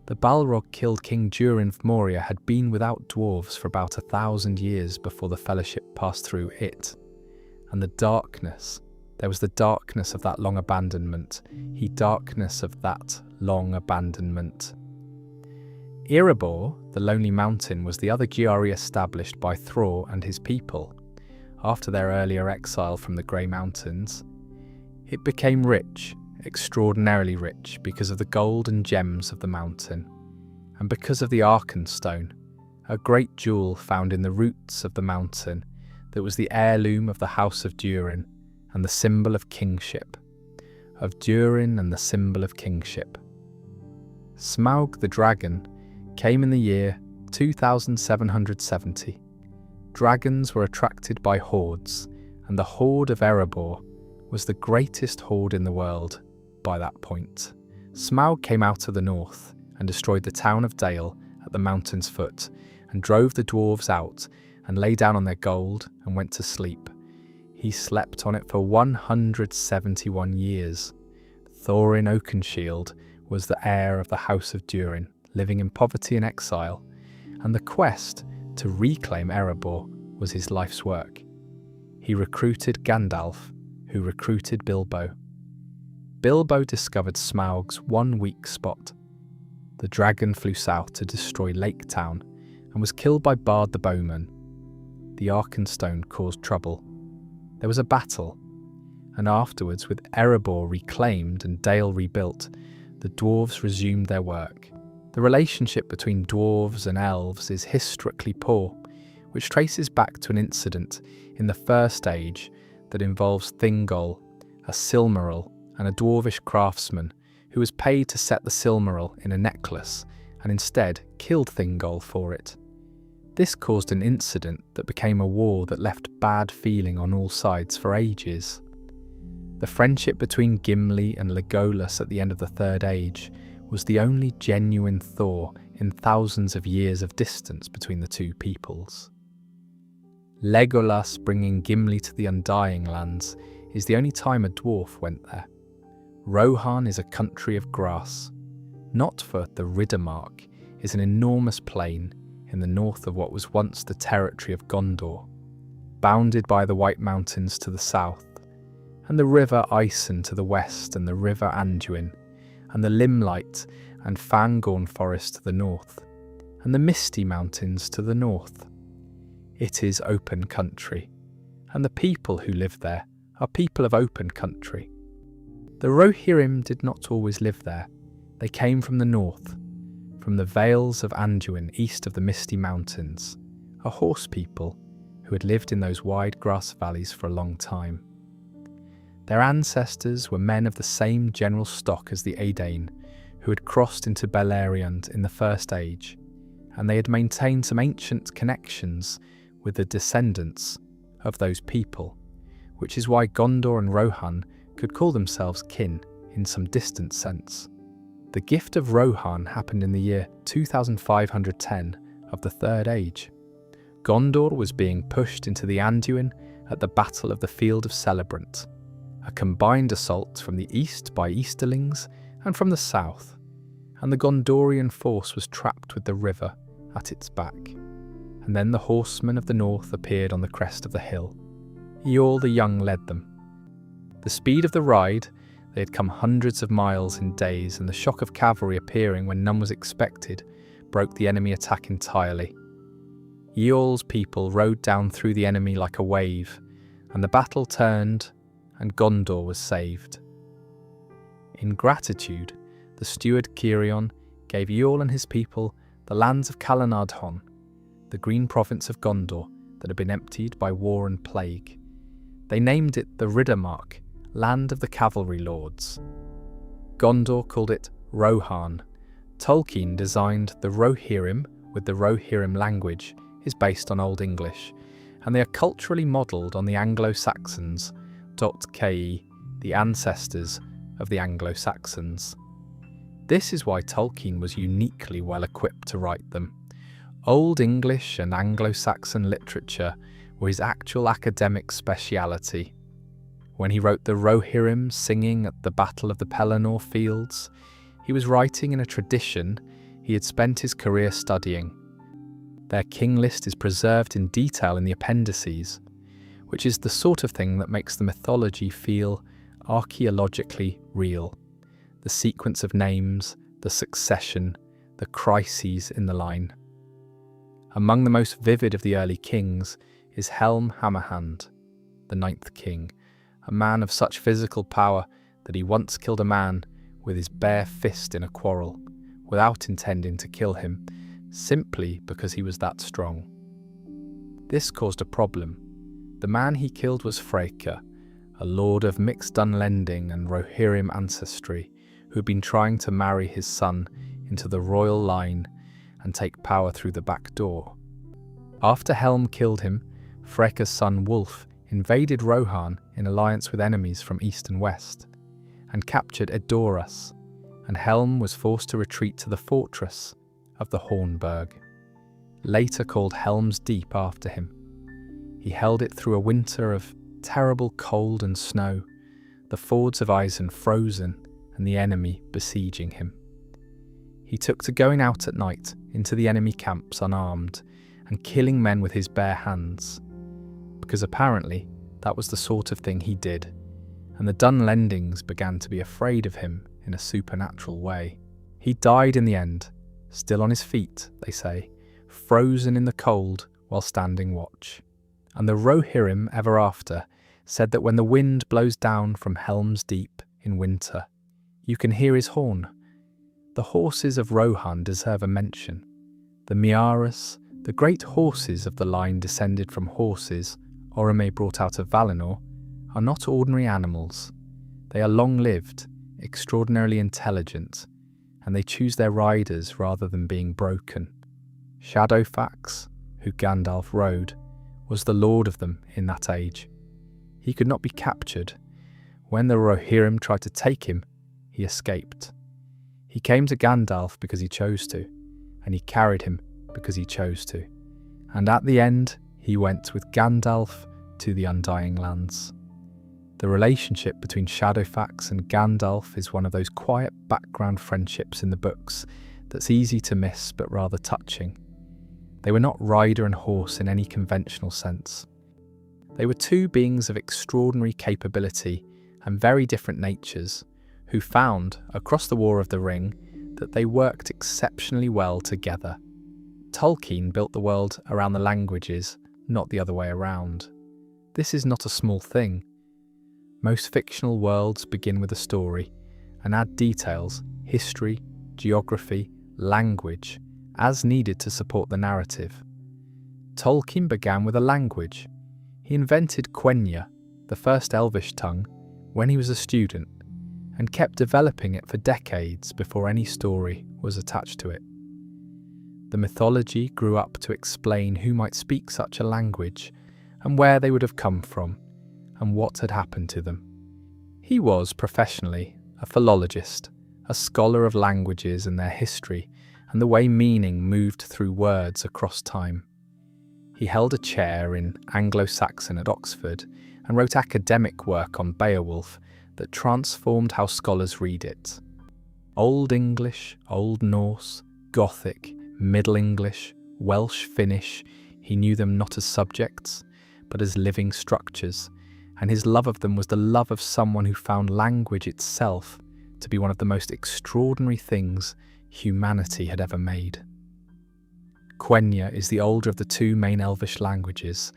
The Balrog killed King Durin of Moria had been without dwarves for about 1,000 years before the Fellowship passed through it. And the darkness, there was the darkness of that long abandonment, darkness of that long abandonment. Erebor, the Lonely Mountain, was the other Giari established by Thror and his people. after their earlier exile from the Grey Mountains, it became rich, extraordinarily rich, because of the gold and gems of the mountain, and because of the Arkenstone, a great jewel found in the roots of the mountain that was the heirloom of the House of Durin and the symbol of kingship. Of Durin and the symbol of kingship. Smaug the dragon came in the year 2770. Dragons were attracted by hordes, and the Horde of Erebor was the greatest horde in the world by that point. Smaug came out of the north and destroyed the town of Dale at the mountain's foot, and drove the dwarves out and lay down on their gold and went to sleep. He slept on it for 171 years. Thorin Oakenshield was the heir of the House of Durin, living in poverty and exile, and the quest to reclaim Erebor was his life's work. He recruited Gandalf, who recruited Bilbo. Bilbo discovered Smaug's 1 weak spot. The dragon flew south to destroy Lake Town and was killed by Bard the Bowman. The Arkenstone caused trouble. There was a battle, and afterwards, with Erebor reclaimed and Dale rebuilt, the dwarves resumed their work. The relationship between dwarves and elves is historically poor, which traces back to an incident in the First Age that involves Thingol, a Silmaril, and a dwarvish craftsman who was paid to set the Silmaril in a necklace and instead killed Thingol for it. This caused an incident that became a war that left bad feeling on all sides for ages. The friendship between Gimli and Legolas at the end of the Third Age was the only genuine thaw in thousands of years of distance between the two peoples. Legolas bringing Gimli to the Undying Lands is the only time a dwarf went there. Rohan is a country of grass. Notford, the Riddermark, is an enormous plain in the north of what was once the territory of Gondor, bounded by the White Mountains to the south, and the river Isen to the west, and the river Anduin, and the Limelight and Fangorn Forest to the north, and the Misty Mountains to the north. It is open country, and the people who live there are people of open country. The Rohirrim did not always live there. They came from the north, from the Vales of Anduin east of the Misty Mountains, a horse people who had lived in those wide grass valleys for a long time. Their ancestors were men of the same general stock as the Edain, who had crossed into Beleriand in the First Age, and they had maintained some ancient connections with the descendants of those people, which is why Gondor and Rohan could call themselves kin in some distant sense. The gift of Rohan happened in the year 2510 of the Third Age. Gondor was being pushed into the Anduin at the Battle of the Field of Celebrant, a combined assault from the east by Easterlings and from the south, and the Gondorian force was trapped with the river at its back. And then the horsemen of the north appeared on the crest of the hill. Eorl the Young led them. The speed of the ride, they had come hundreds of miles in days, and the shock of cavalry appearing when none was expected broke the enemy attack entirely. Eorl's people rode down through the enemy like a wave, and the battle turned, and Gondor was saved. In gratitude, the steward Cirion gave Eorl and his people the lands of Calanadhon, the green province of Gondor that had been emptied by war and plague. They named it the Riddermark, land of the cavalry lords. Gondor called it Rohan. Tolkien designed the Rohirrim with the Rohirrim language is based on Old English, and they are culturally modelled on the Anglo-Saxons, .ke, the ancestors of the Anglo-Saxons. This is why Tolkien was uniquely well equipped to write them. Old English and Anglo-Saxon literature were his actual academic speciality. When he wrote the Rohirrim singing at the Battle of the Pelennor Fields, he was writing in a tradition he had spent his career studying. Their king list is preserved in detail in the appendices, which is the sort of thing that makes the mythology feel archaeologically real. The sequence of names, the succession, the crises in the line. Among the most vivid of the early kings is Helm Hammerhand, the Ninth King, a man of such physical power that he once killed a man with his bare fist in a quarrel, without intending to kill him, simply because he was that strong. This caused a problem. The man he killed was Freyke, a lord of mixed Dunlending and Rohirrim ancestry, who had been trying to marry his son into the royal line and take power through the back door. After Helm killed him, Freyke's son Wulf invaded Rohan in alliance with enemies from east and west, and captured Edoras, and Helm was forced to retreat to the fortress of the Hornburg, later called Helm's Deep after him. He held it through a winter of terrible cold and snow, the fords of Isen frozen and the enemy besieging him. He took to going out at night into the enemy camps unarmed and killing men with his bare hands, because apparently that was the sort of thing he did, and the Dunlendings began to be afraid of him in a supernatural way. He died in the end, still on his feet, they say, frozen in the cold while standing watch. And the Rohirrim ever after said that when the wind blows down from Helm's Deep in winter, you can hear his horn. The horses of Rohan deserve a mention. The Miaras, the great horses of the line descended from horses Orome brought out of Valinor, are not ordinary animals. They are long-lived, extraordinarily intelligent, and they choose their riders rather than being broken. Shadowfax, who Gandalf rode, was the lord of them in that age. He could not be captured. When the Rohirrim tried to take him, he escaped. He came to Gandalf because he chose to, and he carried him because he chose to. And at the end, he went with Gandalf to the Undying Lands. The relationship between Shadowfax and Gandalf is one of those quiet background friendships in the books that's easy to miss but rather touching. They were not rider and horse in any conventional sense. They were two beings of extraordinary capability and very different natures, who found, across the War of the Ring, that they worked exceptionally well together. Tolkien built the world around the languages, not the other way around. This is not a small thing. Most fictional worlds begin with a story and add details, history, geography, language, as needed to support the narrative. Tolkien began with a language. He invented Quenya, the first Elvish tongue, when he was a student, and kept developing it for decades before any story was attached to it. The mythology grew up to explain who might speak such a language and where they would have come from and what had happened to them. He was, professionally, a philologist, a scholar of languages and their history and the way meaning moved through words across time. He held a chair in Anglo-Saxon at Oxford and wrote academic work on Beowulf that transformed how scholars read it. Old English, Old Norse, Gothic, Middle English, Welsh, Finnish, he knew them not as subjects, but as living structures, and his love of them was the love of someone who found language itself to be one of the most extraordinary things humanity had ever made. Quenya is the older of the two main Elvish languages,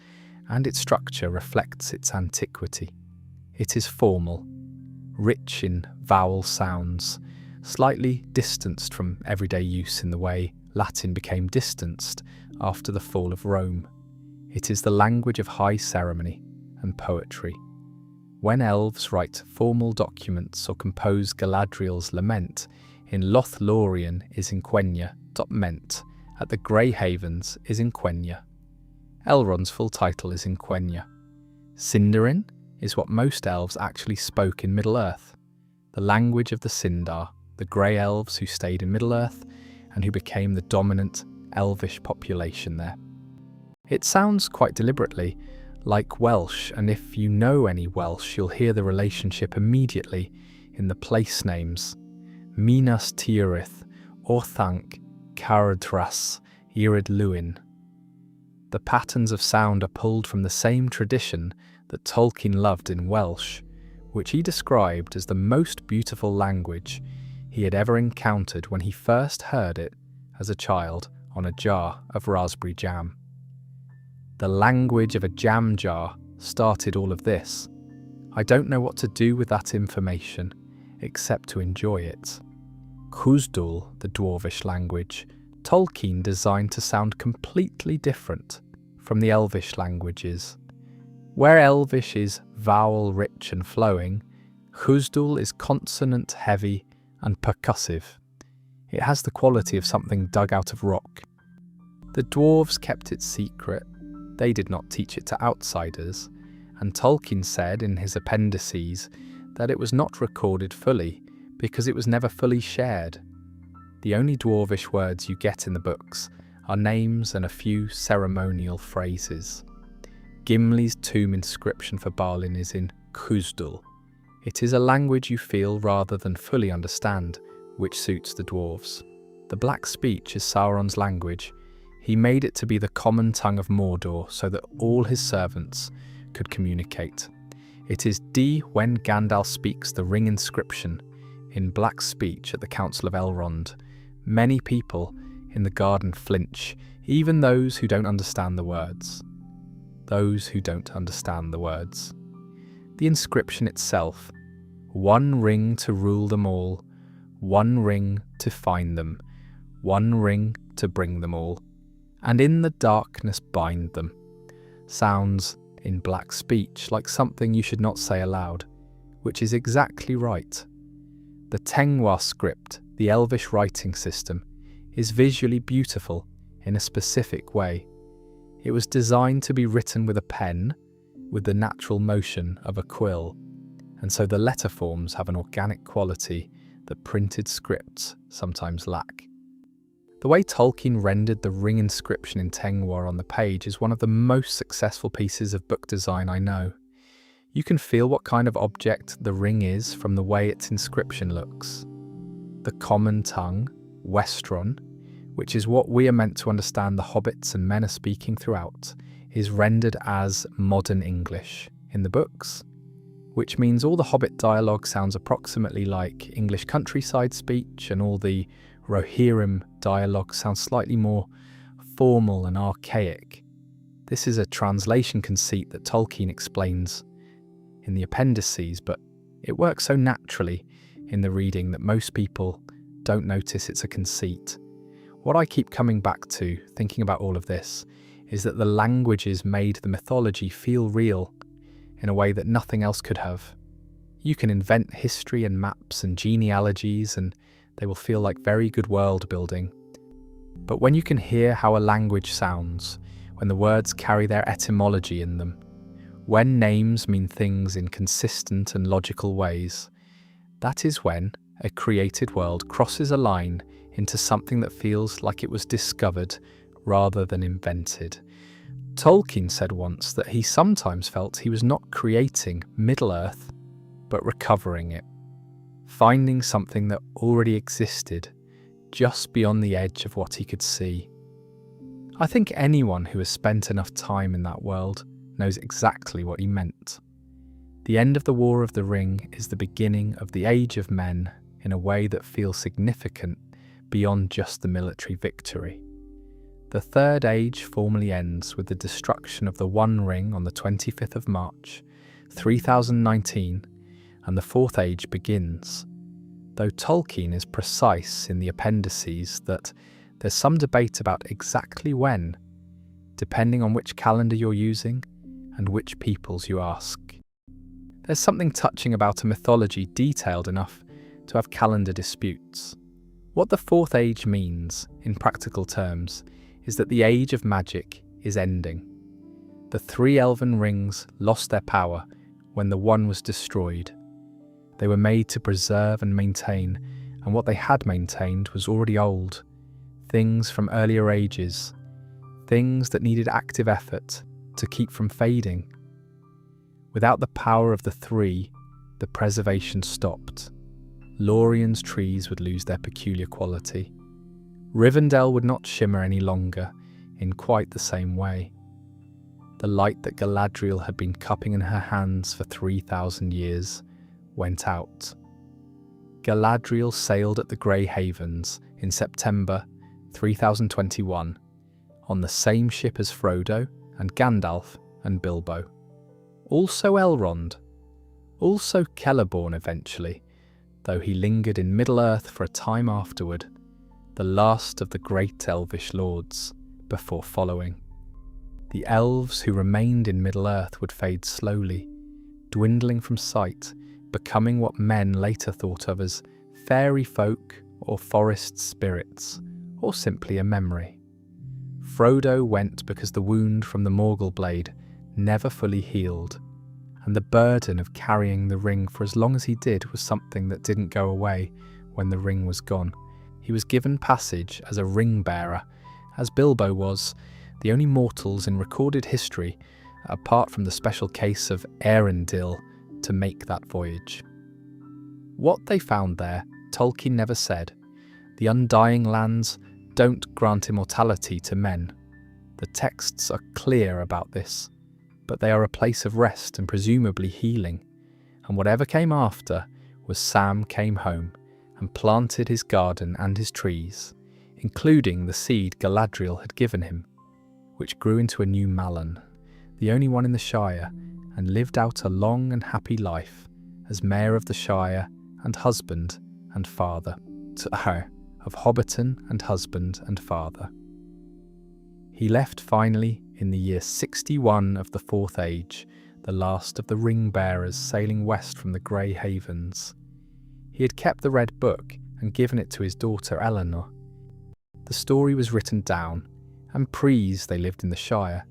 and its structure reflects its antiquity. It is formal, rich in vowel sounds, slightly distanced from everyday use in the way Latin became distanced after the fall of Rome. It is the language of high ceremony and poetry. When elves write formal documents or compose Galadriel's lament, in Lothlorien is in Quenya, Ment at the Grey Havens is in Quenya. Elrond's full title is in Quenya. Sindarin is what most elves actually spoke in Middle-earth, the language of the Sindar, the Grey Elves who stayed in Middle-earth and who became the dominant elvish population there. It sounds quite deliberately like Welsh, and if you know any Welsh, you'll hear the relationship immediately in the place names. Minas Tirith, Orthanc, Caradras, Irid Luin. The patterns of sound are pulled from the same tradition that Tolkien loved in Welsh, which he described as the most beautiful language he had ever encountered when he first heard it as a child on a jar of raspberry jam. The language of a jam jar started all of this. I don't know what to do with that information, except to enjoy it. Khuzdul, the Dwarvish language, Tolkien designed to sound completely different from the Elvish languages. Where Elvish is vowel-rich and flowing, Khuzdul is consonant-heavy and percussive. It has the quality of something dug out of rock. The dwarves kept it secret. They did not teach it to outsiders, and Tolkien said in his appendices that it was not recorded fully because it was never fully shared. The only Dwarvish words you get in the books are names and a few ceremonial phrases. Gimli's tomb inscription for Balin is in Khuzdul. It is a language you feel rather than fully understand, which suits the dwarves. The Black Speech is Sauron's language. He made it to be the common tongue of Mordor so that all his servants could communicate. It is D when Gandalf speaks the ring inscription in Black Speech at the Council of Elrond. Many people in the garden flinch, even those who don't understand the words. Those who don't understand the words. The inscription itself, one ring to rule them all, one ring to find them, one ring to bring them all, and in the darkness bind them, sounds in Black Speech like something you should not say aloud, which is exactly right. The Tengwar script, the Elvish writing system, is visually beautiful in a specific way. It was designed to be written with a pen, with the natural motion of a quill, and so the letter forms have an organic quality that printed scripts sometimes lack. The way Tolkien rendered the ring inscription in Tengwar on the page is one of the most successful pieces of book design I know. You can feel what kind of object the ring is from the way its inscription looks. The common tongue, Westron, which is what we are meant to understand the hobbits and men are speaking throughout, is rendered as modern English in the books, which means all the hobbit dialogue sounds approximately like English countryside speech, and all the Rohirrim dialogue sounds slightly more formal and archaic. This is a translation conceit that Tolkien explains in the appendices, but it works so naturally in the reading that most people don't notice it's a conceit. What I keep coming back to, thinking about all of this, is that the languages made the mythology feel real in a way that nothing else could have. You can invent history and maps and genealogies and they will feel like very good world building. But when you can hear how a language sounds, when the words carry their etymology in them, when names mean things in consistent and logical ways, that is when a created world crosses a line into something that feels like it was discovered rather than invented. Tolkien said once that he sometimes felt he was not creating Middle-earth, but recovering it, finding something that already existed just beyond the edge of what he could see. I think anyone who has spent enough time in that world knows exactly what he meant. The end of the War of the Ring is the beginning of the Age of Men in a way that feels significant beyond just the military victory. The Third Age formally ends with the destruction of the One Ring on the 25th of March, 3019, and the Fourth Age begins, though Tolkien is precise in the appendices that there's some debate about exactly when, depending on which calendar you're using and which peoples you ask. There's something touching about a mythology detailed enough to have calendar disputes. What the Fourth Age means, in practical terms, is that the Age of Magic is ending. The three elven rings lost their power when the one was destroyed. They were made to preserve and maintain, and what they had maintained was already old. Things from earlier ages, things that needed active effort to keep from fading. Without the power of the three, the preservation stopped. Lorien's trees would lose their peculiar quality. Rivendell would not shimmer any longer in quite the same way. The light that Galadriel had been cupping in her hands for 3,000 years went out. Galadriel sailed at the Grey Havens in September 3021 on the same ship as Frodo and Gandalf and Bilbo. Also Elrond. Also Celeborn eventually, though he lingered in Middle-earth for a time afterward, the last of the great elvish lords, before following. The elves who remained in Middle-earth would fade slowly, dwindling from sight, becoming what men later thought of as fairy folk or forest spirits, or simply a memory. Frodo went because the wound from the Morgul blade never fully healed, and the burden of carrying the ring for as long as he did was something that didn't go away when the ring was gone. He was given passage as a ring bearer, as Bilbo was, the only mortals in recorded history, apart from the special case of Eärendil, to make that voyage. What they found there, Tolkien never said. The Undying Lands don't grant immortality to men. The texts are clear about this, but they are a place of rest and presumably healing, and whatever came after was Sam came home and planted his garden and his trees, including the seed Galadriel had given him, which grew into a new Malin, the only one in the Shire, and lived out a long and happy life as mayor of the Shire and husband and father to her, of Hobbiton and husband and father. He left finally in the year 61 of the Fourth Age, the last of the ring-bearers sailing west from the Grey Havens. He had kept the Red Book and given it to his daughter Eleanor. The story was written down, and Prees they lived in the Shire,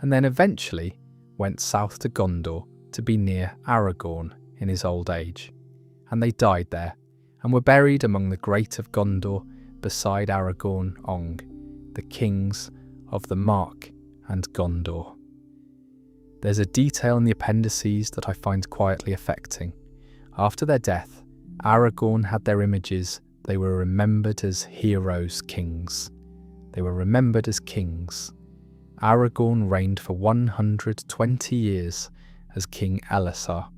and then eventually went south to Gondor to be near Aragorn in his old age. And they died there, and were buried among the great of Gondor beside Aragorn Ong, the kings of the Mark and Gondor. There's a detail in the appendices that I find quietly affecting. After their death, Aragorn had their images. They were remembered as heroes, kings. They were remembered as kings. Aragorn reigned for 120 years as King Elessar.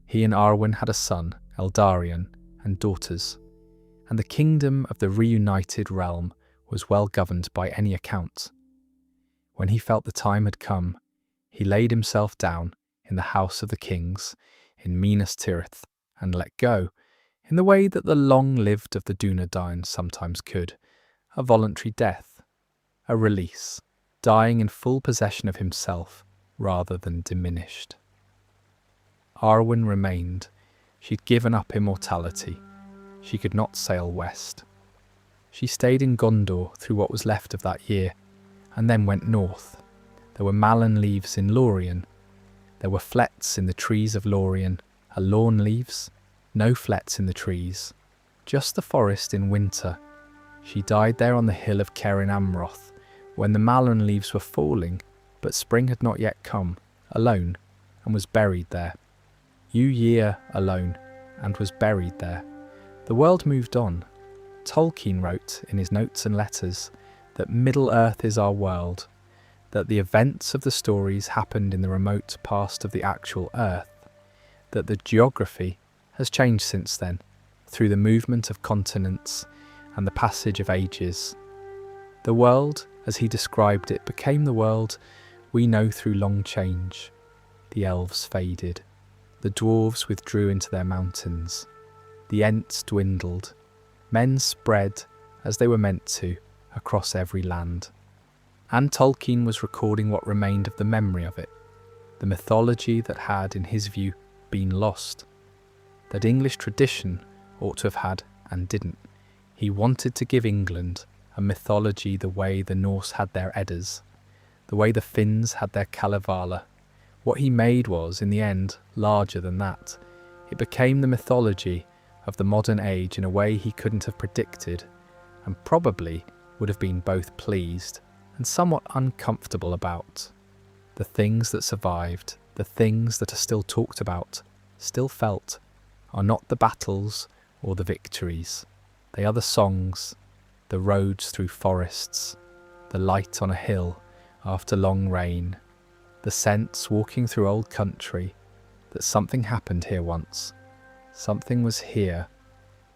He and Arwen had a son, Eldarion, and daughters, and the kingdom of the reunited realm was well governed by any account. When he felt the time had come, he laid himself down in the house of the kings in Minas Tirith and let go, in the way that the long-lived of the Dunedain sometimes could, a voluntary death, a release, dying in full possession of himself rather than diminished. Arwen remained. She'd given up immortality. She could not sail west. She stayed in Gondor through what was left of that year, and then went north. There were Malin leaves in Lórien. There were flets in the trees of Lórien, Lorn leaves, no flets in the trees, just the forest in winter. She died there on the hill of Cerin Amroth, when the Malin leaves were falling, but spring had not yet come, alone, and was buried there. Year alone, and was buried there. The world moved on. Tolkien wrote in his notes and letters that Middle-earth is our world, that the events of the stories happened in the remote past of the actual Earth, that the geography has changed since then, through the movement of continents and the passage of ages. The world, as he described it, became the world we know through long change. The elves faded. The dwarves withdrew into their mountains. The Ents dwindled. Men spread, as they were meant to, across every land. And Tolkien was recording what remained of the memory of it, the mythology that had, in his view, been lost, that English tradition ought to have had and didn't. He wanted to give England a mythology the way the Norse had their Eddas, the way the Finns had their Kalevala. What he made was, in the end, larger than that. It became the mythology of the modern age in a way he couldn't have predicted, and probably would have been both pleased and somewhat uncomfortable about. The things that survived, the things that are still talked about, still felt, are not the battles or the victories. They are the songs, the roads through forests, the light on a hill after long rain, the sense walking through old country that something happened here once. Something was here.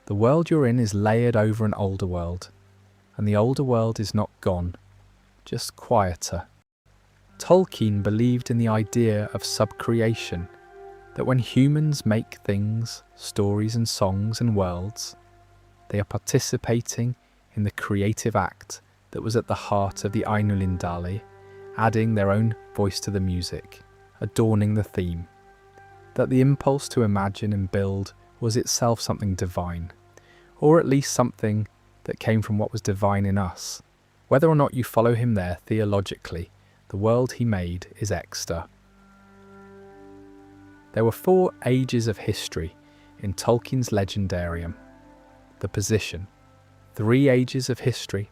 The world you're in is layered over an older world, and the older world is not gone, just quieter. Tolkien believed in the idea of subcreation, that when humans make things, stories and songs and worlds, they are participating in the creative act that was at the heart of the Ainulindalë, adding their own voice to the music, adorning the theme. That the impulse to imagine and build was itself something divine, or at least something that came from what was divine in us. Whether or not you follow him there theologically, the world he made is extra. There were 4 ages of history in Tolkien's legendarium. The position, 3 ages of history,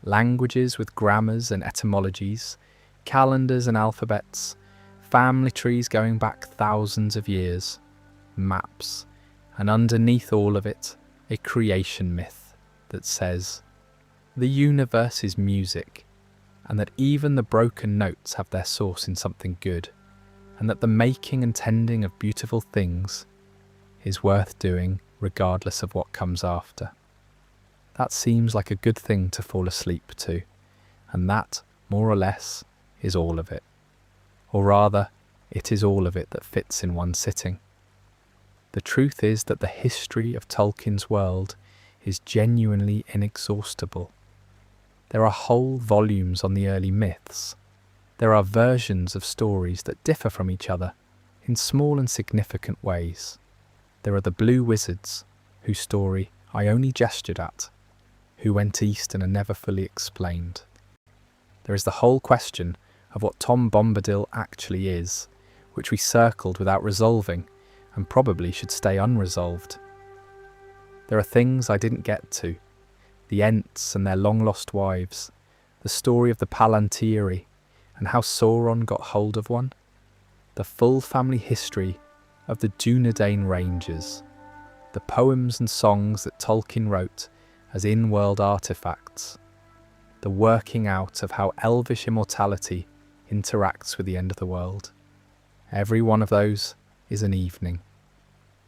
languages with grammars and etymologies, calendars and alphabets, family trees going back thousands of years, maps, and underneath all of it, a creation myth that says, the universe is music, and that even the broken notes have their source in something good, and that the making and tending of beautiful things is worth doing regardless of what comes after. That seems like a good thing to fall asleep to, and that, more or less, is all of it. Or rather, it is all of it that fits in one sitting. The truth is that the history of Tolkien's world is genuinely inexhaustible. There are whole volumes on the early myths. There are versions of stories that differ from each other in small and significant ways. There are the Blue Wizards, whose story I only gestured at, who went east and are never fully explained. There is the whole question of what Tom Bombadil actually is, which we circled without resolving, and probably should stay unresolved. There are things I didn't get to, the Ents and their long-lost wives, the story of the Palantiri, and how Sauron got hold of one, the full family history of the Dúnedain Rangers, the poems and songs that Tolkien wrote as in-world artifacts, the working out of how elvish immortality interacts with the end of the world. Every one of those is an evening.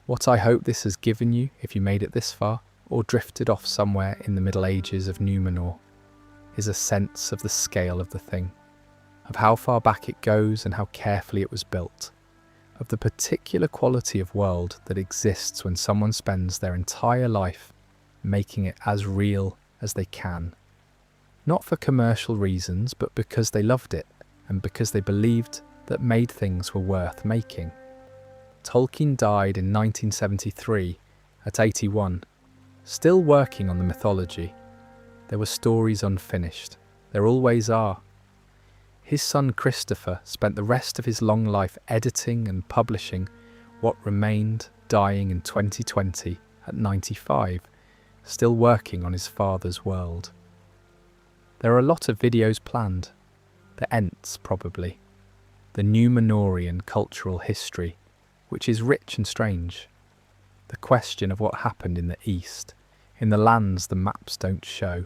What I hope this has given you, if you made it this far, or drifted off somewhere in the Middle Ages of Númenor, is a sense of the scale of the thing, of how far back it goes and how carefully it was built, of the particular quality of world that exists when someone spends their entire life making it as real as they can. Not for commercial reasons, but because they loved it, and because they believed that made things were worth making. Tolkien died in 1973, at 81, still working on the mythology. There were stories unfinished. There always are. His son Christopher spent the rest of his long life editing and publishing what remained, dying in 2020 at 95, still working on his father's world. There are a lot of videos planned. The Ents, probably. The Númenorian cultural history, which is rich and strange. The question of what happened in the East, in the lands the maps don't show.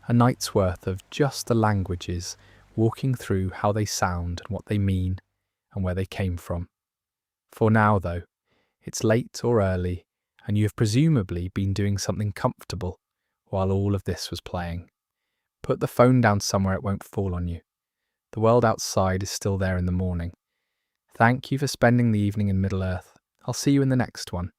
A night's worth of just the languages, walking through how they sound and what they mean and where they came from. For now, though, it's late or early, and you have presumably been doing something comfortable while all of this was playing. Put the phone down somewhere it won't fall on you. The world outside is still there in the morning. Thank you for spending the evening in Middle-earth. I'll see you in the next one.